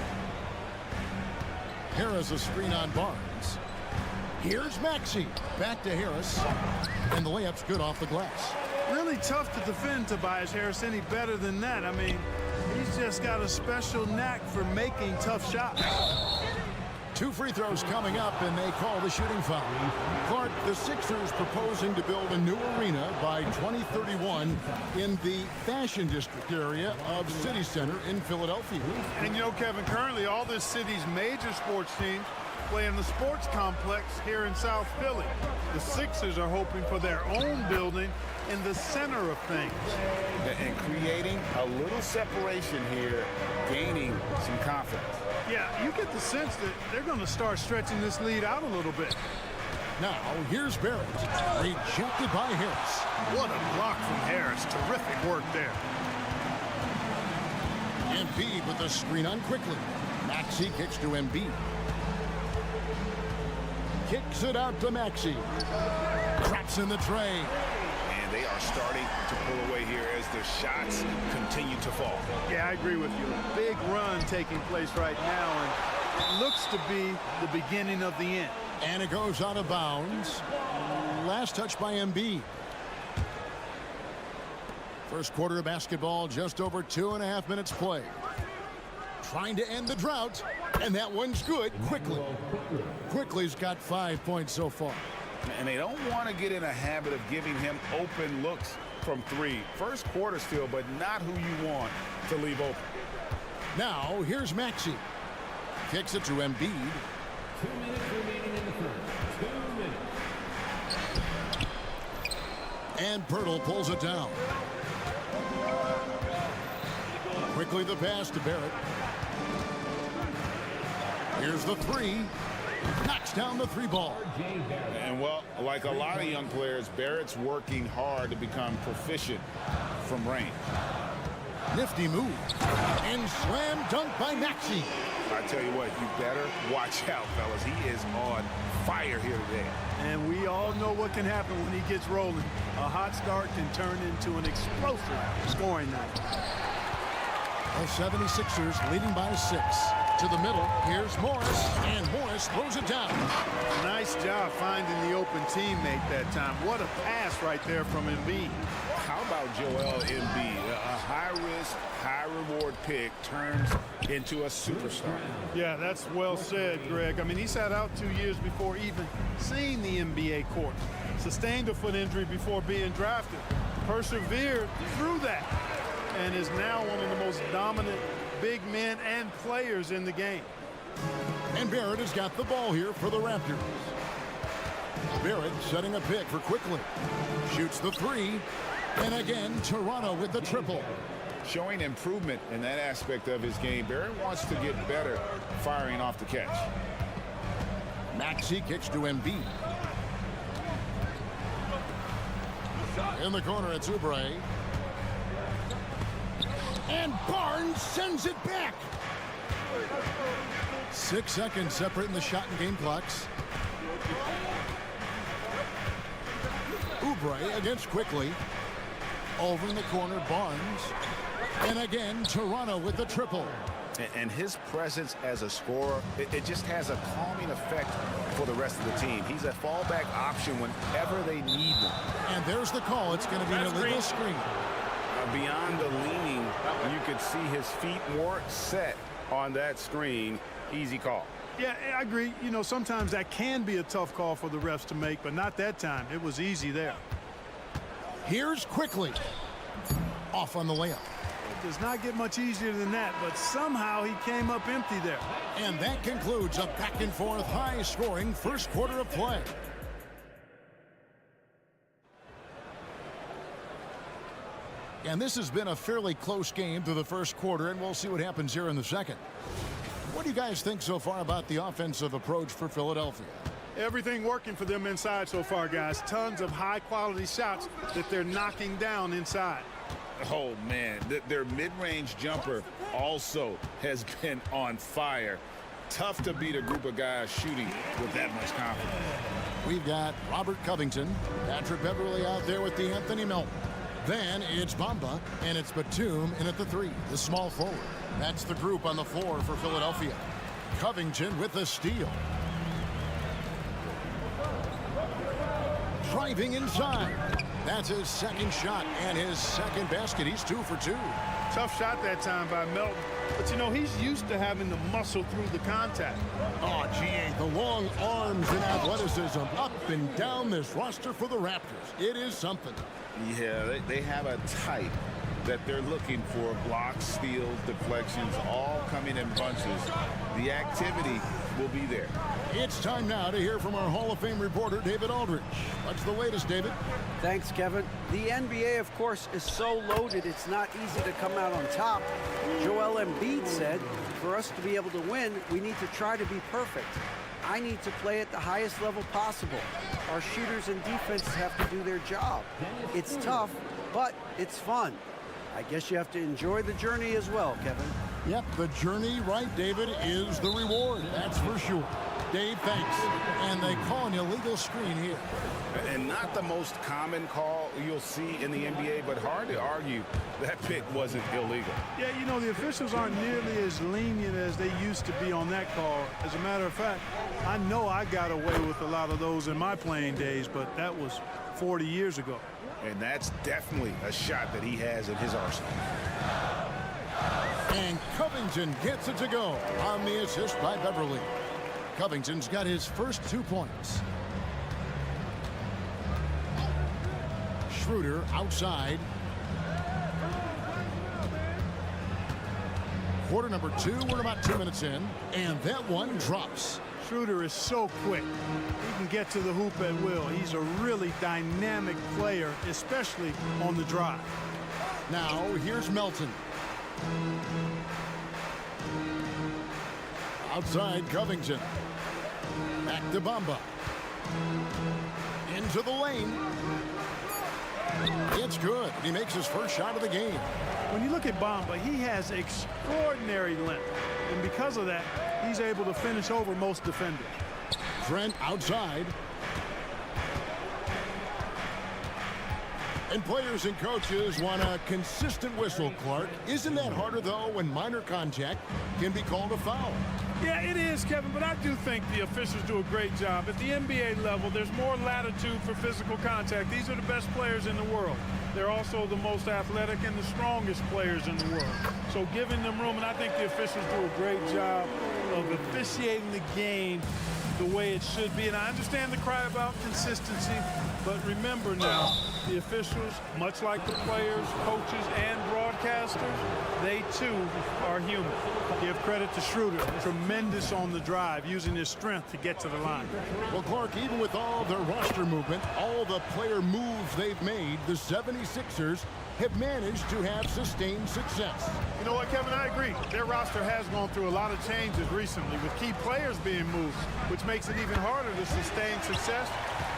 Harris a screen on Barnes. Here's Maxey. Back to Harris. And the layup's good off the glass. Really tough to defend Tobias Harris any better than that. I mean, he's just got a special knack for making tough shots. 2 free throws coming up, and they call the shooting foul. Clark, the Sixers proposing to build a new arena by 2031 in the Fashion District area of City Center in Philadelphia. And you know, Kevin, currently all this city's major sports teams play in the sports complex here in South Philly. The Sixers are hoping for their own building in the center of things. And creating a little separation here, gaining some confidence. Yeah, you get the sense that they're going to start stretching this lead out a little bit. Now, here's Barrett. Rejected by Harris. What a block from Harris. Terrific work there. Embiid with the screen on quickly. Maxey kicks to Embiid. Kicks it out to Maxey. Traps in the tray. And they are starting to pull away here as the shots continue to fall. Yeah, I agree with you. Big run taking place right now, and it looks to be the beginning of the end. And it goes out of bounds. Last touch by Embiid. First quarter of basketball, just over 2.5 minutes played. Trying to end the drought, and that one's good. Quickly's got 5 points so far. And they don't want to get in a habit of giving him open looks from 3. First quarter still, but not who you want to leave open. Now, here's Maxey. Kicks it to Embiid. 2 minutes remaining in the first. 2 minutes. And Pirtle pulls it down. Quickly the pass to Barrett. Here's the three. Knocks down the three ball. And, well, like a lot of young players, Barrett's working hard to become proficient from range. Nifty move. And slam dunk by Maxey. I tell you what, you better watch out, fellas. He is on fire here today. And we all know what can happen when he gets rolling. A hot start can turn into an explosive scoring night. The 76ers leading by 6. To the middle, here's Morris, and Morris throws it down. Nice job finding the open teammate that time. What a pass right there from Embiid. How about Joel Embiid? A high-risk, high-reward pick turns into a superstar. Yeah, that's well said, Greg. I mean, he sat out 2 years before even seeing the NBA court. Sustained a foot injury before being drafted. Persevered through that. And is now one of the most dominant big men and players in the game. And Barrett has got the ball here for the Raptors. Barrett setting a pick for Quickly. Shoots the three. And again, Toronto with the triple. Showing improvement in that aspect of his game. Barrett wants to get better firing off the catch. Maxey kicks to Embiid. In the corner, it's Oubre. And Barnes sends it back. 6 seconds separating the shot and game clocks. Oubre against Quickly. Over in the corner, Barnes. And again, Toronto with the triple. And his presence as a scorer, it just has a calming effect for the rest of the team. He's a fallback option whenever they need one. And there's the call. It's going to be an illegal screen. Beyond the leaning, you could see his feet more set on that screen. Easy call. Yeah, I agree. You know, sometimes that can be a tough call for the refs to make, but not that time. It was easy there. Here's Quickly. Off on the layup. It does not get much easier than that, but somehow he came up empty there. And that concludes a back-and-forth, high-scoring first quarter of play. And this has been a fairly close game through the first quarter, and we'll see what happens here in the second. What do you guys think so far about the offensive approach for Philadelphia? Everything working for them inside so far, guys. Tons of high-quality shots that they're knocking down inside. Oh, man. Their mid-range jumper also has been on fire. Tough to beat a group of guys shooting with that much confidence. We've got Robert Covington, Patrick Beverly out there with the Anthony Melton. Then it's Bamba, and it's Batum in at the three, the small forward. That's the group on the floor for Philadelphia. Covington with the steal. Driving inside. That's his second shot and his second basket. He's 2 for 2. Tough shot that time by Melton. But, you know, he's used to having to muscle through the contact. Oh, gee, the long arms and athleticism up and down this roster for the Raptors. It is something. Yeah, they have a type that they're looking for. Blocks, steals, deflections, all coming in bunches. The activity will be there. It's time now to hear from our Hall of Fame reporter, David Aldridge. What's the latest, David? Thanks, Kevin. The NBA, of course, is so loaded it's not easy to come out on top. Joel Embiid said, for us to be able to win, we need to try to be perfect. I need to play at the highest level possible. Our shooters and defenses have to do their job. It's tough, but it's fun. I guess you have to enjoy the journey as well, Kevin. Yep, the journey, right, David, is the reward. That's for sure. Dave, thanks. And they call an illegal screen here. And not the most common call you'll see in the NBA, but hard to argue that pick wasn't illegal. Yeah, you know, the officials aren't nearly as lenient as they used to be on that call. As a matter of fact, I know I got away with a lot of those in my playing days, but that was 40 years ago. And that's definitely a shot that he has in his arsenal. And Covington gets it to go on the assist by Beverly. Covington's got his first 2 points. Schroeder outside. Quarter number 2, we're about 2 minutes in, and that one drops. Schroeder is so quick. He can get to the hoop at will. He's a really dynamic player, especially on the drive. Now, here's Melton. Outside Covington. Back to Bamba. Into the lane. It's good. He makes his first shot of the game. When you look at Bamba, he has extraordinary length. And because of that, he's able to finish over most defenders. Trent outside. And players and coaches want a consistent whistle, Clark. Isn't that harder, though, when minor contact can be called a foul? Yeah, it is, Kevin, but I do think the officials do a great job. At the NBA level, there's more latitude for physical contact. These are the best players in the world. They're also the most athletic and the strongest players in the world. So giving them room, and I think the officials do a great job of officiating the game the way it should be. And I understand the cry about consistency, but remember now, the officials, much like the players, coaches, and broadcasters, they too are human. Give credit to Schroeder, tremendous on the drive, using his strength to get to the line. Well, Clark, even with all their roster movement, all the player moves they've made, the 76ers have managed to have sustained success. You know what, Kevin, I agree. Their roster has gone through a lot of changes recently with key players being moved, which makes it even harder to sustain success.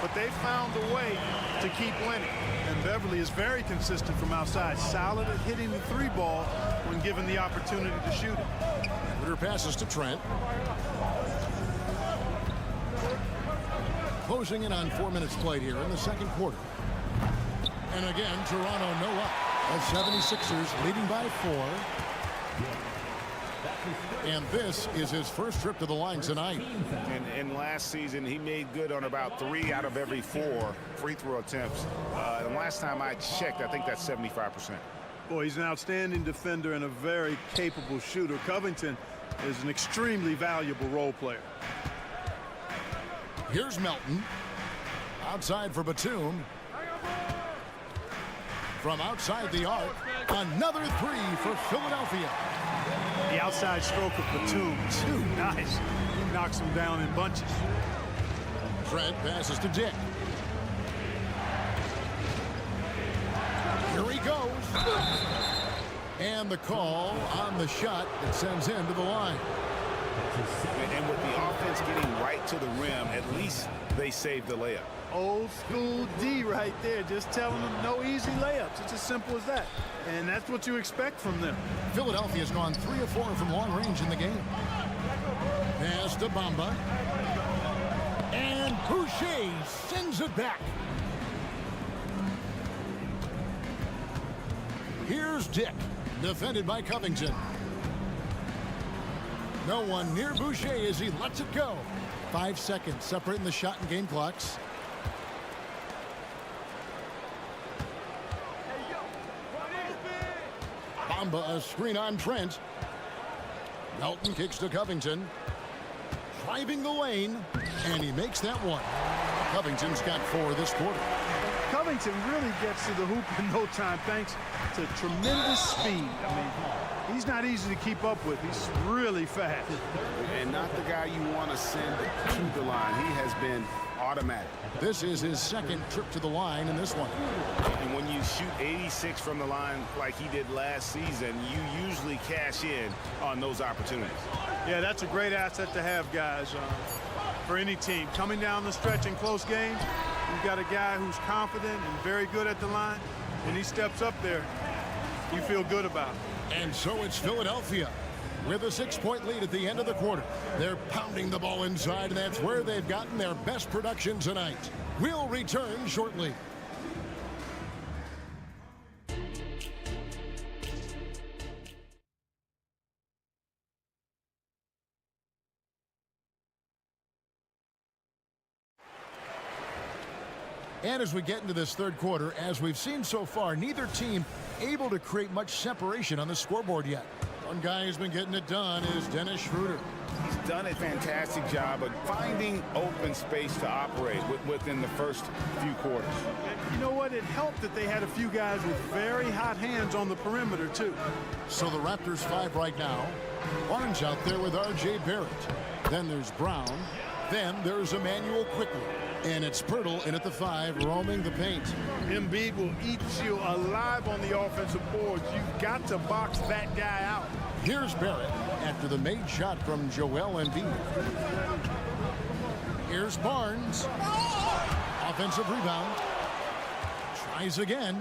But they found a way to keep winning. And Beverly is very consistent from outside, solid at hitting the three ball when given the opportunity to shoot it. Ritter passes to Trent. Closing in on 4 minutes played here in the second quarter. And again, Toronto no up. The 76ers leading by 4. And this is his first trip to the line tonight. And last season, he made good on about 3 out of every 4 free throw attempts. And last time I checked, I think that's 75%. Boy, he's an outstanding defender and a very capable shooter. Covington is an extremely valuable role player. Here's Melton. Outside for Batum. From outside the arc, another 3 for Philadelphia. The outside stroke of Batum, too nice. He knocks him down in bunches. Trent passes to Dick. Here he goes. And the call on the shot that sends him to the line. And with the offense getting right to the rim, at least they saved the layup. Old school D right there, just telling them no easy layups. It's as simple as that. And that's what you expect from them. Philadelphia's gone 3 of 4 from long range in the game. Pass to Bamba. And Boucher sends it back. Here's Dick, defended by Covington. No one near Boucher as he lets it go. 5 seconds separating the shot and game clocks. Bamba, a screen on Trent. Melton kicks to Covington. Driving the lane, and he makes that one. Covington's got 4 this quarter. Covington really gets to the hoop in no time thanks to tremendous speed. I mean, he's not easy to keep up with. He's really fast. And not the guy you want to send to the line. He has been automatic. This is his second trip to the line in this one. And when you shoot 86 from the line like he did last season, you usually cash in on those opportunities. Yeah, that's a great asset to have, guys, for any team. Coming down the stretch in close games, you've got a guy who's confident and very good at the line. When he steps up there, you feel good about it. And so it's Philadelphia with a 6-point lead at the end of the quarter. They're pounding the ball inside, and that's where they've gotten their best production tonight. We'll return shortly. And as we get into this third quarter, as we've seen so far, neither team able to create much separation on the scoreboard yet. One guy who's been getting it done is Dennis Schroeder. He's done a fantastic job of finding open space to operate within the first few quarters. You know what? It helped that they had a few guys with very hot hands on the perimeter, too. So the Raptors 5 right now. Barnes out there with R.J. Barrett. Then there's Brown. Then there's Emmanuel Quickly. And it's Pirtle in at the 5, roaming the paint. Embiid will eat you alive on the offensive boards. You've got to box that guy out. Here's Barrett. after the made shot from Joel Embiid. Here's Barnes. Offensive rebound. Tries again.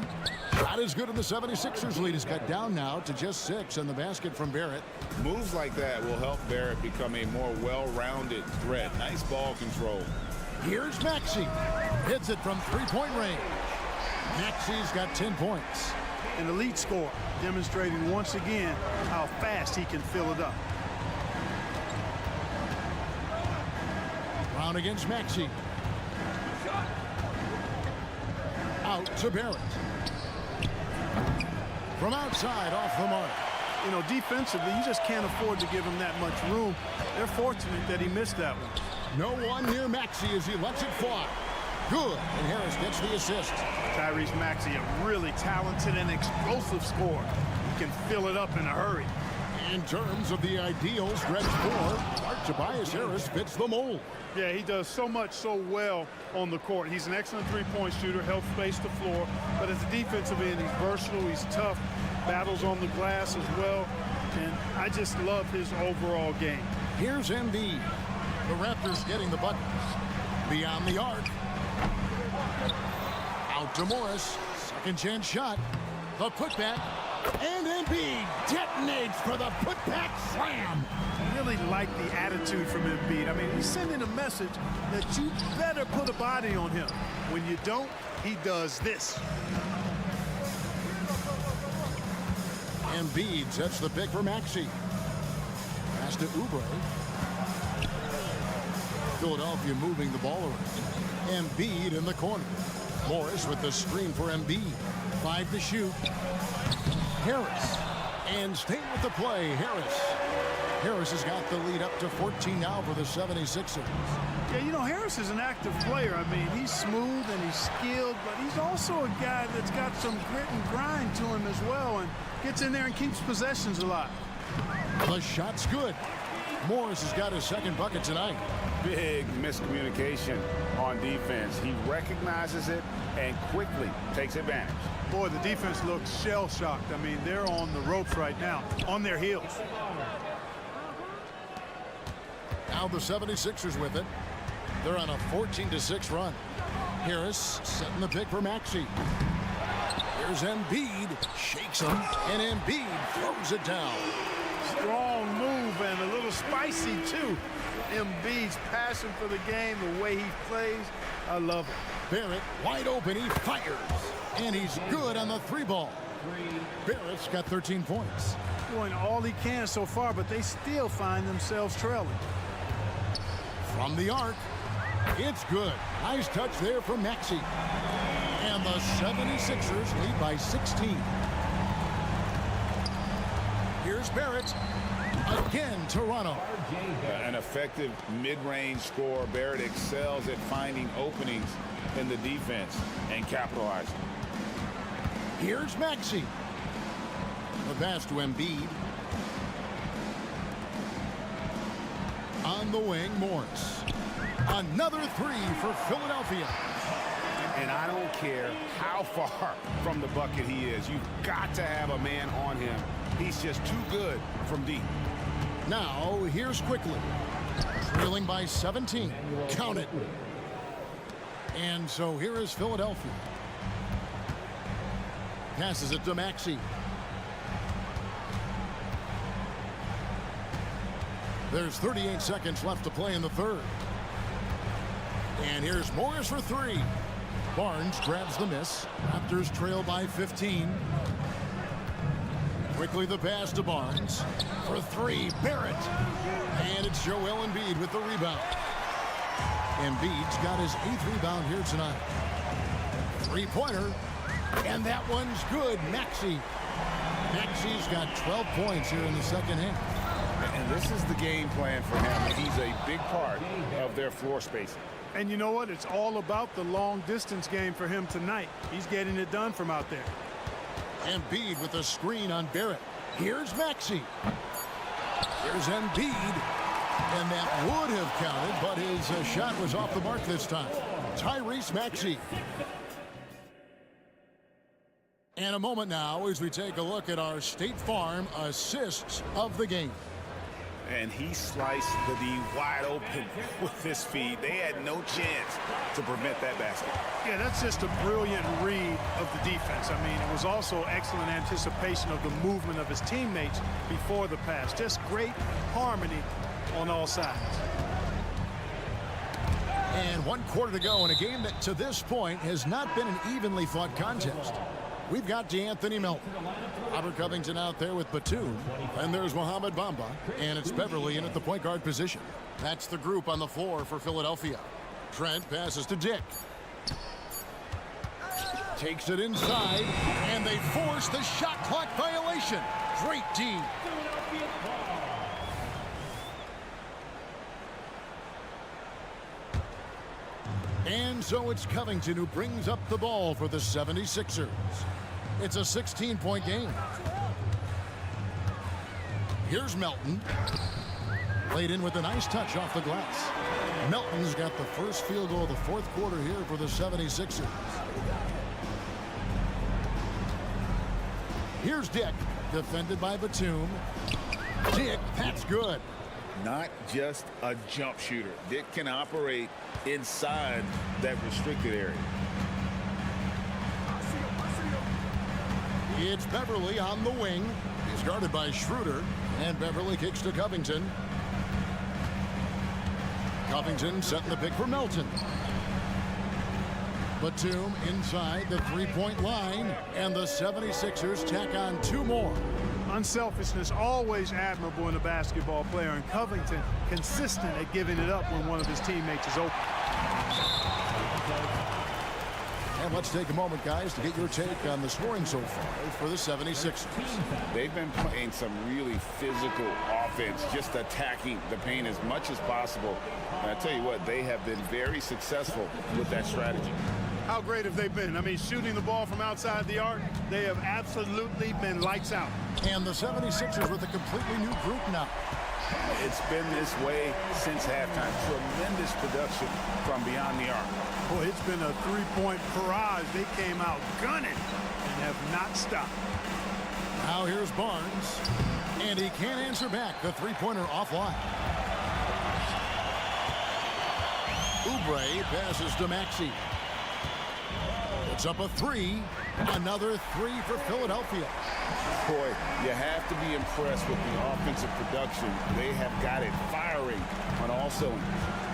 Shot is good, and the 76ers lead is cut down now to just 6, and the basket from Barrett. Moves like that will help Barrett become a more well-rounded threat. Nice ball control. Here's Maxey. Hits it from three-point range. Maxey's got 10 points. An elite scorer, demonstrating once again how fast he can fill it up. Brown against Maxey. Out to Barrett. From outside, off the mark. You know, defensively, you just can't afford to give him that much room. They're fortunate that he missed that one. No one near Maxey as he lets it fly. Good, and Harris gets the assist. Tyrese Maxey, a really talented and explosive scorer. He can fill it up in a hurry. In terms of the ideal stretch four, Tobias Harris fits the mold. Yeah, he does so much so well on the court. He's an excellent three-point shooter, helps space the floor. But as a defensive end, he's versatile, he's tough, battles on the glass as well. And I just love his overall game. Here's Embiid. The Raptors getting the buckets. Beyond the arc. Out to Morris. Second chance shot. The putback. And Embiid detonates for the putback slam. Really like the attitude from Embiid. I mean, he's sending a message that you better put a body on him. When you don't, he does this. Embiid sets the pick for Maxey. Pass to Oubre. Philadelphia moving the ball around. Embiid in the corner. Morris with the screen for Embiid. 5 to shoot. Harris. And staying with the play, Harris. Harris has got the lead up to 14 now for the 76ers. Yeah, you know, Harris is an active player. I mean, he's smooth and he's skilled, but he's also a guy that's got some grit and grind to him as well and gets in there and keeps possessions alive. The shot's good. Morris has got his second bucket tonight. Big miscommunication on defense. He recognizes it and quickly takes advantage. Boy, the defense looks shell-shocked. I mean, they're on the ropes right now, on their heels. Now the 76ers with it. They're on a 14-6 run. Harris setting the pick for Maxey. Here's Embiid. Shakes him, and Embiid throws it down. Strong move and a little spicy, too. Embiid's passion for the game, the way he plays, I love it. Barrett wide open, he fires. And he's good on the three ball. Barrett's got 13 points. Doing all he can so far, but they still find themselves trailing. From the arc, it's good. Nice touch there from Maxey. And the 76ers lead by 16. Here's Barrett. Again, Toronto. An effective mid-range scorer. Barrett excels at finding openings in the defense and capitalizing. Here's Maxey. The pass to Embiid. On the wing, Morris. Another three for Philadelphia. And I don't care how far from the bucket he is. You've got to have a man on him. He's just too good from deep. Now, here's Quickly. Trailing by 17. Count it. And so here is Philadelphia. Passes it to Maxey. There's 38 seconds left to play in the third. And here's Morris for three. Barnes grabs the miss. Raptors trail by 15. Quickly the pass to Barnes. For three, Barrett. And it's Joel Embiid with the rebound. Embiid's got his 8th rebound here tonight. Three-pointer. And that one's good. Maxey. Maxey's got 12 points here in the second half. And this is the game plan for him. He's a big part of their floor spacing. And you know what? It's all about the long-distance game for him tonight. He's getting it done from out there. Embiid with a screen on Barrett. Here's Maxey. Here's Embiid. And that would have counted, but his shot was off the mark this time. Tyrese Maxey. And a moment now as we take a look at our State Farm assists of the game. And he sliced the D wide open with his feet. They had no chance to prevent that basket. Yeah, that's just a brilliant read of the defense. I mean, it was also excellent anticipation of the movement of his teammates before the pass. Just great harmony on all sides. And 1 quarter to go in a game that to this point has not been an evenly fought contest. We've got DeAnthony Melton. Robert Covington out there with Batum. And there's Mohamed Bamba. And it's Beverly in at the point guard position. That's the group on the floor for Philadelphia. Trent passes to Dick. Takes it inside. And they force the shot clock violation. Great D. And so it's Covington who brings up the ball for the 76ers. It's a 16-point game. Here's Melton. Played in with a nice touch off the glass. Melton's got the first field goal of the 4th quarter here for the 76ers. Here's Dick, defended by Batum. Dick, that's good. Not just a jump shooter. Dick can operate inside that restricted area. It's Beverly on the wing. He's guarded by Schroeder. And Beverly kicks to Covington. Covington setting the pick for Melton. Batum inside the three-point line. And the 76ers tack on 2 more. Unselfishness always admirable in a basketball player, and Covington consistent at giving it up when one of his teammates is open. And let's take a moment, guys, to get your take on the scoring so far for the 76ers. They've been playing some really physical offense, just attacking the paint as much as possible. And I tell you what, they have been very successful with that strategy. How great have they been? I mean, shooting the ball from outside the arc, they have absolutely been lights out. And the 76ers with a completely new group now. It's been this way since halftime. Tremendous production from beyond the arc. Boy, it's been a three-point barrage. They came out gunning and have not stopped. Now here's Barnes. And he can't answer back. The three-pointer offline. Oubre passes to Maxey. It's up a 3. Another 3 for Philadelphia. Boy, you have to be impressed with the offensive production. They have got it firing on all cylinders.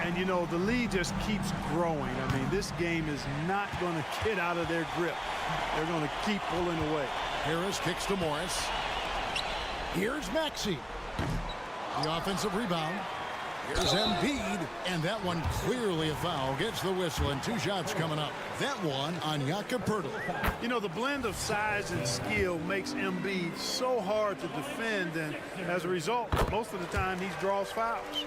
And, you know, the lead just keeps growing. I mean, this game is not going to get out of their grip. They're going to keep pulling away. Harris kicks to Morris. Here's Maxey. The offensive rebound. Here's Embiid, and that one clearly a foul. Gets the whistle, and 2 shots coming up. That one on Jakob Poeltl. You know, the blend of size and skill makes Embiid so hard to defend, and as a result, most of the time he draws fouls.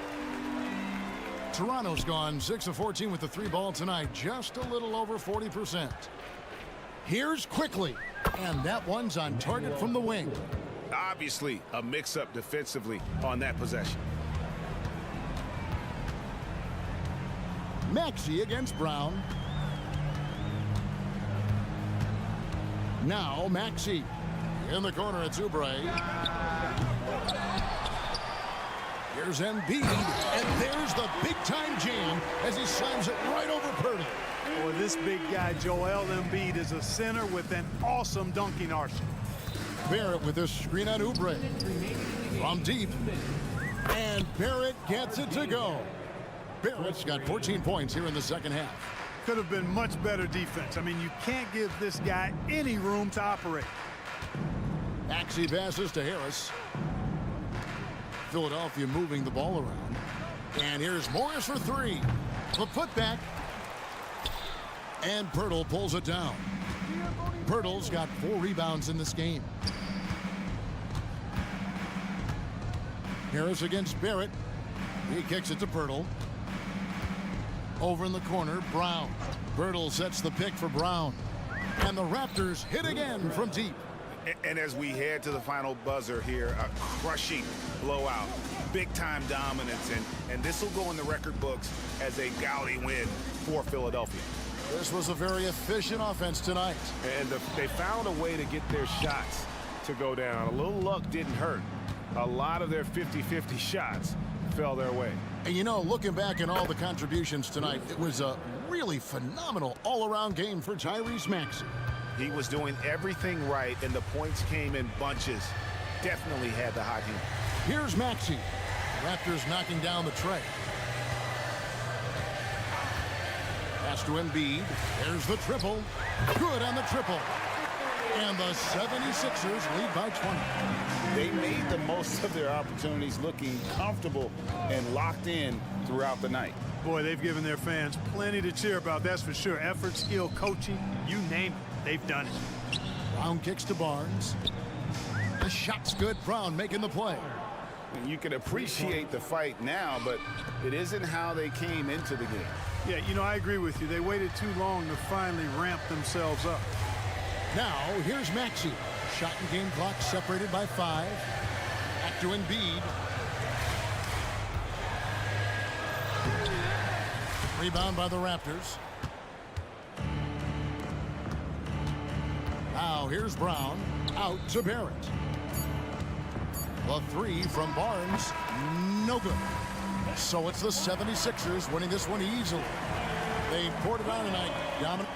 Toronto's gone 6 of 14 with the 3 ball tonight, just a little over 40%. Here's Quickly, and that one's on target from the wing. Obviously, a mix-up defensively on that possession. Maxey against Brown. Now Maxey. In the corner, it's Oubre. Here's Embiid, and there's the big-time jam as he slams it right over Poeltl. Boy, this big guy, Joel Embiid, is a center with an awesome dunking arsenal. Barrett with a screen on Oubre. From deep. And Barrett gets it to go. Barrett's got 14 points here in the second half. Could have been much better defense. I mean, you can't give this guy any room to operate. Maxey passes to Harris. Philadelphia moving the ball around. And here's Morris for 3. The putback. And Poeltl pulls it down. Poeltl's got 4 rebounds in this game. Harris against Barrett. He kicks it to Poeltl. Over in the corner, Brown. Poeltl sets the pick for Brown. And the Raptors hit again from deep. And as we head to the final buzzer here, a crushing blowout. Big-time dominance, and this will go in the record books as a gaudy win for Philadelphia. This was a very efficient offense tonight. And they found a way to get their shots to go down. A little luck didn't hurt. A lot of their 50-50 shots fell their way. And you know, looking back at all the contributions tonight, it was a really phenomenal all-around game for Tyrese Maxey. He was doing everything right, and the points came in bunches. Definitely had the hot hand. Here's Maxey. Raptors knocking down the tray. Pass to Embiid. There's the triple. Good on the triple. And the 76ers lead by 20. They made the most of their opportunities, looking comfortable and locked in throughout the night. Boy, they've given their fans plenty to cheer about, that's for sure. Effort, skill, coaching, you name it, they've done it. Brown kicks to Barnes. The shot's good. Brown making the play. And you can appreciate the fight now, but it isn't how they came into the game. Yeah, you know, I agree with you. They waited too long to finally ramp themselves up. Now, here's Maxey. Shot and game clock separated by 5. Back to Embiid. Rebound by the Raptors. Now, here's Brown. Out to Barrett. The 3 from Barnes. No good. So it's the 76ers winning this one easily. They poured it on tonight. Dominant.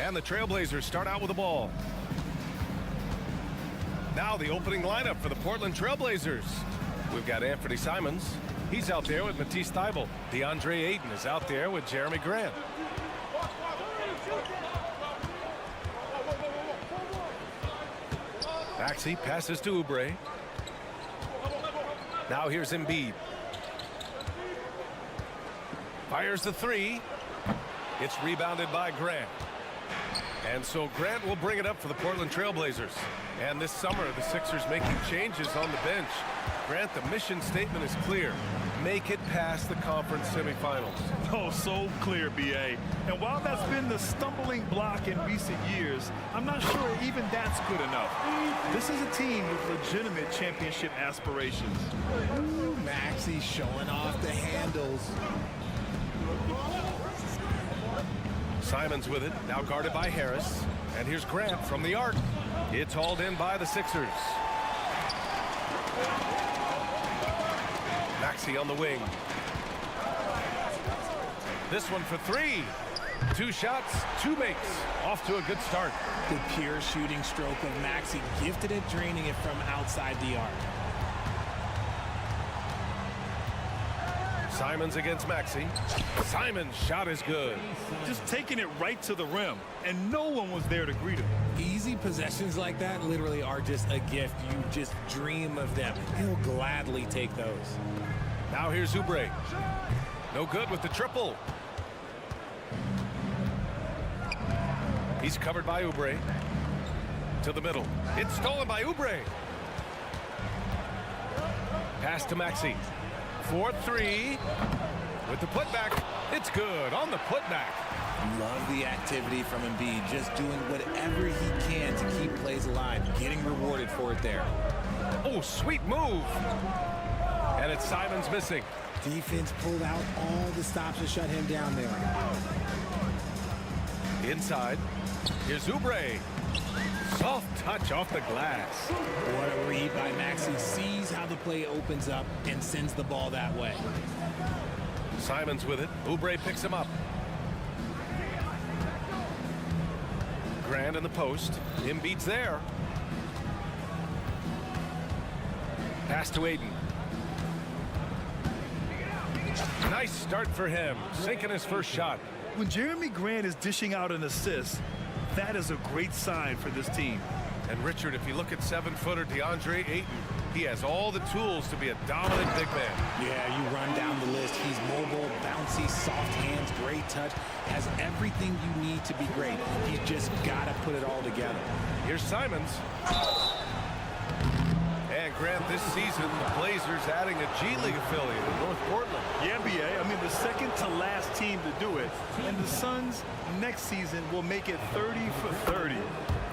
And the Trailblazers start out with the ball. Now the opening lineup for the Portland Trailblazers. We've got Anthony Simons. He's out there with Matisse Thybulle. DeAndre Ayton is out there with Jeremy Grant. Maxey passes to Oubre. Now here's Embiid. Fires the three. It's rebounded by Grant. And so Grant will bring it up for the Portland Trailblazers. And this summer, the Sixers making changes on the bench. Grant, the mission statement is clear. Make it past the conference semifinals. Oh, so clear, B.A. And while that's been the stumbling block in recent years, I'm not sure even that's good enough. This is a team with legitimate championship aspirations. Ooh, Maxey showing off the handles. Simons with it, now guarded by Harris. And here's Grant from the arc. It's hauled in by the Sixers. Maxey on the wing. This one for three. 2 shots, 2 makes. Off to a good start. The pure shooting stroke of Maxey, gifted at draining it from outside the arc. Simons against Maxey. Simons' shot is good. Just taking it right to the rim, and no one was there to greet him. Easy possessions like that literally are just a gift. You just dream of them. He'll gladly take those. Now here's Oubre. No good with the triple. He's covered by Oubre. To the middle. It's stolen by Oubre. Pass to Maxey. 4-3 with the putback. It's good on the putback. Love the activity from Embiid, just doing whatever he can to keep plays alive, getting rewarded for it there. Oh, sweet move. And it's Simons missing. Defense pulled out all the stops to shut him down there. Inside. Here's Oubre. Soft touch off the glass. What a read by Maxey. Sees how the play opens up and sends the ball that way. Simons with it. Oubre picks him up. Grant in the post. Embiid's there. Pass to Ayton. Nice start for him. Sinking his first shot. When Jeremy Grant is dishing out an assist, that is a great sign for this team. And Richard, if you look at 7-footer DeAndre Ayton, he has all the tools to be a dominant big man. Yeah, you run down the list. He's mobile, bouncy, soft hands, great touch, has everything you need to be great. He's just got to put it all together. Here's Simons. And Grant, this season, the Blazers adding a G League affiliate in North Portland. Yeah, B.A. I mean, the second to last team to do it. And the Suns next season will make it 30 for 30.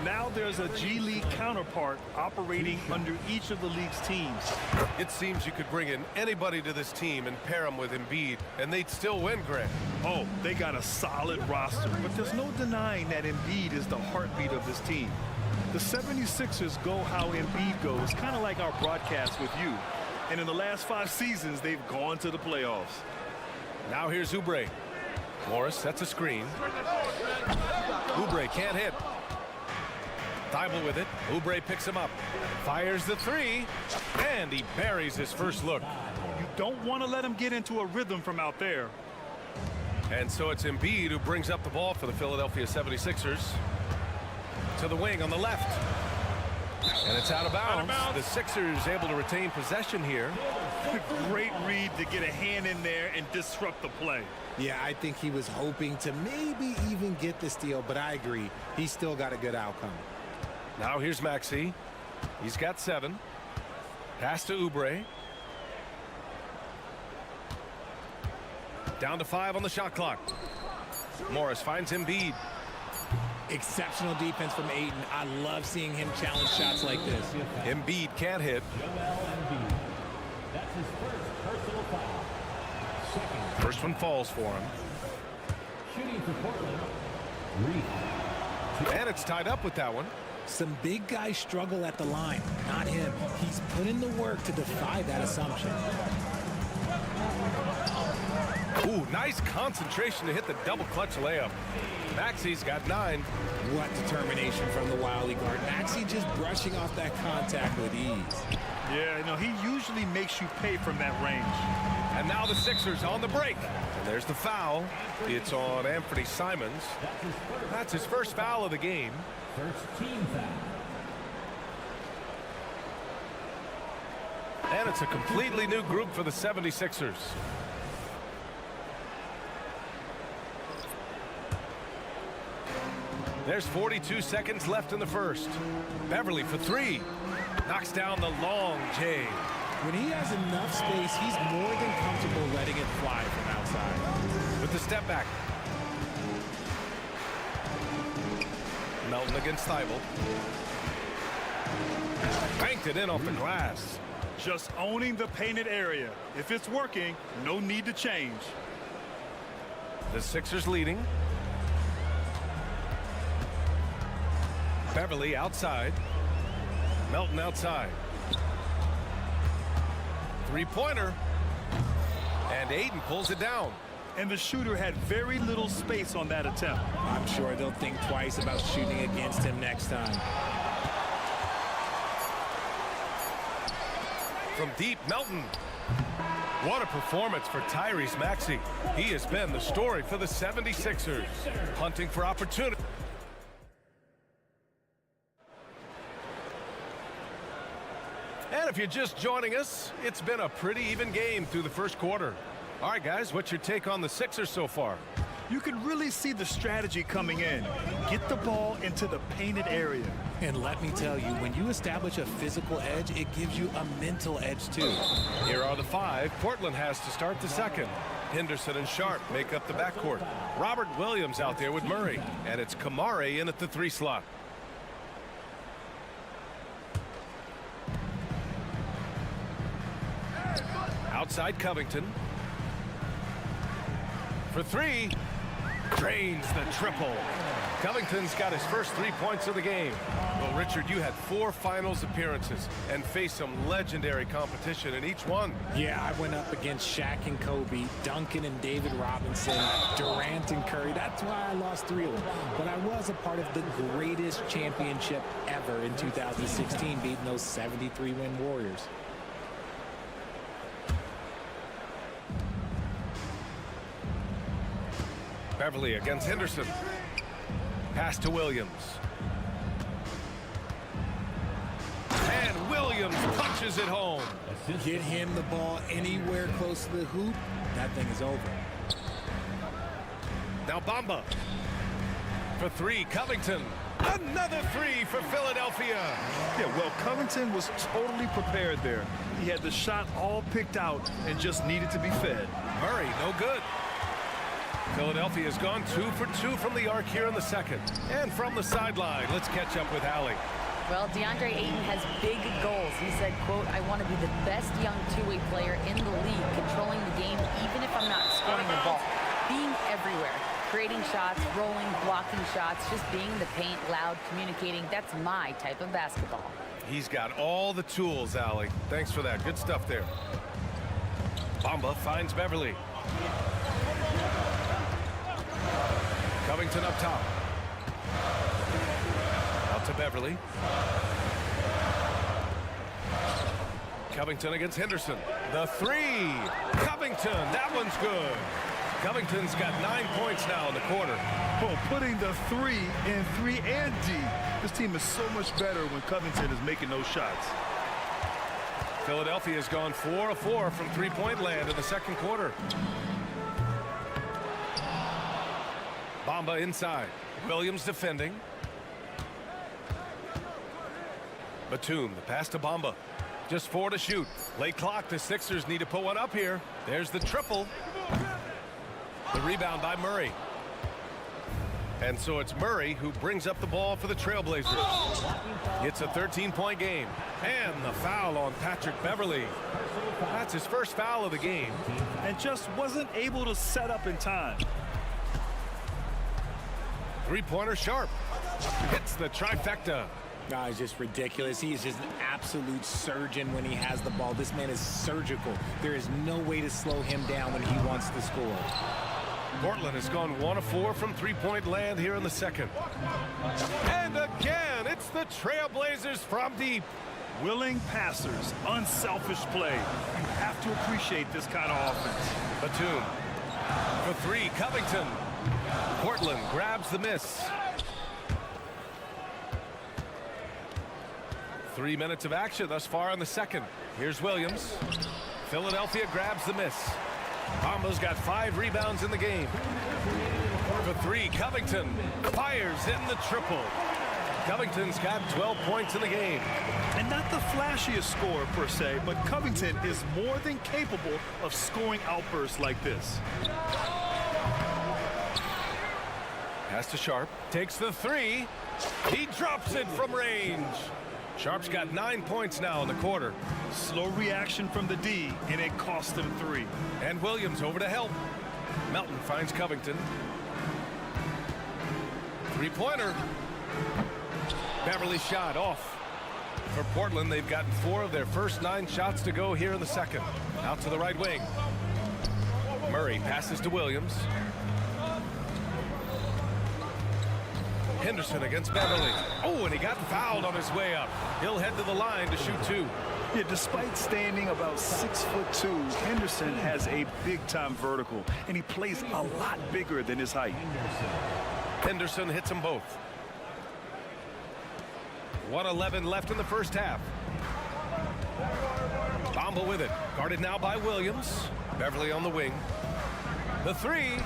Now there's a G League counterpart operating under each of the league's teams. It seems you could bring in anybody to this team and pair them with Embiid, and they'd still win, Grant. Oh, they got a solid roster, but there's no denying that Embiid is the heartbeat of this team. The 76ers go how Embiid goes, kind of like our broadcast with you. And in the last 5 seasons, they've gone to the playoffs. Now here's Oubre. Morris sets a screen. Oubre can't hit. Thibault with it. Oubre picks him up. Fires the 3. And he buries his first look. You don't want to let him get into a rhythm from out there. And so it's Embiid who brings up the ball for the Philadelphia 76ers. To the wing on the left. And it's out of bounds. The Sixers able to retain possession here. Great read to get a hand in there and disrupt the play. Yeah, I think he was hoping to maybe even get the steal, but I agree. He's still got a good outcome. Now here's Maxey. He's got 7. Pass to Oubre. Down to 5 on the shot clock. Morris finds Embiid. Exceptional defense from Ayton. I love seeing him challenge shots like this. Embiid can't hit. That's his first personal foul. Second. First one falls for him. Shooting for Portland. Reed. And it's tied up with that one. Some big guys struggle at the line. Not him. He's put in the work to defy that assumption. Ooh, nice concentration to hit the double clutch layup. Maxey's got 9. What determination from the Wily guard. Maxey just brushing off that contact with ease. Yeah, you know, he usually makes you pay from that range. And now the Sixers on the break. And there's the foul. It's on Anthony Simons. That's his first foul of the game. First team foul. And it's a completely new group for the 76ers. There's 42 seconds left in the first. Beverly for 3. Knocks down the long J. When he has enough space, he's more than comfortable letting it fly from outside. With the step back. Melton against Thibault. Banked it in off the glass. Just owning the painted area. If it's working, no need to change. The Sixers leading. Beverly outside. Melton outside. 3-pointer. And Ayton pulls it down. And the shooter had very little space on that attempt. I'm sure they'll think twice about shooting against him next time. From deep, Melton. What a performance for Tyrese Maxey. He has been the story for the 76ers. Hunting for opportunity. And if you're just joining us, it's been a pretty even game through the first quarter. All right, guys, what's your take on the Sixers so far? You can really see the strategy coming in. Get the ball into the painted area. And let me tell you, when you establish a physical edge, it gives you a mental edge too. Here are the 5. Portland has to start the second. Henderson and Sharp make up the backcourt. Robert Williams out there with Murray. And it's Kamare in at the 3 slot. Outside Covington. For 3. Drains the triple. Covington's got his first 3 points of the game. Well, Richard, you had 4 finals appearances and faced some legendary competition in each one. Yeah, I went up against Shaq and Kobe, Duncan and David Robinson, Durant and Curry. That's why I lost 3 of them. But I was a part of the greatest championship ever in 2016, beating those 73-win Warriors. Beverly against Henderson. Pass to Williams. And Williams punches it home. Get him the ball anywhere close to the hoop, that thing is over. Now Bamba. For 3, Covington. Another 3 for Philadelphia. Yeah, well, Covington was totally prepared there. He had the shot all picked out and just needed to be fed. Murray, no good. Philadelphia has gone 2 for 2 from the arc here in the second. And from the sideline, let's catch up with Allie. Well, DeAndre Ayton has big goals. He said, quote, I want to be the best young two-way player in the league, controlling the game even if I'm not scoring the ball. Being everywhere, creating shots, rolling, blocking shots, just being in the paint, loud, communicating. That's my type of basketball. He's got all the tools, Allie. Thanks for that. Good stuff there. Bamba finds Beverly. Covington up top. Out to Beverly. Covington against Henderson. The three. Covington. That one's good. Covington's got 9 points now in the quarter. Oh, putting the 3 in 3 and D. This team is so much better when Covington is making those shots. Philadelphia has gone 4 of 4 from three-point land in the second quarter. Bamba inside. Williams defending. Batum, the pass to Bamba. Just 4 to shoot. Late clock. The Sixers need to put one up here. There's the triple. The rebound by Murray. And so it's Murray who brings up the ball for the Trailblazers. It's a 13-point game. And the foul on Patrick Beverly. That's his first foul of the game. And just wasn't able to set up in time. Three-pointer Sharp. Hits the trifecta. No, it's just ridiculous. He is just an absolute surgeon when he has the ball. This man is surgical. There is no way to slow him down when he wants to score. Portland has gone 1 of 4 from three-point land here in the second. And again, it's the Trailblazers from deep. Willing passers, unselfish play. You have to appreciate this kind of offense. Batum for 3, Covington. Portland grabs the miss. 3 minutes of action thus far in the second. Here's Williams. Philadelphia grabs the miss. Bamba's got 5 rebounds in the game. For 3, Covington fires in the triple. Covington's got 12 points in the game. And not the flashiest scorer per se, but Covington is more than capable of scoring outbursts like this. Pass to Sharp. Takes the 3. He drops it from range. Sharp's got 9 points now in the quarter. Slow reaction from the D, and it cost him 3. And Williams over to help. Melton finds Covington. Three-pointer. Beverly shot off. For Portland, they've gotten 4 of their first 9 shots to go here in the second. Out to the right wing. Murray passes to Williams. Henderson against Beverly. Oh, and he got fouled on his way up. He'll head to the line to shoot 2. Yeah, despite standing about 6'2", Henderson has a big-time vertical, and he plays a lot bigger than his height. Henderson hits them both. 1:11 left in the first half. Bamba with it. Guarded now by Williams. Beverly on the wing. The 3.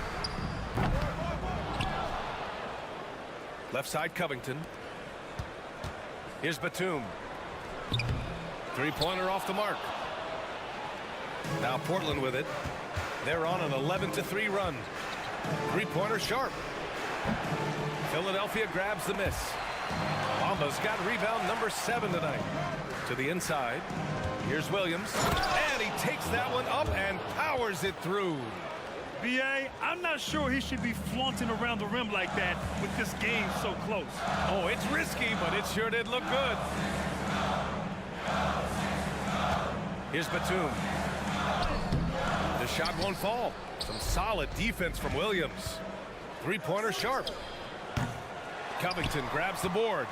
Left side Covington. Here's Batum. Three-pointer off the mark. Now Portland with it. They're on an 11-3 run. Three-pointer Sharp. Philadelphia grabs the miss. Bamba's got rebound number 7 tonight. To the inside. Here's Williams. And he takes that one up and powers it through. B.A., I'm not sure he should be flaunting around the rim like that with this game so close. Oh, it's risky, but it sure did look good. Here's Batum. The shot won't fall. Some solid defense from Williams. Three-pointer Sharp. Covington grabs the board.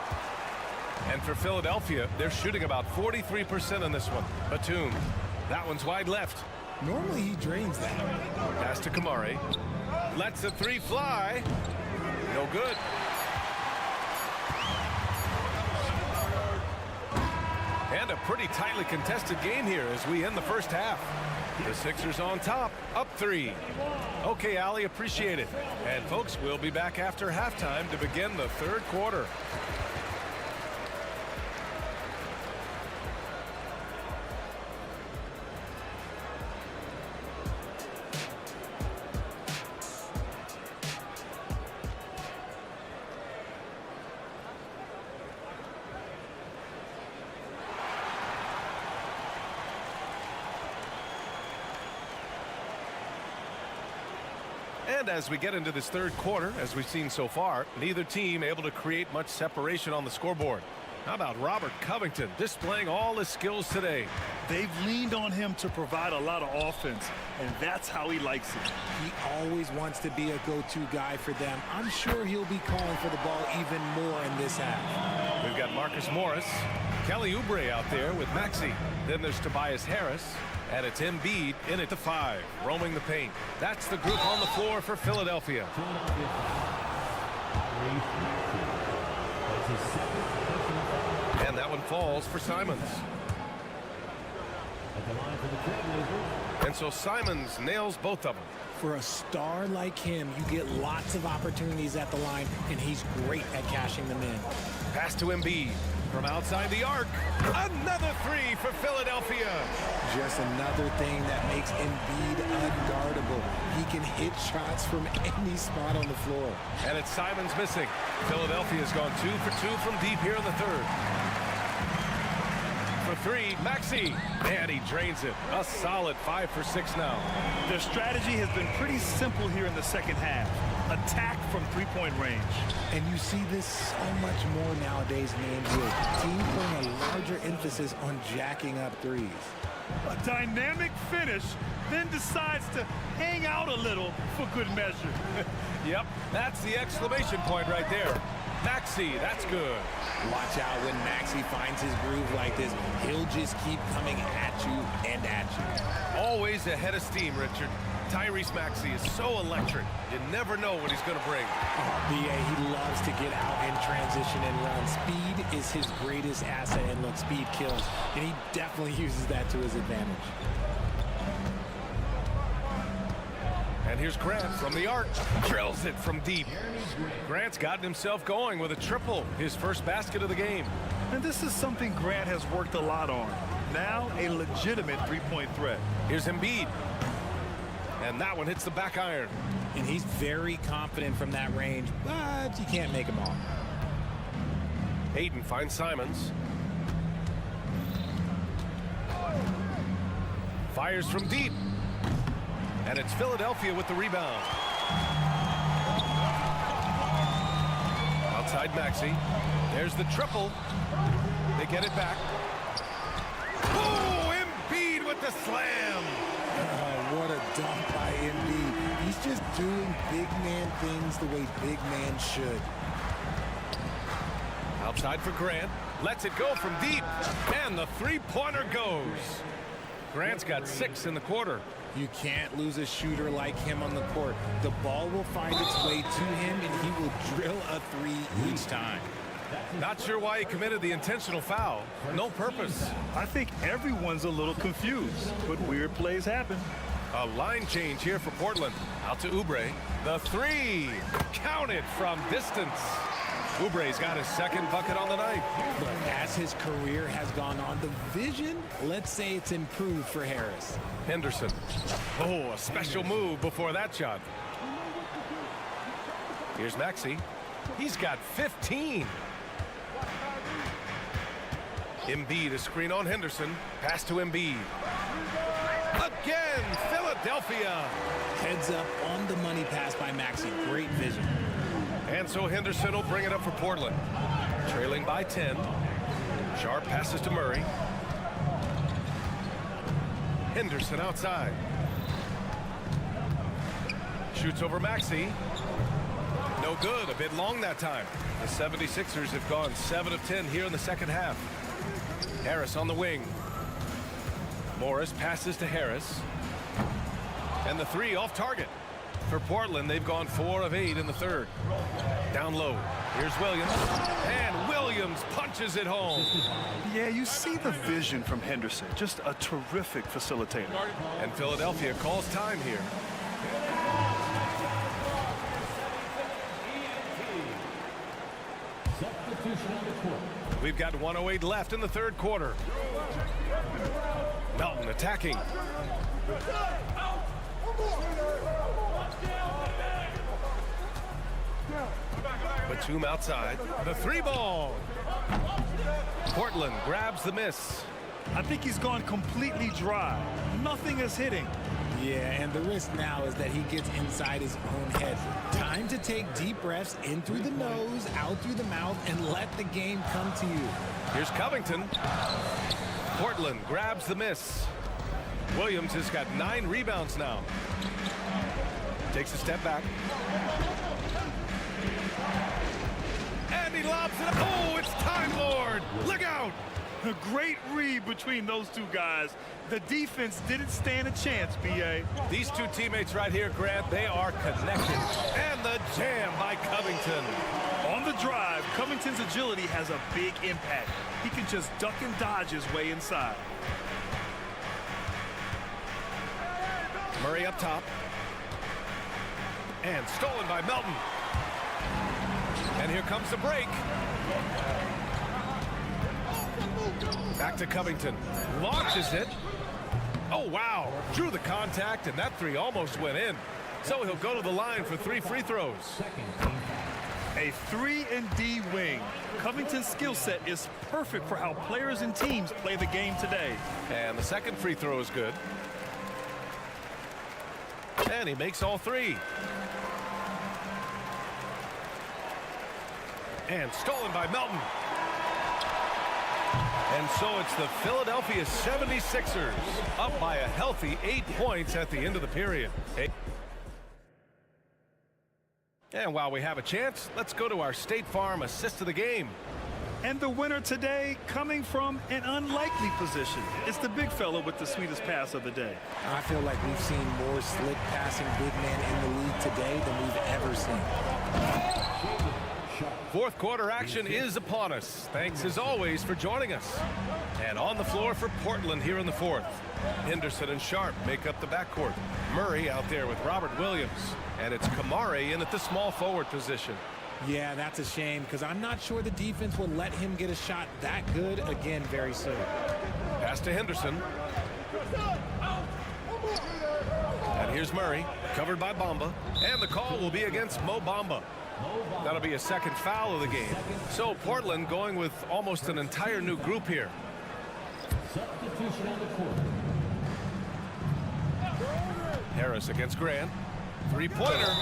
And for Philadelphia, they're shooting about 43% on this one. Batum. That one's wide left. Normally he drains that. Pass to Kamari. Lets the 3 fly. No good. And a pretty tightly contested game here as we end the first half. The Sixers on top, up 3. Okay, Allie, appreciate it. And folks, we'll be back after halftime to begin the third quarter. And as we get into this third quarter, as we've seen so far, neither team able to create much separation on the scoreboard. How about Robert Covington displaying all his skills today? They've leaned on him to provide a lot of offense, and that's how he likes it. He always wants to be a go-to guy for them. I'm sure he'll be calling for the ball even more in this half. We've got Marcus Morris, Kelly Oubre out there with Maxey. Then there's Tobias Harris, and it's Embiid in at the 5, roaming the paint. That's the group on the floor for Philadelphia. And that one falls for Simons. And so Simons nails both of them. For a star like him, you get lots of opportunities at the line, and he's great at cashing them in. Pass to Embiid from outside the arc. Another 3 for Philadelphia. Just another thing that makes Embiid unguardable. He can hit shots from any spot on the floor. And it's Simons missing. Philadelphia's gone 2 for 2 from deep here in the third. For 3, Maxey, and he drains it. A solid 5 for 6 now. Their strategy has been pretty simple here in the second half. Attack from three-point range. And you see this so much more nowadays in the NBA. Teams putting a larger emphasis on jacking up threes. A dynamic finish, then decides to hang out a little for good measure. Yep, that's the exclamation point right there. Maxey, that's good. Watch out when Maxey finds his groove like this. He'll just keep coming at you and at you. Always ahead of steam, Richard. Tyrese Maxey is so electric. You never know what he's going to bring. BA, he loves to get out in transition and run. Speed is his greatest asset, and look, speed kills. And he definitely uses that to his advantage. And here's Grant from the arc. Drills it from deep. Grant's gotten himself going with a triple, his first basket of the game. And this is something Grant has worked a lot on. Now a legitimate three-point threat. Here's Embiid. And that one hits the back iron. And he's very confident from that range, but you can't make him all. Ayton finds Simons. Fires from deep. And it's Philadelphia with the rebound. Outside Maxey. There's the triple. They get it back. Oh, Embiid with the slam. What a dunk by Embiid. He's just doing big man things the way big man should. Outside for Grant. Lets it go from deep. And the three-pointer goes. Grant's got 6 in the quarter. You can't lose a shooter like him on the court. The ball will find its way to him, and he will drill a 3 each time. Not sure why he committed the intentional foul. No purpose. I think everyone's a little confused, but weird plays happen. A line change here for Portland. Out to Oubre. The 3. Counted from distance. Oubre's got his second bucket on the night. But as his career has gone on, the vision, let's say it's improved for Harris. Henderson. Oh, a special move before that shot. Here's Maxey. He's got 15. Embiid, a screen on Henderson. Pass to Embiid. Again, Philadelphia. Heads up on the money pass by Maxey. Great vision. And so Henderson will bring it up for Portland. Trailing by 10. Sharp passes to Murray. Henderson outside. Shoots over Maxey. No good. A bit long that time. The 76ers have gone 7 of 10 here in the second half. Harris on the wing. Morris passes to Harris. And the 3 off target. For Portland, they've gone 4 of 8 in the third. Down low. Here's Williams. And Williams punches it home. Yeah, you see the vision from Henderson. Just a terrific facilitator. And Philadelphia calls time here. We've got 1:08 left in the third quarter. Melton attacking. Batum outside. The 3 ball. Portland grabs the miss. I think he's gone completely dry. Nothing is hitting. Yeah, and the risk now is that he gets inside his own head. Time to take deep breaths in through the nose, out through the mouth, and let the game come to you. Here's Covington. Portland grabs the miss. Williams has got 9 rebounds now. Takes a step back. And he lobs it up. Oh, it's Time Lord. Look out. A great read between those two guys. The defense didn't stand a chance, B.A. These two teammates right here, Grant, they are connected. And the jam by Covington. On the drive, Covington's agility has a big impact. He can just duck and dodge his way inside. Murray up top. And stolen by Melton. And here comes the break. Back to Covington. Launches it. Oh, wow. Drew the contact, and that 3 almost went in. So he'll go to the line for 3 free throws. A 3-and-D wing. Covington's skill set is perfect for how players and teams play the game today. And the second free throw is good. And he makes all 3. And stolen by Melton. And so it's the Philadelphia 76ers up by a healthy 8 points at the end of the period. And while we have a chance, let's go to our State Farm assist of the game. And the winner today coming from an unlikely position. It's the big fella with the sweetest pass of the day. I feel like we've seen more slick passing big men in the league today than we've ever seen. Fourth quarter action is upon us. Thanks as always for joining us. And on the floor for Portland here in the fourth. Henderson and Sharp make up the backcourt. Murray out there with Robert Williams. And it's Kamare in at the small forward position. Yeah, that's a shame because I'm not sure the defense will let him get a shot that good again very soon. Pass to Henderson. And here's Murray, covered by Bamba. And the call will be against Mo Bamba. That'll be a second foul of the game. So Portland going with almost an entire new group here. Harris against Grant. Three-pointer.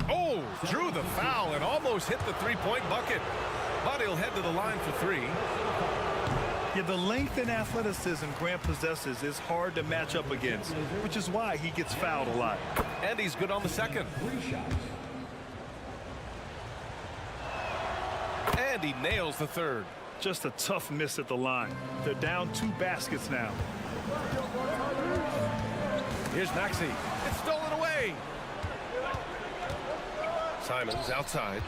Oh, drew the foul and almost hit the three-point bucket. But he'll head to the line for 3. Yeah, the length and athleticism Grant possesses is hard to match up against, which is why he gets fouled a lot. And he's good on the second. And he nails the third. Just a tough miss at the line. They're down 2 baskets now. Here's Maxey. It's stolen away. Simons outside.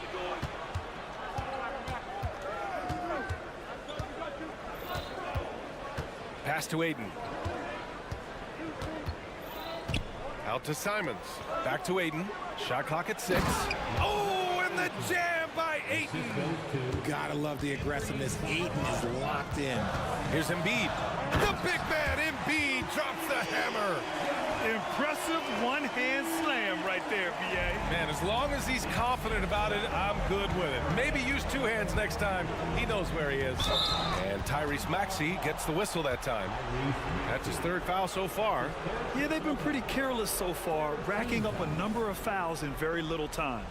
Pass to Aiden. Out to Simons. Back to Aiden. Shot clock at 6. Oh, and the jam by Ayton. Gotta love the aggressiveness. Ayton is locked in. Here's Embiid. The big man Embiid drops the hammer. Impressive one-hand slam right there, B.A. Man, as long as he's confident about it, I'm good with it. Maybe use 2 hands next time. He knows where he is. And Tyrese Maxey gets the whistle that time. That's his 3rd foul so far. Yeah, they've been pretty careless so far, racking up a number of fouls in very little time.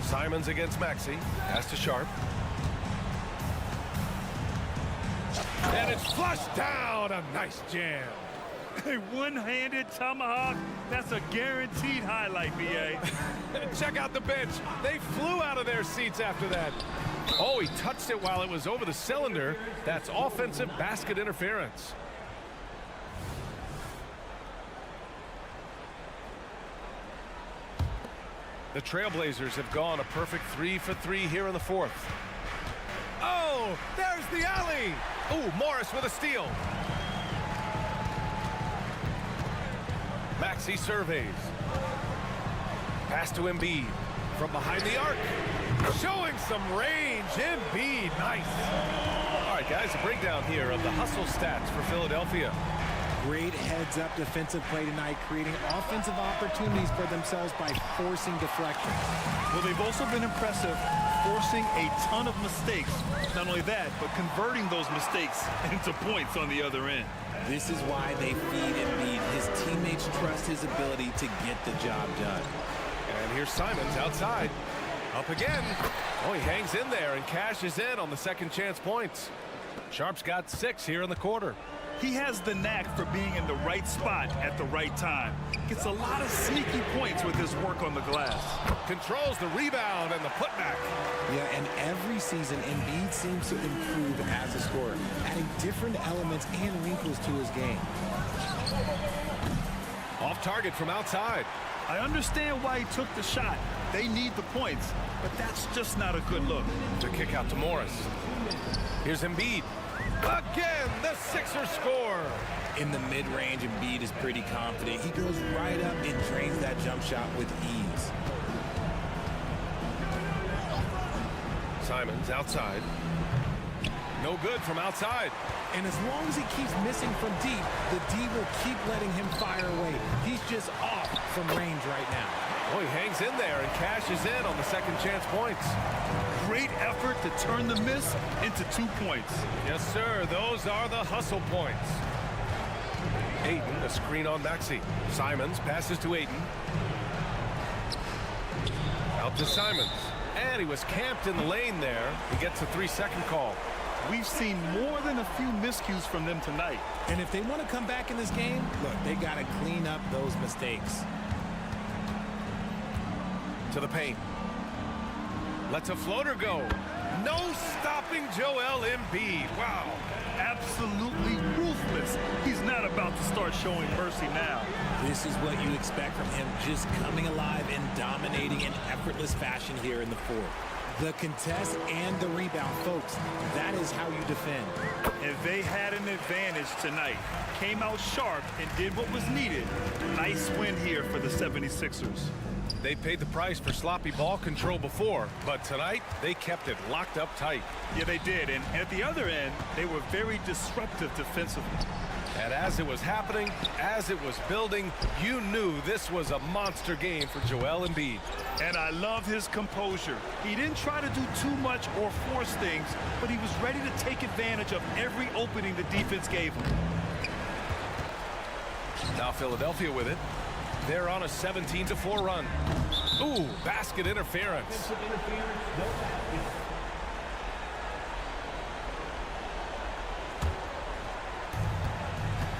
Simons against Maxey. Pass to Sharp. And it's flushed down. A nice jam. A one-handed tomahawk. That's a guaranteed highlight, B.A. Check out the bench. They flew out of their seats after that. Oh, he touched it while it was over the cylinder. That's offensive basket interference. The Trailblazers have gone a perfect 3 for 3 here in the fourth. Oh, there's the alley. Oh, Morris with a steal. Maxey surveys. Pass to Embiid from behind the arc. Showing some range. Embiid, nice. All right, guys, a breakdown here of the hustle stats for Philadelphia. Great heads-up defensive play tonight, creating offensive opportunities for themselves by forcing deflections. Well, they've also been impressive, forcing a ton of mistakes. Not only that, but converting those mistakes into points on the other end. This is why they feed Embiid. His teammates trust his ability to get the job done. And here's Simons outside. Up again. Oh, he hangs in there and cashes in on the second chance points. Sharp's got 6 here in the quarter. He has the knack for being in the right spot at the right time. Gets a lot of sneaky points with his work on the glass. Controls the rebound and the putback. Yeah, and every season, Embiid seems to improve as a scorer, adding different elements and wrinkles to his game. Off target from outside. I understand why he took the shot. They need the points, but that's just not a good look. To kick out to Morris. Here's Embiid. Again, the Sixers score. In the mid-range, Embiid is pretty confident. He goes right up and drains that jump shot with ease. Simons outside. No good from outside. And as long as he keeps missing from deep, the D will keep letting him fire away. He's just off from range right now. Oh, he hangs in there and cashes in on the second chance points. Great effort to turn the miss into 2 points. Yes, sir. Those are the hustle points. Ayton, a screen on Maxey. Simons passes to Ayton. Out to Simons. And he was camped in the lane there. He gets a 3-second call. We've seen more than a few miscues from them tonight. And if they want to come back in this game, look, they got to clean up those mistakes. To the paint. Lets a floater go. No stopping Joel Embiid. Wow. Absolutely ruthless. He's not about to start showing mercy now. This is what you expect from him, just coming alive and dominating in effortless fashion here in the fourth. The contest and the rebound, folks, that is how you defend. And they had an advantage tonight. Came out sharp and did what was needed. Nice win here for the 76ers. They paid the price for sloppy ball control before, but tonight they kept it locked up tight. Yeah, they did. And at the other end, they were very disruptive defensively. And as it was happening, as it was building, you knew this was a monster game for Joel Embiid. And I love his composure. He didn't try to do too much or force things, but he was ready to take advantage of every opening the defense gave him. Now Philadelphia with it. They're on a 17-4 run. Ooh, basket interference.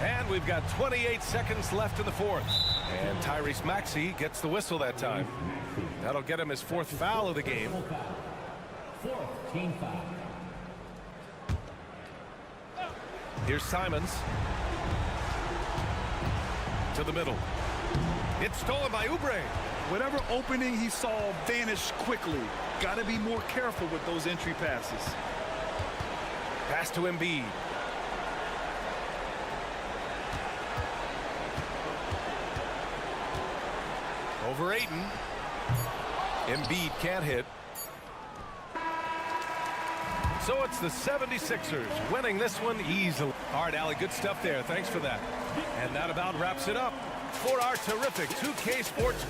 And we've got 28 seconds left in the fourth. And Tyrese Maxey gets the whistle that time. That'll get him his 4th foul of the game. Fourth team foul. Here's Simons. To the middle. It's stolen by Oubre. Whatever opening he saw vanished quickly. Got to be more careful with those entry passes. Pass to Embiid. Over Ayton. Embiid can't hit. So it's the 76ers winning this one easily. All right, Allie, good stuff there. Thanks for that. And that about wraps it up for our terrific 2K Sports.